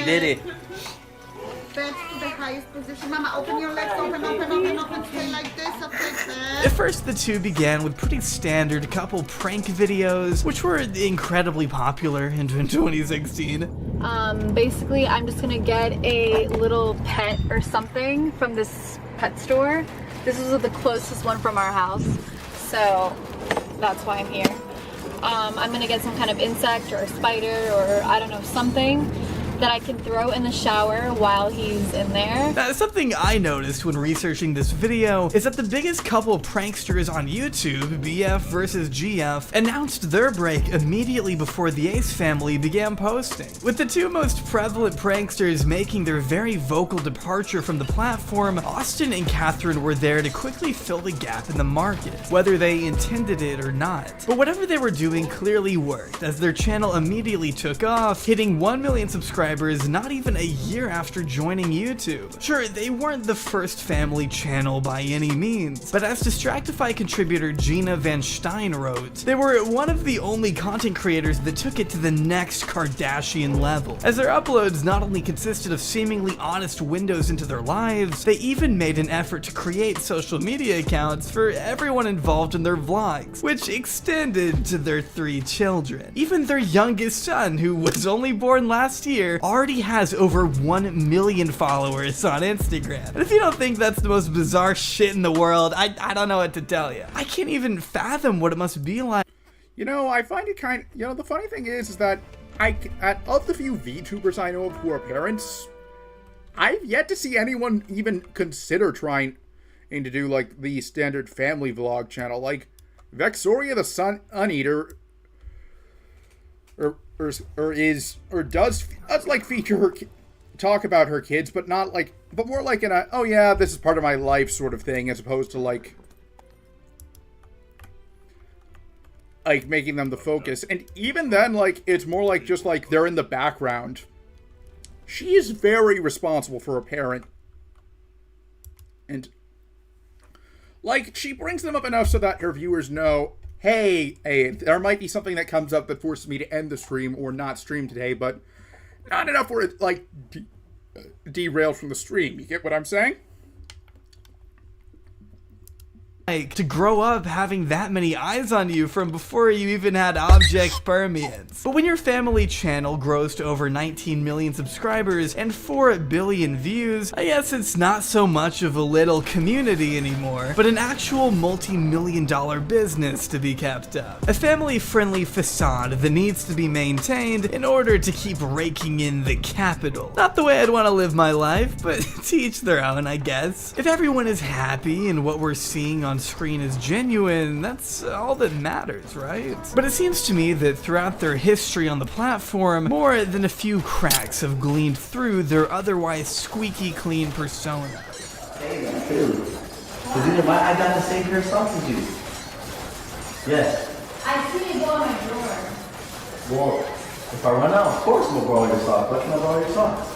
did it. Beds to the highest position. Mama, open your legs, open, stay like this, At first, the two began with pretty standard couple prank videos, which were incredibly popular in 2016. Basically, I'm just gonna get a little pet or something from this pet store. This is the closest one from our house, so that's why I'm here. I'm gonna get some kind of insect or a spider or I don't know, something that I can throw in the shower while he's in there. Now, something I noticed when researching this video is that the biggest couple pranksters on YouTube, BF versus GF, announced their break immediately before the Ace family began posting. With the two most prevalent pranksters making their very vocal departure from the platform, Austin and Catherine were there to quickly fill the gap in the market, whether they intended it or not. But whatever they were doing clearly worked, as their channel immediately took off, hitting 1 million subscribers not even a year after joining YouTube. Sure, they weren't the first family channel by any means, but as Distractify contributor Gina Van Stein wrote, they were one of the only content creators that took it to the next Kardashian level, as their uploads not only consisted of seemingly honest windows into their lives, they even made an effort to create social media accounts for everyone involved in their vlogs, which extended to their 3 children. Even their youngest son, who was only born last year, already has over 1 million followers on Instagram. And if you don't think that's the most bizarre shit in the world, I don't know what to tell you. I can't even fathom what it must be like. You know, I find it kind of, you know, the funny thing is that of the few VTubers I know of who are parents, I've yet to see anyone even consider trying to do, like, the standard family vlog channel. Like, Vexoria the Sun Uneater, does like feature her, talk about her kids, but not like, but more like in a, oh yeah, this is part of my life sort of thing, as opposed to like making them the focus. And even then, like, it's more like just like they're in the background. She is very responsible for a parent, and like, she brings them up enough so that her viewers know, hey, there might be something that comes up that forces me to end the stream or not stream today, but not enough where it, like, derailed from the stream. You get what I'm saying? Like, to grow up having that many eyes on you from before you even had object permanence. But when your family channel grows to over 19 million subscribers and 4 billion views, I guess it's not so much of a little community anymore, but an actual multi-million-dollar business to be kept up. A family-friendly facade that needs to be maintained in order to keep raking in the capital. Not the way I'd want to live my life, but to each their own, I guess. If everyone is happy and what we're seeing on screen is genuine, that's all that matters, right? But it seems to me that throughout their history on the platform, more than a few cracks have gleamed through their otherwise squeaky clean persona. Hey, dude. I got the same pair of socks as you. Yes. I see it go in my drawer. Well, if I run out, of course I'm gonna borrow your socks. Why can't I borrow your socks?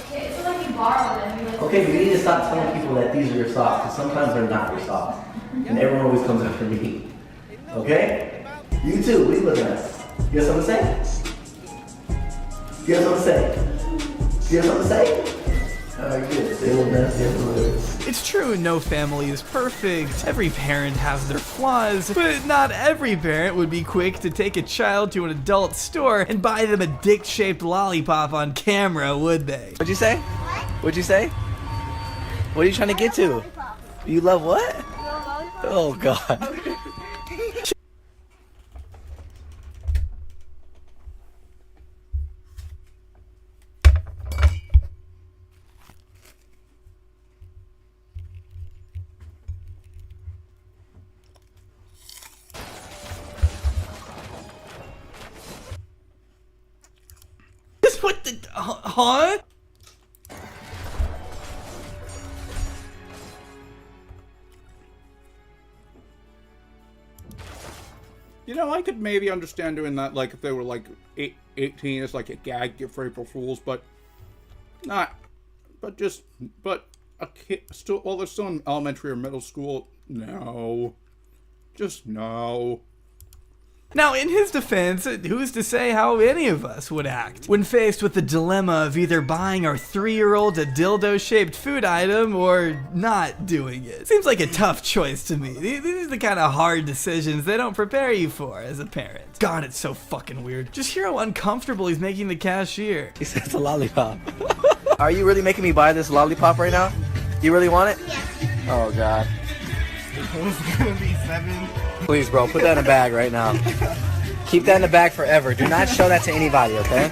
Okay, it's like you borrow them. Okay, but you need to stop telling people that these are your socks, because sometimes they're not your socks. And everyone always comes after me. Okay? You too, what are you looking at? You got something to say? You got something to say? You got something to say? Alright, good. Say a little nasty. It's true, no family is perfect. Every parent has their flaws, but not every parent would be quick to take a child to an adult store and buy them a dick-shaped lollipop on camera, would they? What'd you say? What'd you say? What are you trying to get to? You love what? Oh god. What the, huh? You know, I could maybe understand doing that, like, if they were, like, 18 as, like, a gag for April Fools, but not, but a kid, still, while they're still in elementary or middle school, no. Just no. Now, in his defense, who's to say how any of us would act when faced with the dilemma of either buying our 3-year-old a dildo-shaped food item or not doing it? Seems like a tough choice to me. These are the kind of hard decisions they don't prepare you for as a parent. God, it's so fucking weird. Just hear how uncomfortable he's making the cashier. He said it's a lollipop. Are you really making me buy this lollipop right now? You really want it? Yeah. Oh god. It's gonna be 7. Please, bro, put that in a bag right now. Keep that in the bag forever. Do not show that to anybody, okay?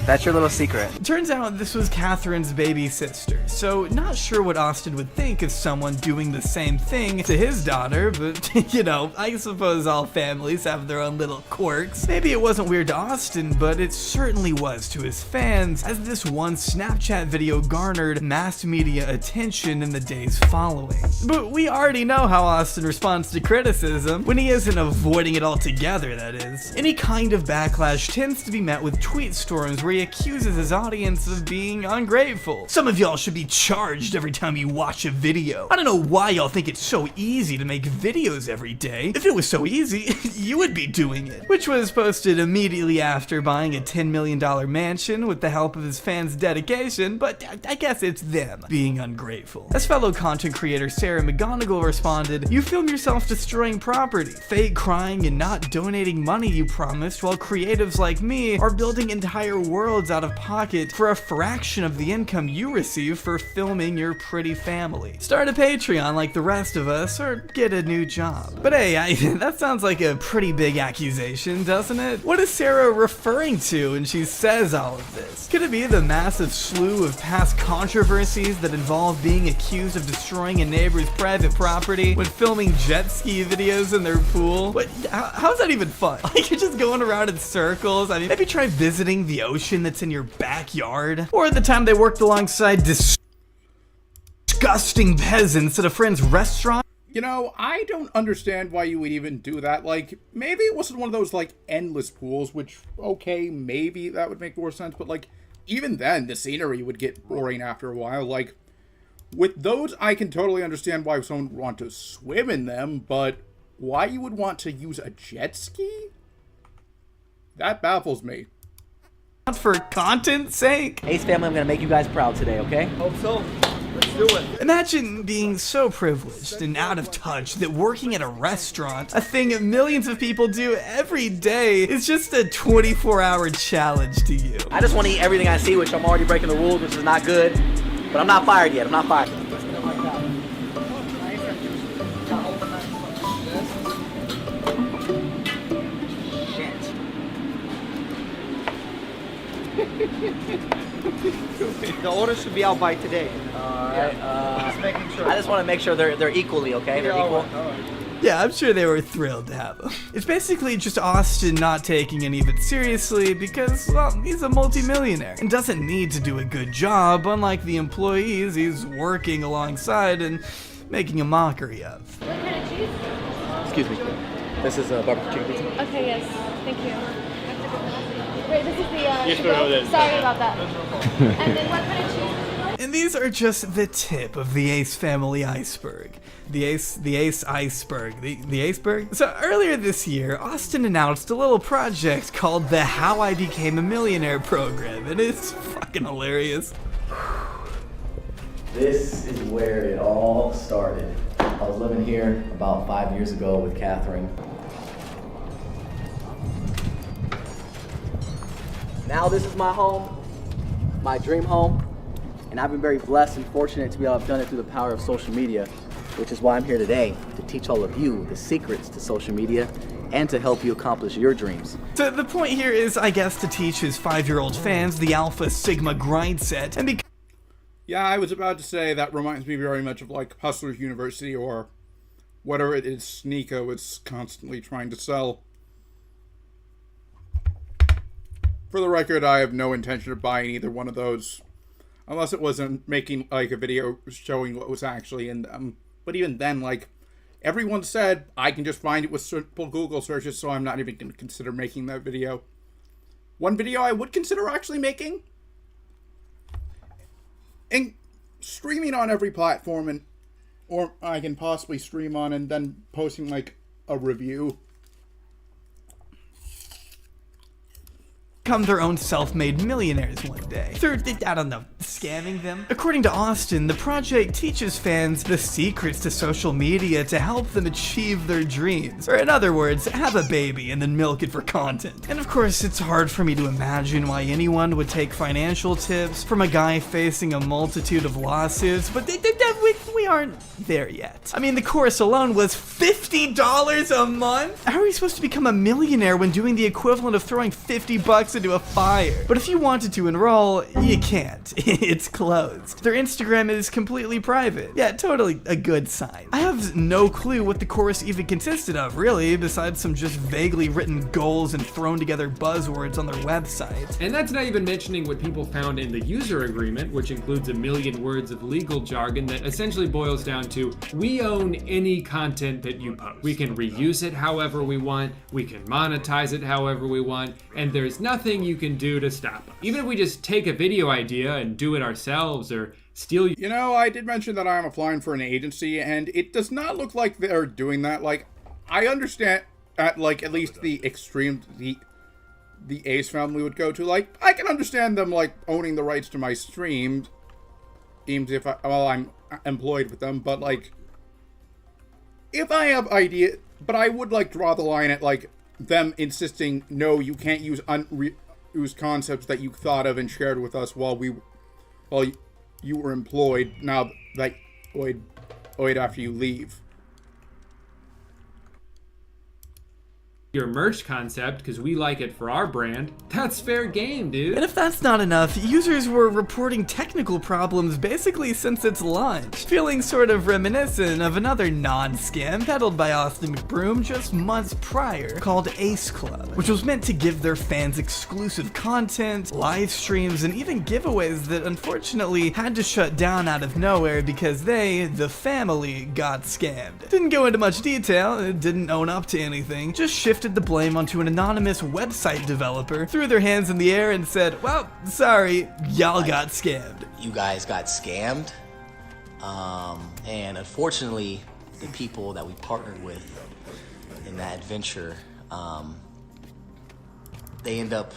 That's your little secret. Turns out this was Catherine's baby sister, so not sure what Austin would think of someone doing the same thing to his daughter, but you know, I suppose all families have their own little quirks. Maybe it wasn't weird to Austin, but it certainly was to his fans, as this one Snapchat video garnered mass media attention in the days following. But we already know how Austin responds to criticism, when he isn't avoiding it altogether, that is. Any kind of backlash tends to be met with tweet storms where he accuses his audience of being ungrateful. Some of y'all should be charged every time you watch a video. I don't know why y'all think it's so easy to make videos every day. If it was so easy, you would be doing it. Which was posted immediately after buying a $10 million mansion with the help of his fans' dedication, but I guess it's them being ungrateful. As fellow content creator Sarah McGonigal responded, "You film yourself destroying property, fake crying, and not donating money you promised, while creatives like me are building entire worlds out of pocket for a fraction of the income you receive for filming your pretty family. Start a Patreon like the rest of us, or get a new job." But hey, that sounds like a pretty big accusation, doesn't it? What is Sarah referring to when she says all of this? Could it be the massive slew of past controversies that involve being accused of destroying a neighbor's private property when filming jet ski videos in their pool? What? How's that even fun? Like, you're just going around in circles. I mean, maybe try visiting the ocean that's in your backyard. Or the time they worked alongside disgusting peasants at a friend's restaurant. You know, I don't understand why you would even do that. Like, maybe it wasn't one of those, like, endless pools, which, okay, maybe that would make more sense, but, like, even then, the scenery would get boring after a while. Like, with those, I can totally understand why someone would want to swim in them, but why you would want to use a jet ski? That baffles me. For content's sake. Ace family, I'm gonna make you guys proud today, okay? Hope so. Let's do it. Imagine being so privileged and out of touch that working at a restaurant, a thing millions of people do every day, is just a 24-hour challenge to you. I just want to eat everything I see, which I'm already breaking the rules, which is not good. But I'm not fired yet. I'm not fired. The order should be out by today. Alright, just making sure. I just want to make sure they're equally, okay? They're equal. All right. Yeah, I'm sure they were thrilled to have him. It's basically just Austin not taking any of it seriously because, well, he's a multimillionaire and doesn't need to do a good job, unlike the employees he's working alongside and making a mockery of. What kind of cheese? Excuse me. This is barbecue chicken pizza. Okay, yes. Thank you. Wait, this is the Yes, sorry about that. And then what kind of cheese? And these are just the tip of the Ace family iceberg. The Ace iceberg. The iceberg? So earlier this year, Austin announced a little project called the How I Became a Millionaire program, and it's fucking hilarious. This is where it all started. I was living here about 5 years ago with Catherine. Now this is my home, my dream home, and I've been very blessed and fortunate to be able to have done it through the power of social media, which is why I'm here today, to teach all of you the secrets to social media and to help you accomplish your dreams. So the point here is, I guess, to teach his 5-year-old fans the Alpha Sigma grind set and Yeah, I was about to say that reminds me very much of, like, Hustlers University or whatever it is Sneeko is constantly trying to sell. For the record, I have no intention of buying either one of those. Unless it wasn't making, like, a video showing what was actually in them. But even then, like, everyone said I can just find it with simple Google searches, so I'm not even going to consider making that video. One video I would consider actually making? And streaming on every platform, or I can possibly stream on and then posting, like, a review. become their own self-made millionaires one day. Through, I don't know, scamming them? According to Austin, the project teaches fans the secrets to social media to help them achieve their dreams. Or in other words, have a baby and then milk it for content. And of course, it's hard for me to imagine why anyone would take financial tips from a guy facing a multitude of lawsuits, but we aren't there yet. I mean, the chorus alone was $50 a month? How are you supposed to become a millionaire when doing the equivalent of throwing $50 into a fire? But if you wanted to enroll, you can't. It's closed. Their Instagram is completely private. Yeah, totally a good sign. I have no clue what the chorus even consisted of, really, besides some just vaguely written goals and thrown together buzzwords on their website. And that's not even mentioning what people found in the user agreement, which includes a million words of legal jargon that essentially boils down to, we own any content that you post. We can reuse it however we want, we can monetize it however we want, and there's nothing you can do to stop us. Even if we just take a video idea and do it ourselves or steal. You know, I did mention that I'm applying for an agency, and it does not look like they're doing that. Like, I understand at least the extreme the Ace family would go to. Like, I can understand them like owning the rights to my streams if I'm employed with them, but like if I have idea, but I would like draw the line at like them insisting, no, you can't use use concepts that you thought of and shared with us while you were employed. Now that wait after you leave. Your merch concept because we like it for our brand, that's fair game, dude. And if that's not enough, users were reporting technical problems basically since its launch, feeling sort of reminiscent of another non-scam peddled by Austin McBroom just months prior called Ace Club, which was meant to give their fans exclusive content, live streams, and even giveaways that unfortunately had to shut down out of nowhere because they, the family, got scammed. Didn't go into much detail, didn't own up to anything, just shifted the blame onto an anonymous website developer, threw their hands in the air and said, well, sorry, y'all got scammed. You guys got scammed, and unfortunately, the people that we partnered with in that adventure, they end up,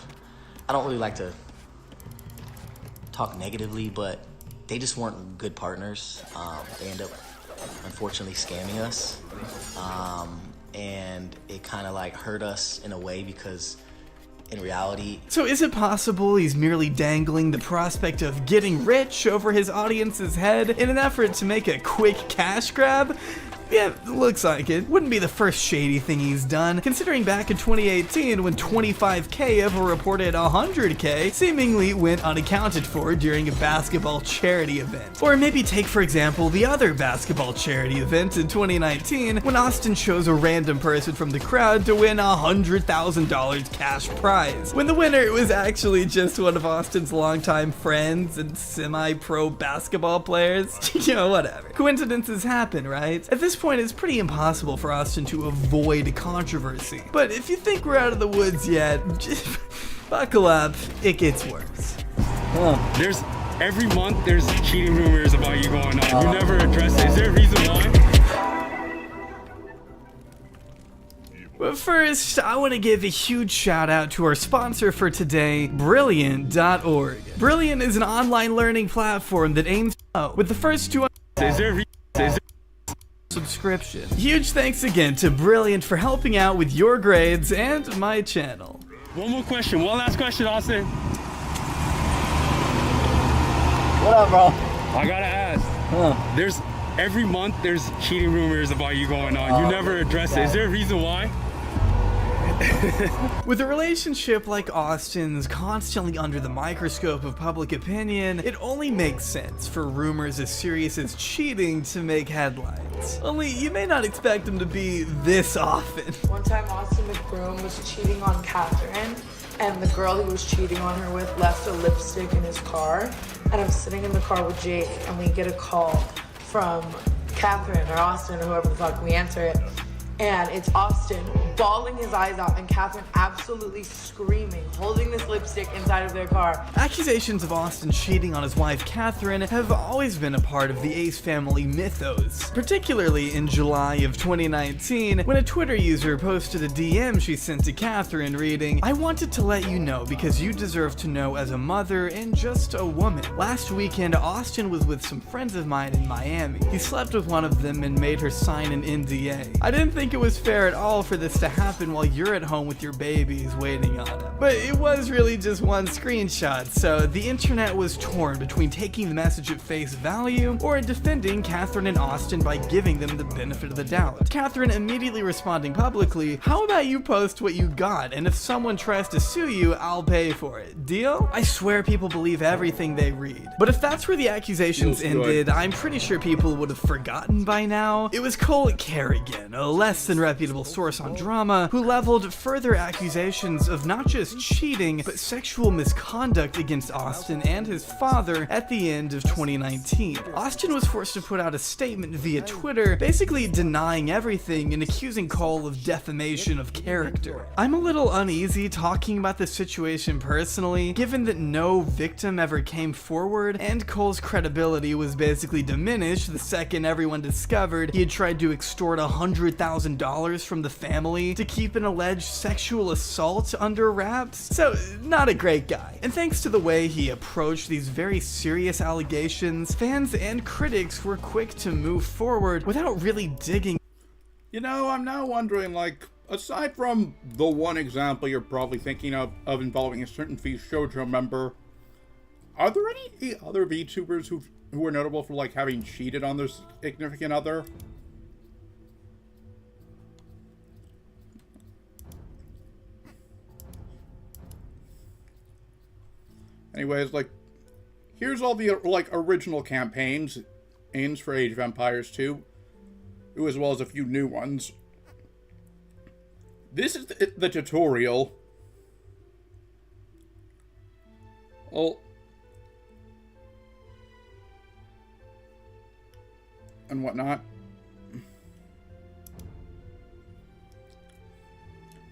I don't really like to talk negatively, but they just weren't good partners. They end up, unfortunately, scamming us. And it kind of like hurt us in a way because in reality. So is it possible he's merely dangling the prospect of getting rich over his audience's head in an effort to make a quick cash grab? Yeah, looks like it. Wouldn't be the first shady thing he's done, considering back in 2018 when 25k of a reported 100k seemingly went unaccounted for during a basketball charity event. Or maybe take, for example, the other basketball charity event in 2019 when Austin chose a random person from the crowd to win $100,000 cash prize, when the winner was actually just one of Austin's longtime friends and semi-pro basketball players. You know, whatever. Coincidences happen, right? At this point, it's pretty impossible for Austin to avoid controversy. But if you think we're out of the woods yet, just buckle up, it gets worse. There's every month there's cheating rumors about you going on. You never address it. Is there a reason why? But first, I want to give a huge shout out to our sponsor for today, Brilliant.org. Brilliant is an online learning platform that aims with the first 2 subscription. Huge thanks again to Brilliant for helping out with your grades and my channel. One more question, one last question, Austin. What up, bro? I gotta ask. There's every month there's cheating rumors about you going on. You never address it. Is there a reason why? With a relationship like Austin's constantly under the microscope of public opinion, it only makes sense for rumors as serious as cheating to make headlines. Only you may not expect them to be this often. One time Austin McBroom was cheating on Catherine, and the girl he was cheating on her with left a lipstick in his car, and I'm sitting in the car with Jake, and we get a call from Catherine or Austin or whoever the fuck. We answer it, and it's Austin bawling his eyes out and Catherine absolutely screaming, holding this lipstick inside of their car. Accusations of Austin cheating on his wife Catherine have always been a part of the Ace family mythos, particularly in July of 2019 when a Twitter user posted a DM she sent to Catherine reading, "I wanted to let you know because you deserve to know as a mother and just a woman. Last weekend Austin was with some friends of mine in Miami. He slept with one of them and made her sign an NDA. I didn't think think it was fair at all for this to happen while you're at home with your babies waiting on them. But it was really just one screenshot, so the internet was torn between taking the message at face value or defending Catherine and Austin by giving them the benefit of the doubt. Catherine immediately responding publicly, "How about you post what you got, and if someone tries to sue you, I'll pay for it. Deal?" I swear people believe everything they read. But if that's where the accusations ended, I'm pretty sure people would have forgotten by now. It was Cole Kerrigan, a less than reputable source on drama, who leveled further accusations of not just cheating, but sexual misconduct against Austin and his father at the end of 2019. Austin was forced to put out a statement via Twitter, basically denying everything and accusing Cole of defamation of character. I'm a little uneasy talking about this situation personally, given that no victim ever came forward, and Cole's credibility was basically diminished the second everyone discovered he had tried to extort $100,000 from the family to keep an alleged sexual assault under wraps. So, not a great guy. And thanks to the way he approached these very serious allegations, fans and critics were quick to move forward without really digging. You know, I'm now wondering, like, aside from the one example you're probably thinking of involving a certain shoujo member, are there any other VTubers who are notable for, like, having cheated on their significant other? Anyways, like, here's all the, like, original campaigns for Age of Empires 2, as well as a few new ones. This is the tutorial. Well, and whatnot.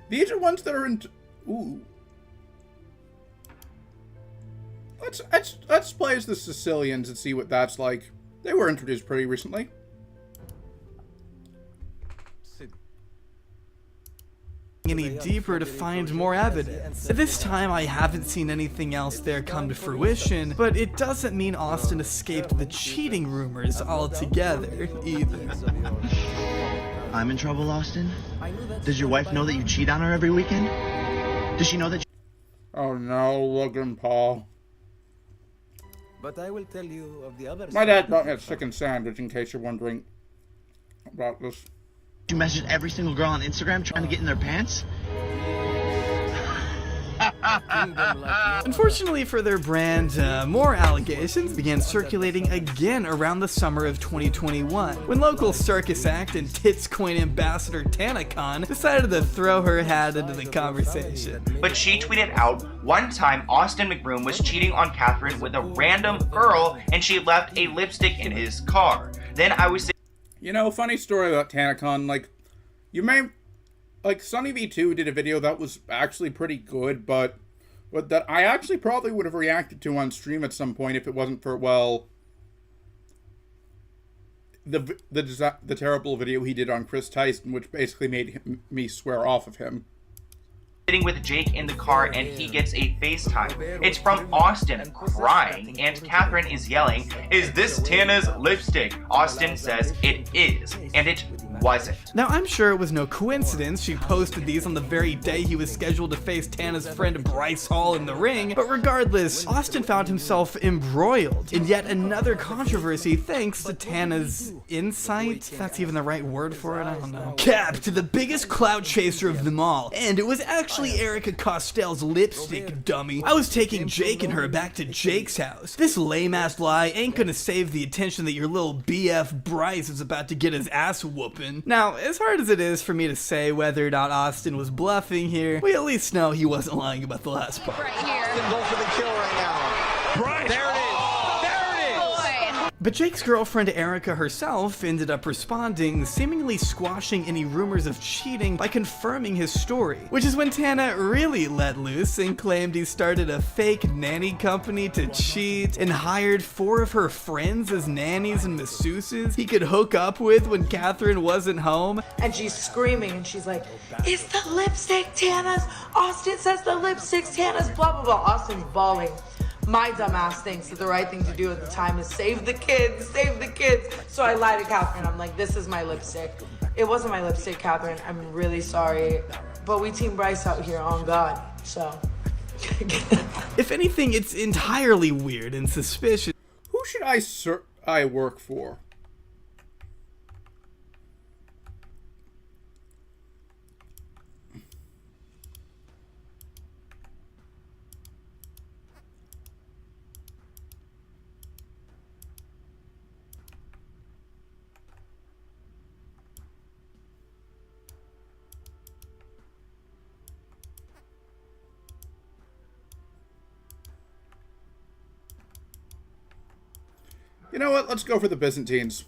These are ones that are in. Ooh. Let's play as the Sicilians and see what that's like. They were introduced pretty recently. Any deeper to find more evidence. This time I haven't seen anything else there come to fruition, but it doesn't mean Austin escaped the cheating rumors altogether either. I'm in trouble, Austin? Does your wife know that you cheat on her every weekend? Does she know that? Oh no, Logan Paul. But I will tell you of the other. My dad brought me a chicken sandwich in case you're wondering about this. You message every single girl on Instagram trying to get in their pants? Unfortunately for their brand, more allegations began circulating again around the summer of 2021, when local circus act and tits coin ambassador TanaCon decided to throw her hat into the conversation. But she tweeted out, one time Austin McBroom was cheating on Catherine with a random girl and she left a lipstick in his car. Then I was You know, funny story about TanaCon, like, you may, like, Sunny V2 did a video that was actually pretty good, but that I actually probably would have reacted to on stream at some point if it wasn't for, well, the terrible video he did on Chris Tyson, which basically made me swear off of him. Sitting with Jake in the car and he gets a FaceTime. It's from Austin crying and Catherine is yelling, "Is this Tana's lipstick?" Austin says it is, and it wasn't. Now I'm sure it was no coincidence she posted these on the very day he was scheduled to face Tana's friend Bryce Hall in the ring, but regardless, Austin found himself embroiled in yet another controversy thanks to Tana's insight, if that's even the right word for it, I don't know. Cap to the biggest clout chaser of them all, and it was actually Erica Costell's lipstick, dummy. I was taking Jake and her back to Jake's house. This lame-ass lie ain't gonna save the attention that your little BF Bryce is about to get his ass whooping. Now, as hard as it is for me to say whether or not Austin was bluffing here, we at least know he wasn't lying about the last part. Right here. Go for the kill right now. Right. There it is. But Jake's girlfriend Erica herself ended up responding, seemingly squashing any rumors of cheating by confirming his story, which is when Tana really let loose and claimed he started a fake nanny company to cheat and hired 4 of her friends as nannies and masseuses he could hook up with when Catherine wasn't home. And she's screaming and she's like, "It's the lipstick, Tana's. Austin says the lipstick's Tana's," blah, blah, blah. Austin's bawling. My dumbass thinks that the right thing to do at the time is save the kids, save the kids. So I lie to Catherine. I'm like, "This is my lipstick." It wasn't my lipstick, Catherine. I'm really sorry. But we team Bryce out here on God, so. If anything, it's entirely weird and suspicious. Who should I work for? You know what? Let's go for the Byzantines.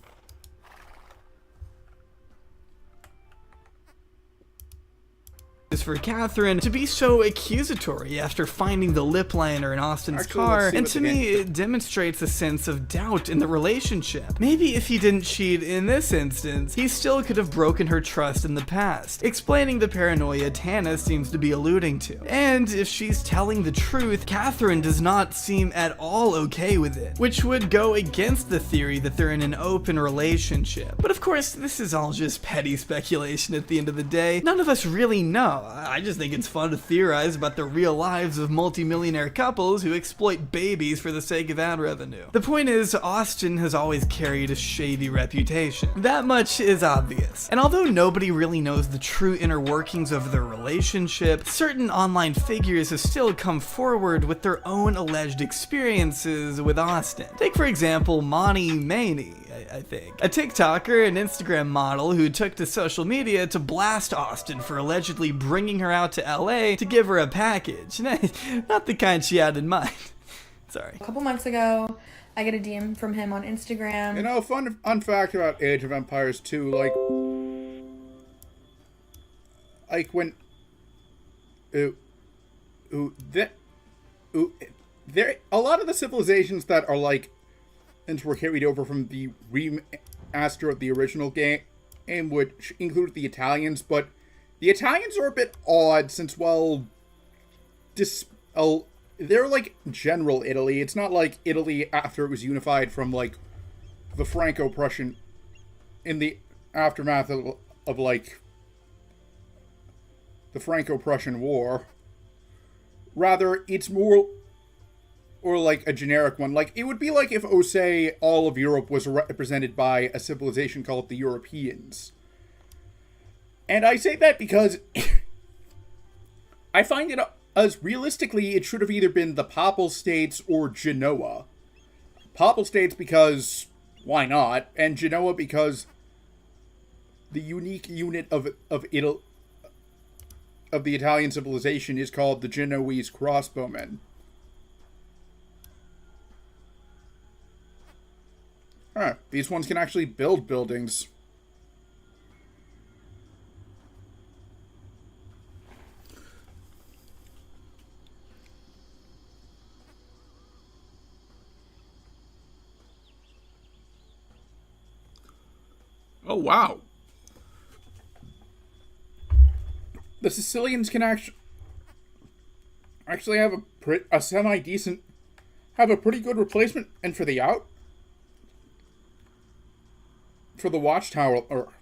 For Catherine to be so accusatory after finding the lip liner in Austin's car, and to me it demonstrates a sense of doubt in the relationship. Maybe if he didn't cheat in this instance, he still could have broken her trust in the past, explaining the paranoia Tana seems to be alluding to. And if she's telling the truth, Catherine does not seem at all okay with it, which would go against the theory that they're in an open relationship. But of course, this is all just petty speculation at the end of the day. None of us really know. I just think it's fun to theorize about the real lives of multimillionaire couples who exploit babies for the sake of ad revenue. The point is, Austin has always carried a shady reputation. That much is obvious. And although nobody really knows the true inner workings of their relationship, certain online figures have still come forward with their own alleged experiences with Austin. Take for example Monty Maney, I think. A TikToker and Instagram model who took to social media to blast Austin for allegedly bringing her out to LA to give her a package. Not the kind she had in mind. Sorry. A couple months ago, I get a DM from him on Instagram. You know, fun fact about Age of Empires 2, like when there a lot of the civilizations that are like and were carried over from the remaster of the original game, which included the Italians, but the Italians are a bit odd since, well, they're like general Italy. It's not like Italy after it was unified from like the Franco-Prussian in the aftermath of like the Franco-Prussian War. Rather, it's more or like a generic one. Like, it would be like if, say, all of Europe was represented by a civilization called the Europeans. And I say that because I find it as realistically it should have either been the Papal States or Genoa. Papal States because why not? And Genoa because the unique unit of the Italian civilization is called the Genoese crossbowmen. Alright, these ones can actually build buildings. Oh, wow. The Sicilians can actually have a semi-decent, have a pretty good replacement, and for the watchtower, or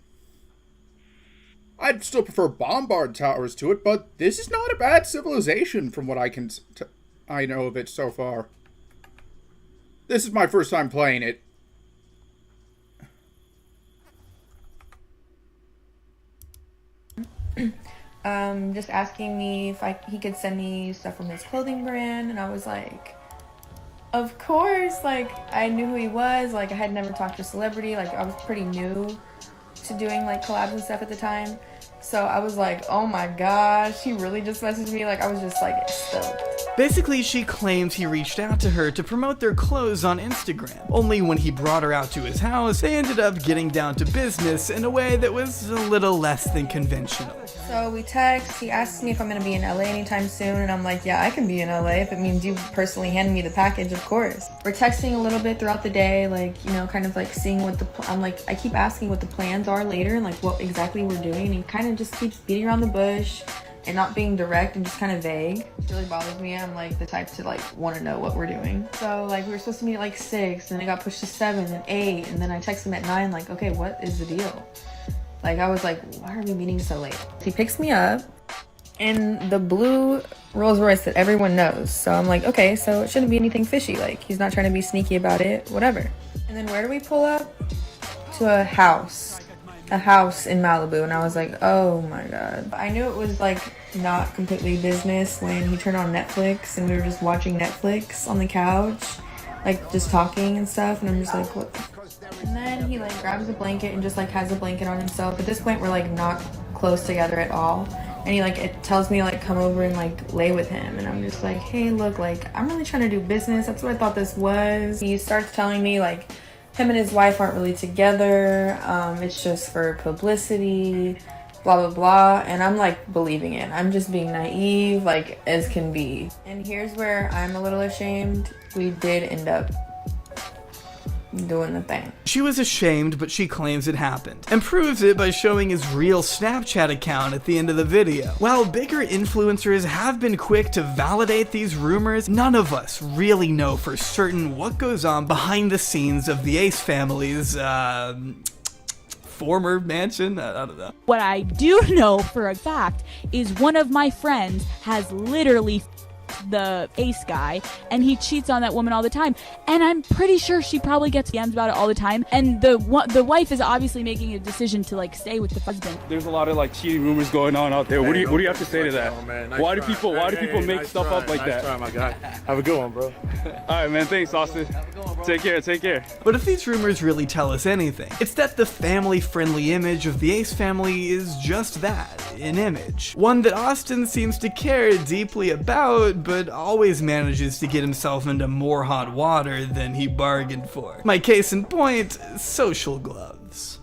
I'd still prefer bombard towers to it, but this is not a bad civilization from what I know of it so far. This is my first time playing it. Just asking me if he could send me stuff from his clothing brand, and I was like, of course. Like, I knew who he was. Like, I had never talked to a celebrity. Like, I was pretty new to doing like collabs and stuff at the time, so I was like, oh my gosh, he really just messaged me. Like, I was just like stoked. Basically, she claims he reached out to her to promote their clothes on Instagram. Only when he brought her out to his house, they ended up getting down to business in a way that was a little less than conventional. So we text, he asks me if I'm going to be in LA anytime soon, and I'm like, yeah, I can be in LA if it means you personally hand me the package, of course. We're texting a little bit throughout the day, like, you know, kind of like seeing what I keep asking what the plans are later and like what exactly we're doing, and he kind of just keeps beating around the bush and not being direct and just kind of vague. It really bothers me. I'm like the type to like want to know what we're doing. So like we were supposed to meet at like 6, and it got pushed to 7 and 8, and then I text him at 9 like, okay, what is the deal? Like, I was like, why are we meeting so late? He picks me up in the blue Rolls Royce that everyone knows. So I'm like, okay, so it shouldn't be anything fishy. Like, he's not trying to be sneaky about it, whatever. And then where do we pull up? To a house in Malibu. And I was like, oh my God. I knew it was like not completely business when he turned on Netflix and we were just watching Netflix on the couch, like just talking and stuff. And I'm just like, what? And then he like grabs a blanket and just like has a blanket on himself. At this point, we're like not close together at all. And he like, it tells me like come over and like lay with him. And I'm just like, hey, look, like I'm really trying to do business. That's what I thought this was. He starts telling me like him and his wife aren't really together. It's just for publicity, blah, blah, blah. And I'm like believing it. I'm just being naive, like as can be. And here's where I'm a little ashamed. We did end up doing the thing. She was ashamed, but she claims it happened, and proves it by showing his real Snapchat account at the end of the video. While bigger influencers have been quick to validate these rumors, none of us really know for certain what goes on behind the scenes of the Ace family's, former mansion? I don't know. What I do know for a fact is one of my friends has literally the Ace guy, and he cheats on that woman all the time, and I'm pretty sure she probably gets DMs about it all the time, and the wife is obviously making a decision to like stay with the husband. There's a lot of like cheating rumors going on out there. What do you have to say to that? Why do people make stuff up like that? Try, my guy. Have a good one, bro. All right, man. Thanks, Austin. Take care. But if these rumors really tell us anything, it's that the family-friendly image of the Ace family is just that, an image. One that Austin seems to care deeply about, but always manages to get himself into more hot water than he bargained for. My case in point, social gloves.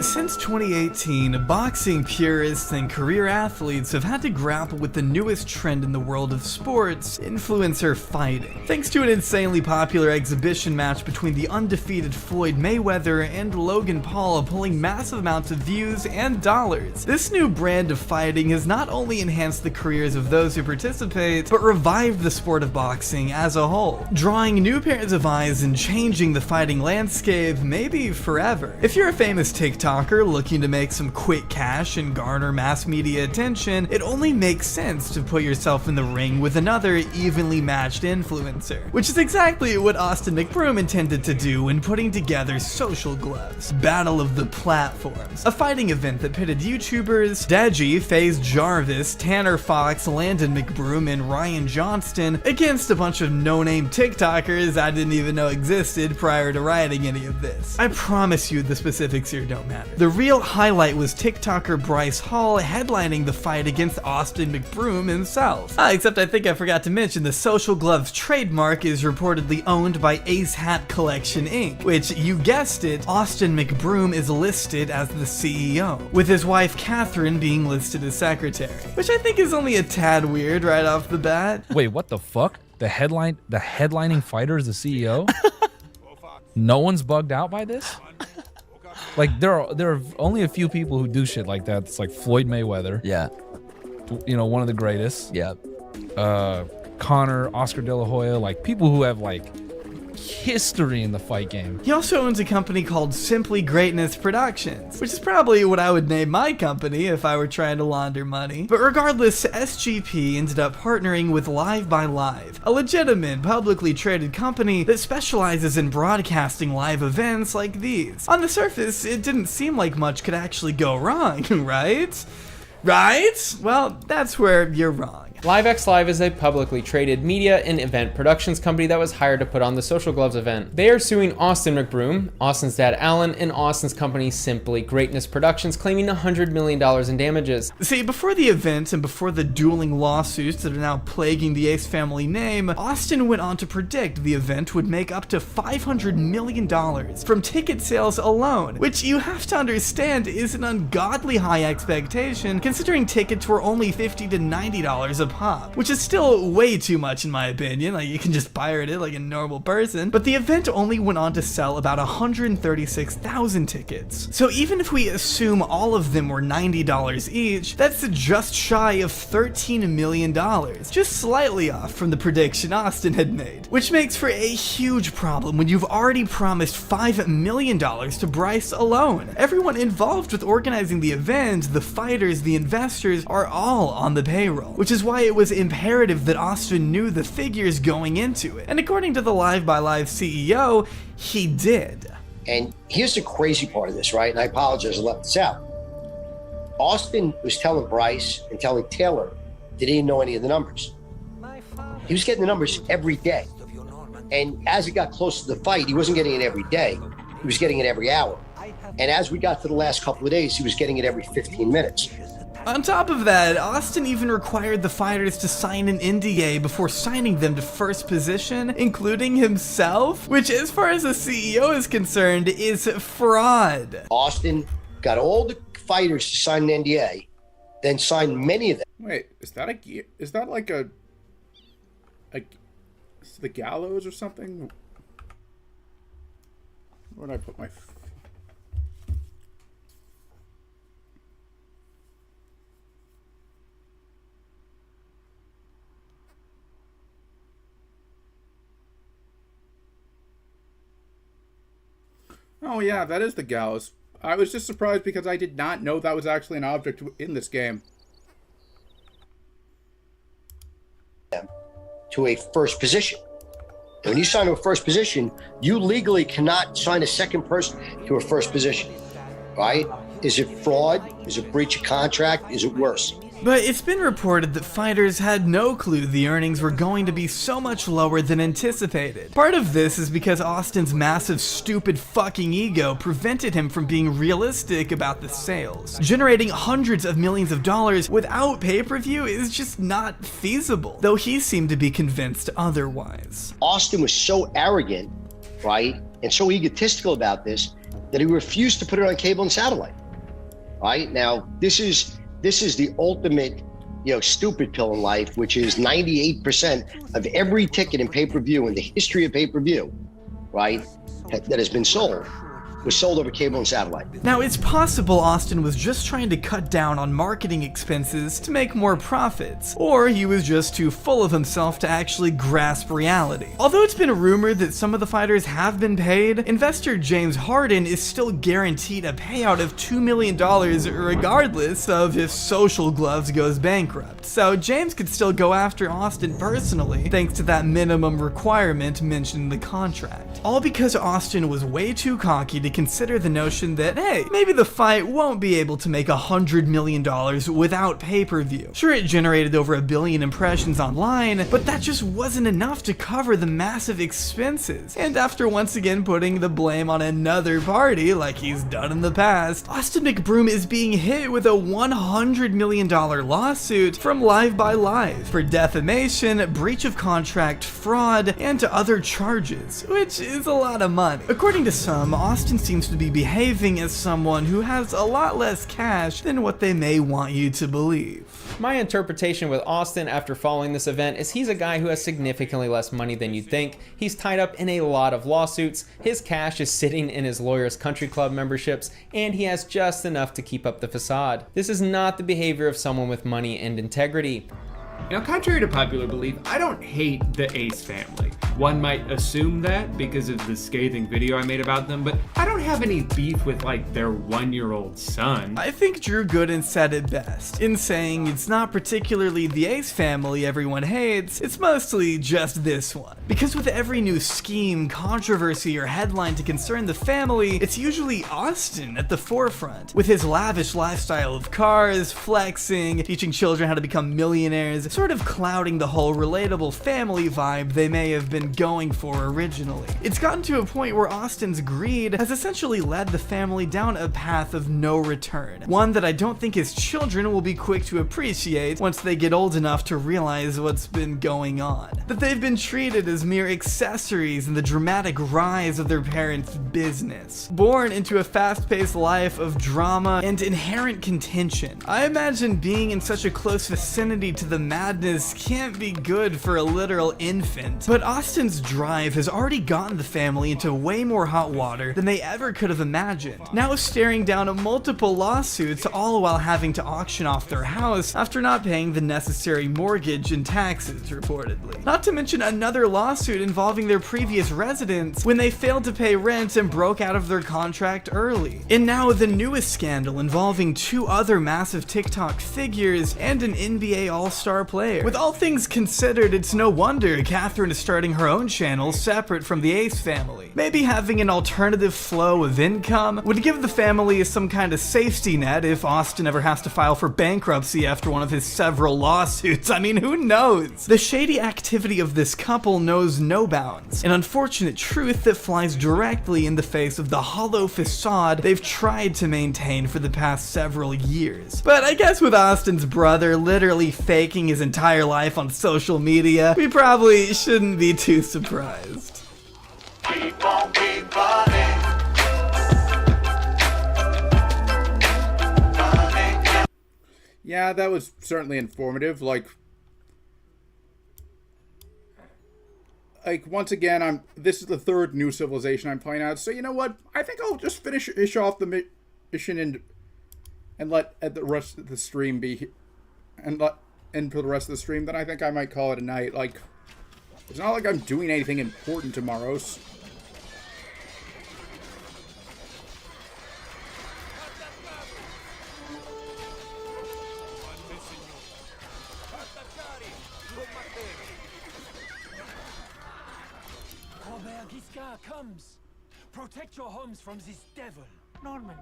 Since 2018, boxing purists and career athletes have had to grapple with the newest trend in the world of sports, influencer fighting. Thanks to an insanely popular exhibition match between the undefeated Floyd Mayweather and Logan Paul pulling massive amounts of views and dollars, this new brand of fighting has not only enhanced the careers of those who participate, but revived the sport of boxing as a whole, drawing new pairs of eyes and changing the fighting landscape maybe forever. If you're a famous TikToker looking to make some quick cash and garner mass media attention, it only makes sense to put yourself in the ring with another evenly matched influencer, which is exactly what Austin McBroom intended to do when putting together Social Gloves, Battle of the Platforms, a fighting event that pitted YouTubers Deji, FaZe Jarvis, Tanner Fox, Landon McBroom, and Ryan Johnston against a bunch of no-name TikTokers I didn't even know existed prior to writing any of this. I promise you the specifics here don't matter. The real highlight was TikToker Bryce Hall headlining the fight against Austin McBroom himself. Except I think I forgot to mention the Social Gloves trademark is reportedly owned by Ace Hat Collection Inc., which, you guessed it, Austin McBroom is listed as the CEO, with his wife Catherine being listed as secretary, which I think is only a tad weird right off the bat. Wait, what the fuck? The headlining fighter is the CEO? No one's bugged out by this? Like, there are only a few people who do shit like that. It's like Floyd Mayweather. Yeah. You know, one of the greatest. Yeah. Connor, Oscar De La Hoya, like people who have like history in the fight game. He also owns a company called Simply Greatness Productions, which is probably what I would name my company if I were trying to launder money. But regardless, SGP ended up partnering with Live by Live, a legitimate, publicly traded company that specializes in broadcasting live events like these. On the surface, it didn't seem like much could actually go wrong, right? Right? Well, that's where you're wrong. LiveX Live is a publicly traded media and event productions company that was hired to put on the Social Gloves event. They are suing Austin McBroom, Austin's dad Alan, and Austin's company Simply Greatness Productions, claiming $100 million in damages. See, before the event and before the dueling lawsuits that are now plaguing the Ace family name, Austin went on to predict the event would make up to $500 million from ticket sales alone, which you have to understand is an ungodly high expectation considering tickets were only $50 to $90 a pop, which is still way too much in my opinion. Like, you can just pirate it like a normal person. But the event only went on to sell about 136,000 tickets. So even if we assume all of them were $90 each, that's just shy of $13 million, just slightly off from the prediction Austin had made, which makes for a huge problem when you've already promised $5 million to Bryce alone. Everyone involved with organizing the event, the fighters, the investors, are all on the payroll, which is why it was imperative that Austin knew the figures going into it. And according to the Live by Live CEO, he did. And here's the crazy part of this, right? And I apologize, I left this out. Austin was telling Bryce and telling Taylor that he didn't know any of the numbers. He was getting the numbers every day. And as it got close to the fight, he wasn't getting it every day. He was getting it every hour. And as we got to the last couple of days, he was getting it every 15 minutes. On top of that, Austin even required the fighters to sign an NDA before signing them to first position, including himself, which, as far as the CEO is concerned, is fraud. Austin got all the fighters to sign an NDA, then signed many of them. Wait, is that like is the gallows or something? Where did I put my... Oh yeah, that is the gallows. I was just surprised because I did not know that was actually an object in this game. To a first position. When you sign to a first position, you legally cannot sign a second person to a first position, right? Is it fraud? Is it breach of contract? Is it worse? But it's been reported that fighters had no clue the earnings were going to be so much lower than anticipated. Part of this is because Austin's massive stupid fucking ego prevented him from being realistic about the sales. Generating hundreds of millions of dollars without pay-per-view is just not feasible, though he seemed to be convinced otherwise. Austin was so arrogant, right, and so egotistical about this that he refused to put it on cable and satellite, right? Now, this is the ultimate, stupid pill in life, which is 98% of every ticket in pay-per-view in the history of pay-per-view, right, that has been sold, was sold over cable and satellite. Now, it's possible Austin was just trying to cut down on marketing expenses to make more profits, or he was just too full of himself to actually grasp reality. Although it's been rumored that some of the fighters have been paid, investor James Harden is still guaranteed a payout of $2 million regardless of if Social Gloves goes bankrupt. So James could still go after Austin personally, thanks to that minimum requirement mentioned in the contract. All because Austin was way too cocky to consider the notion that, hey, maybe the fight won't be able to make $100 million without pay-per-view. Sure, it generated over 1 billion impressions online, but that just wasn't enough to cover the massive expenses. And after once again putting the blame on another party, like he's done in the past, Austin McBroom is being hit with a $100 million lawsuit from Live by Live for defamation, breach of contract, fraud, and other charges, which is a lot of money. According to some, Austin seems to be behaving as someone who has a lot less cash than what they may want you to believe. My interpretation with Austin after following this event is he's a guy who has significantly less money than you'd think. He's tied up in a lot of lawsuits, his cash is sitting in his lawyer's country club memberships, and he has just enough to keep up the facade. This is not the behavior of someone with money and integrity. Now, contrary to popular belief, I don't hate the Ace family. One might assume that because of the scathing video I made about them, but I don't have any beef with, their 1-year-old son. I think Drew Gooden said it best in saying it's not particularly the Ace family everyone hates, it's mostly just this one. Because with every new scheme, controversy, or headline to concern the family, it's usually Austin at the forefront, with his lavish lifestyle of cars, flexing, teaching children how to become millionaires, sort of clouding the whole relatable family vibe they may have been going for originally. It's gotten to a point where Austin's greed has essentially led the family down a path of no return, one that I don't think his children will be quick to appreciate once they get old enough to realize what's been going on. That they've been treated as mere accessories in the dramatic rise of their parents' business. Born into a fast-paced life of drama and inherent contention, I imagine being in such a close vicinity to the madness can't be good for a literal infant, but Austin's drive has already gotten the family into way more hot water than they ever could have imagined. Now staring down at multiple lawsuits, all while having to auction off their house after not paying the necessary mortgage and taxes, reportedly. Not to mention another lawsuit involving their previous residents when they failed to pay rent and broke out of their contract early. And now the newest scandal involving 2 other massive TikTok figures and an NBA All-Star player. With all things considered, it's no wonder Catherine is starting her own channel separate from the Ace family. Maybe having an alternative flow of income would give the family some kind of safety net if Austin ever has to file for bankruptcy after one of his several lawsuits. I mean, who knows? The shady activity of this couple knows no bounds, an unfortunate truth that flies directly in the face of the hollow facade they've tried to maintain for the past several years. But I guess with Austin's brother literally faking his entire life on social media, we probably shouldn't be too surprised. Keep on keep running. Yeah, that was certainly informative. Like once again, this is the 3rd new civilization I'm playing out. So you know what? I think I'll just finish off the mission and let the rest of the stream be, and for the rest of the stream. Then I think I might call it a night. Like, it's not like I'm doing anything important tomorrow. Comes. Protect your homes from this devil. Norman,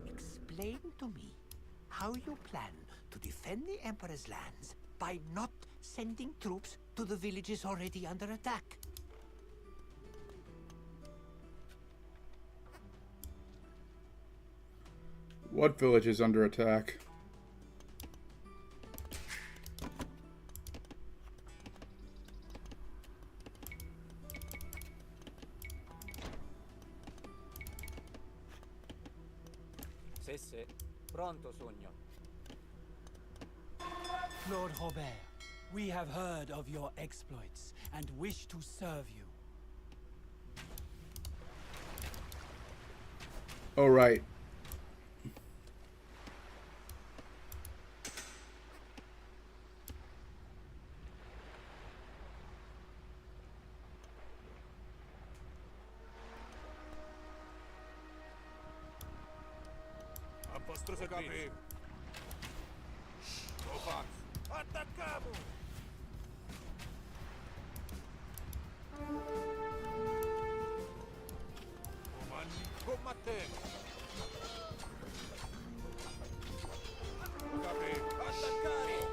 explain to me how you plan to defend the Emperor's lands by not sending troops to the villages already under attack. What village is under attack? Pronto, sogno. Lord Robert, we have heard of your exploits and wish to serve you. All right. Attacamo! Combattiamo! Attaccare!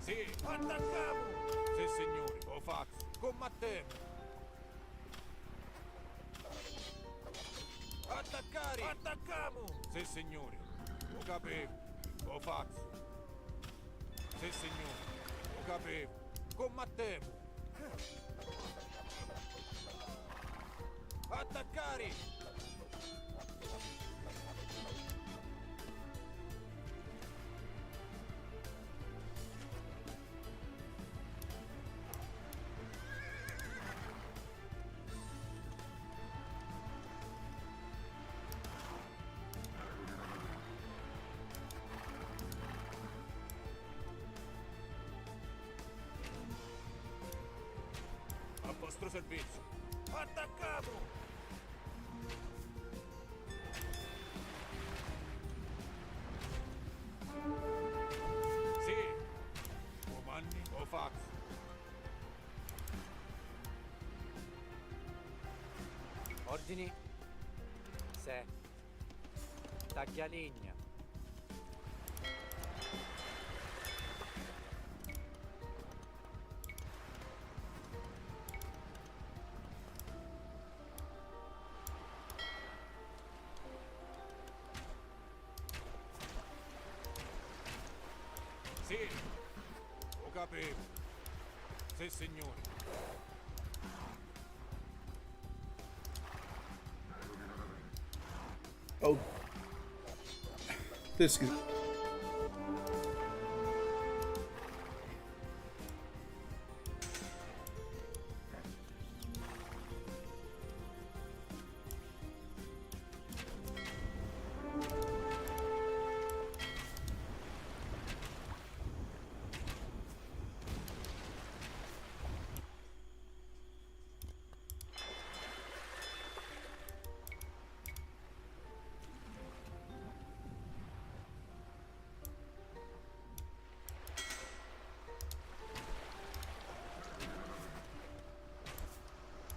Sì, attacchiamo! Sì, signori, ho fatto. Combattiamo! Attaccare! Attacchiamo! Sì, signori, ho capito. Ho fatto. Sì, signori, ho capito. Combattiamo! Attaccare! A vostro servizio. Attacchiamo! Sì. Comandi o fax. Ordini. Se. Taglialegna. Sì, ho capito. Sì, signore. Oh. This is...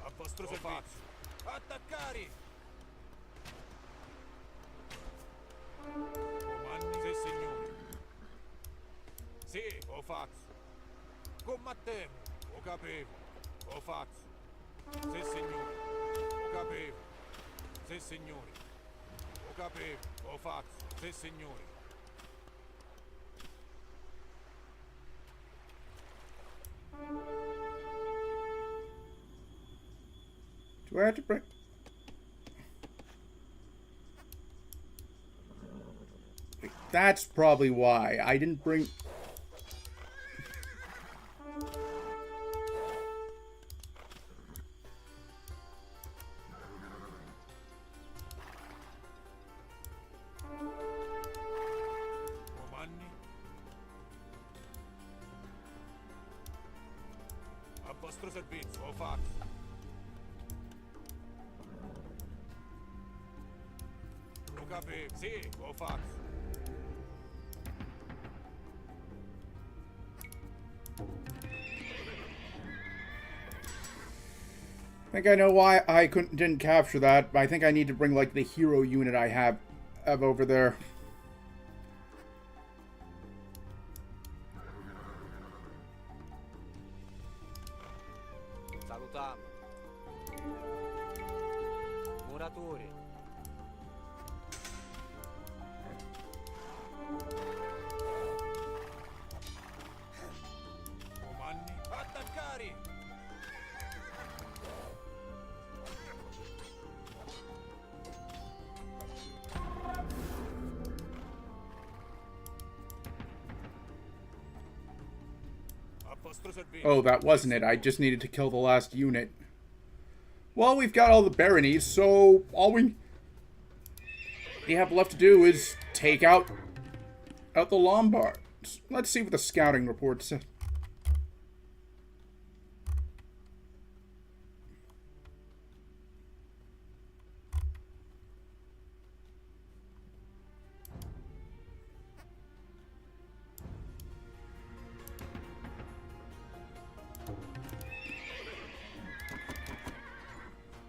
A vostro servizio. Attaccare! Comandi, sì, signore. Sì, ho fatto. Combattemmo, ho capivo. Ho fatto. Sì, signore. Ho capivo. Sì, signore. Ho capivo. Ho fatto. Sì, signore. Do I have to bring... That's probably why. I didn't bring... Comandi. A vostro servizio, ho fatto. Ho capito. Sì, ho fatto. I think I know why I didn't capture that. I think I need to bring, like, the hero unit I have over there. Salutiamo. Muratori. Comandi. Attaccare! A vostro servizio. Oh, that wasn't it. I just needed to kill the last unit. Well, we've got all the baronies, so all we have left to do is take out the Lombards. Let's see what the scouting report says.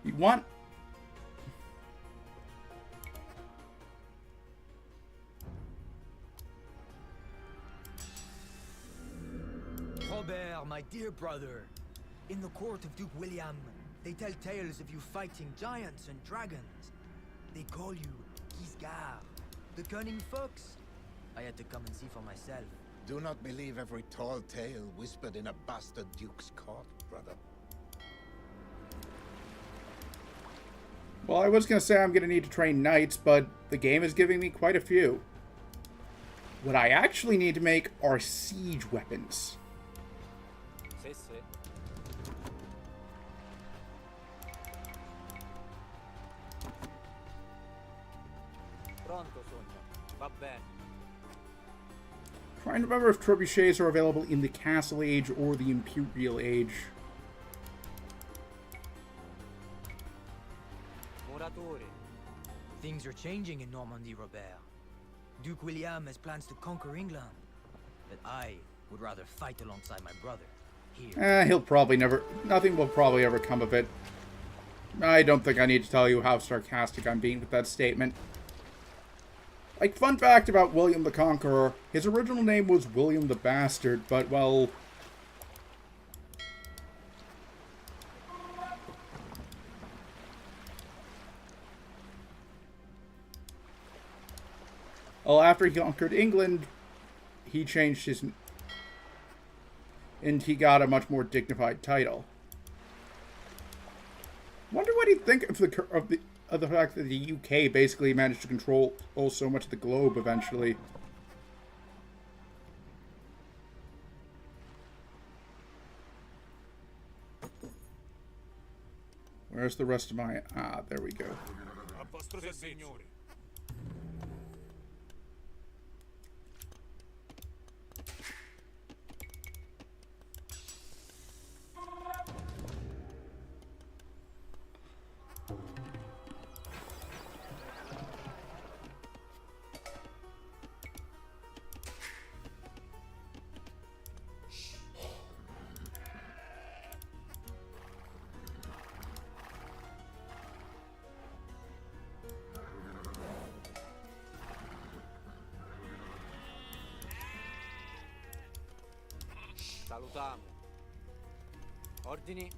You want... Robert, my dear brother. In the court of Duke William, they tell tales of you fighting giants and dragons. They call you Giscard, the cunning fox. I had to come and see for myself. Do not believe every tall tale whispered in a bastard duke's court, brother. Well, I was going to say I'm going to need to train knights, but the game is giving me quite a few. What I actually need to make are siege weapons. Sì, sì. Pronto, Sogno. Va bene. Trying to remember if trebuchets are available in the Castle Age or the Imperial Age. Muratori. Things are changing in Normandy, Robert. Duke William has plans to conquer England. But I would rather fight alongside my brother. Here. He'll probably never... Nothing will probably ever come of it. I don't think I need to tell you how sarcastic I'm being with that statement. Like, fun fact about William the Conqueror, his original name was William the Bastard, but, well... Well, after he conquered England, he changed his... and he got a much more dignified title. Wonder what he'd think of the fact that the UK basically managed to control so much of the globe eventually. Where's the rest of my... Ah, there we go. Salutiamo. Ordini.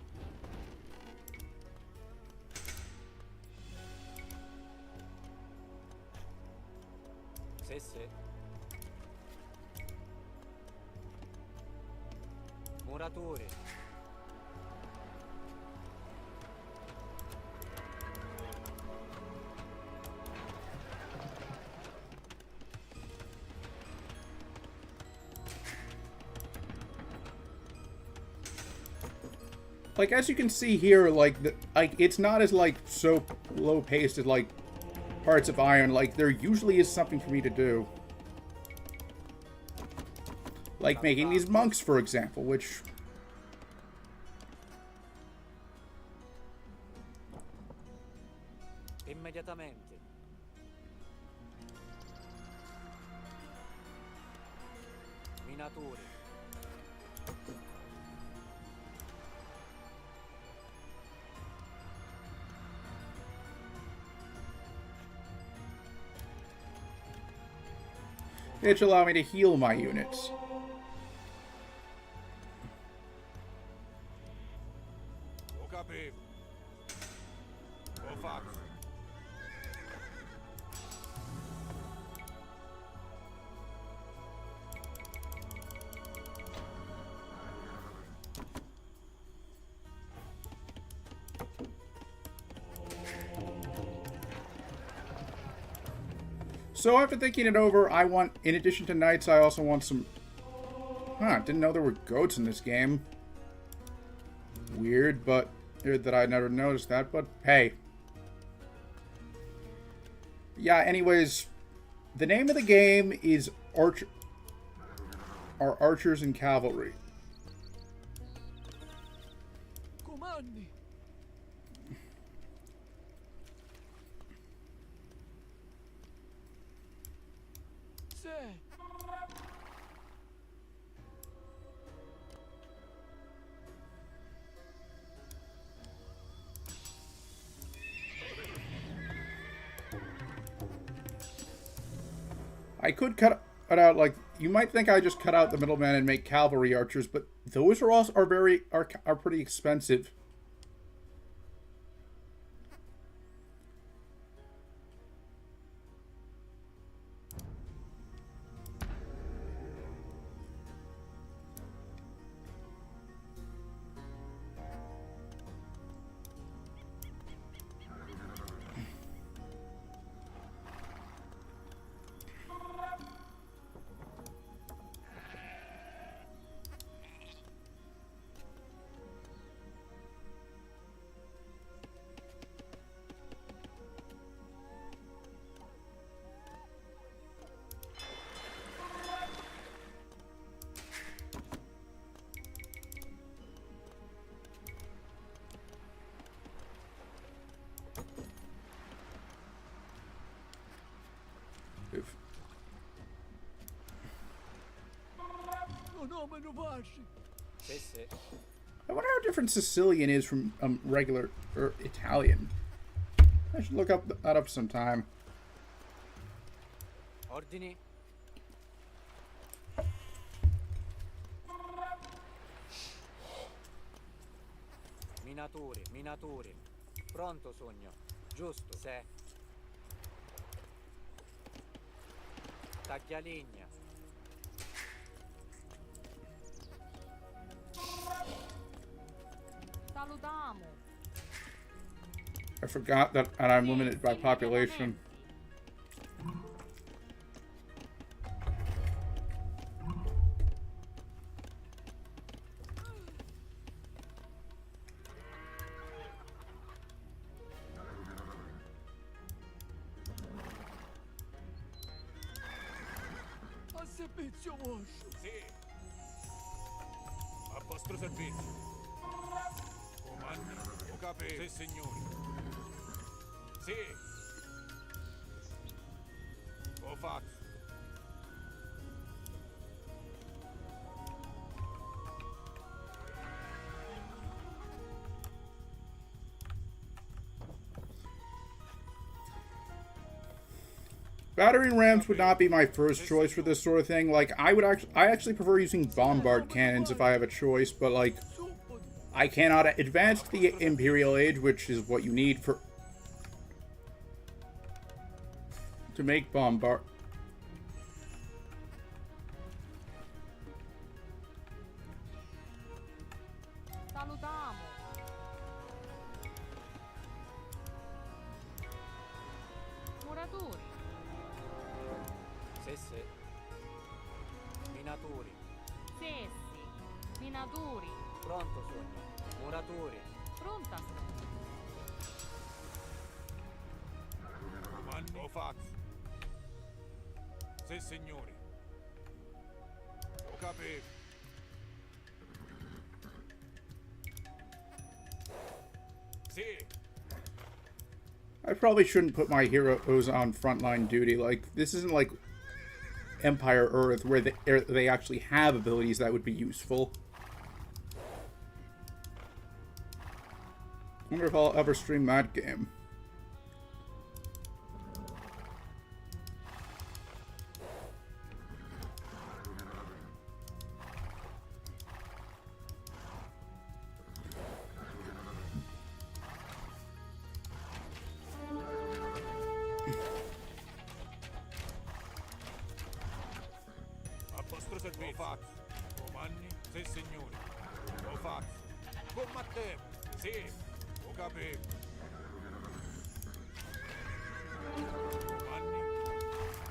Sì. Muratori. Like, as you can see here, like, it's not as, like, so low-paced as, like, Hearts of Iron. Like, there usually is something for me to do. Like making these monks, for example, which... Immediatamente. Minatori. Which allow me to heal my units. So after thinking it over, I want, in addition to knights, I also want some... Huh, didn't know there were goats in this game. Weird, but... Weird that I never noticed that, but hey. Yeah, anyways, the name of the game is Archers and Cavalry. Comandi. I could cut out, like, you might think I just cut out the middleman and make cavalry archers, but those are pretty expensive. I wonder how different Sicilian is from regular or Italian. I should look that up sometime. Ordini. Minature, minature. Pronto, sogno. Giusto, se. Taglialegna. Salutiamo. I forgot that I'm limited by population. A servizio vostro. Sì. A vostro servizio. Comandi, o capito? Sì, signori. Sì. Lo faccio. Battering rams would not be my first choice for this sort of thing. Like, I actually prefer using bombard cannons if I have a choice, but like, I cannot advance to the Imperial Age, which is what you need for to make bombard. Salutiamo. Muratori. Sesse. Minatori. Sessi. Minatori. Pronto, sogno. Muratori. Pronta. Comandi, lo faccio. Sì, signori. Ho capito. Sì. I probably shouldn't put my heroes on frontline duty. Like, this isn't like Empire Earth, where they actually have abilities that would be useful. I wonder if I'll ever stream that game. A vostro servizio. Lo faccio. Comandi, sì, signori. Lo faccio. Combattevo. Sì. Ho capito. Comandi.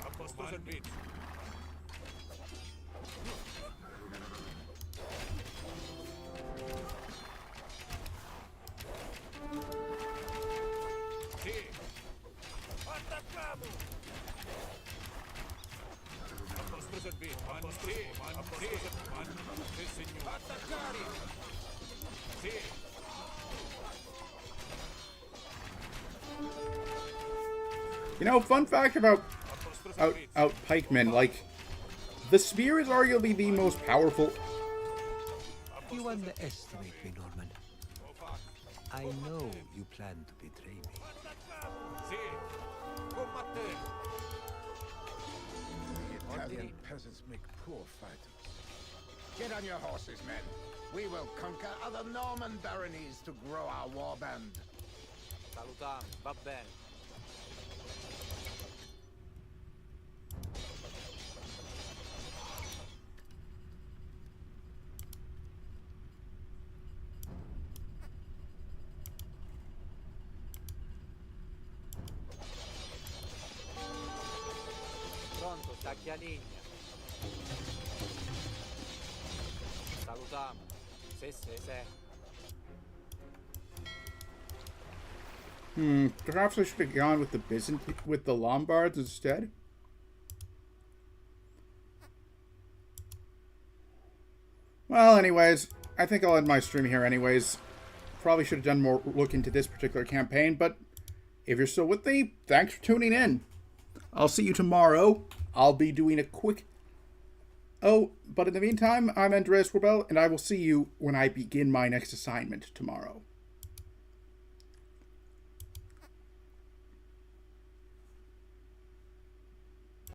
A vostro servizio. Sì. Attacchiamo. A vostro servizio. A vostro servizio. Sì, signore. Attaccare. Sì. You know, fun fact about out pikemen, like, the spear is arguably the most powerful. You underestimate me, Norman. I know you plan to betray me. Sì. Combattevo. The Italian peasants make poor fighters. Get on your horses, men. We will conquer other Norman baronies to grow our warband. Salutiamo, va bene. Pronto, taglialegna. Salutiamo. Se. Perhaps I should have gone with the Lombards instead. Well, anyways, I think I'll end my stream here anyways. Probably should have done more look into this particular campaign, but if you're still with me, thanks for tuning in. I'll see you tomorrow. I'll be doing a quick... Oh, but in the meantime, I'm Andreas Rebel, and I will see you when I begin my next assignment tomorrow.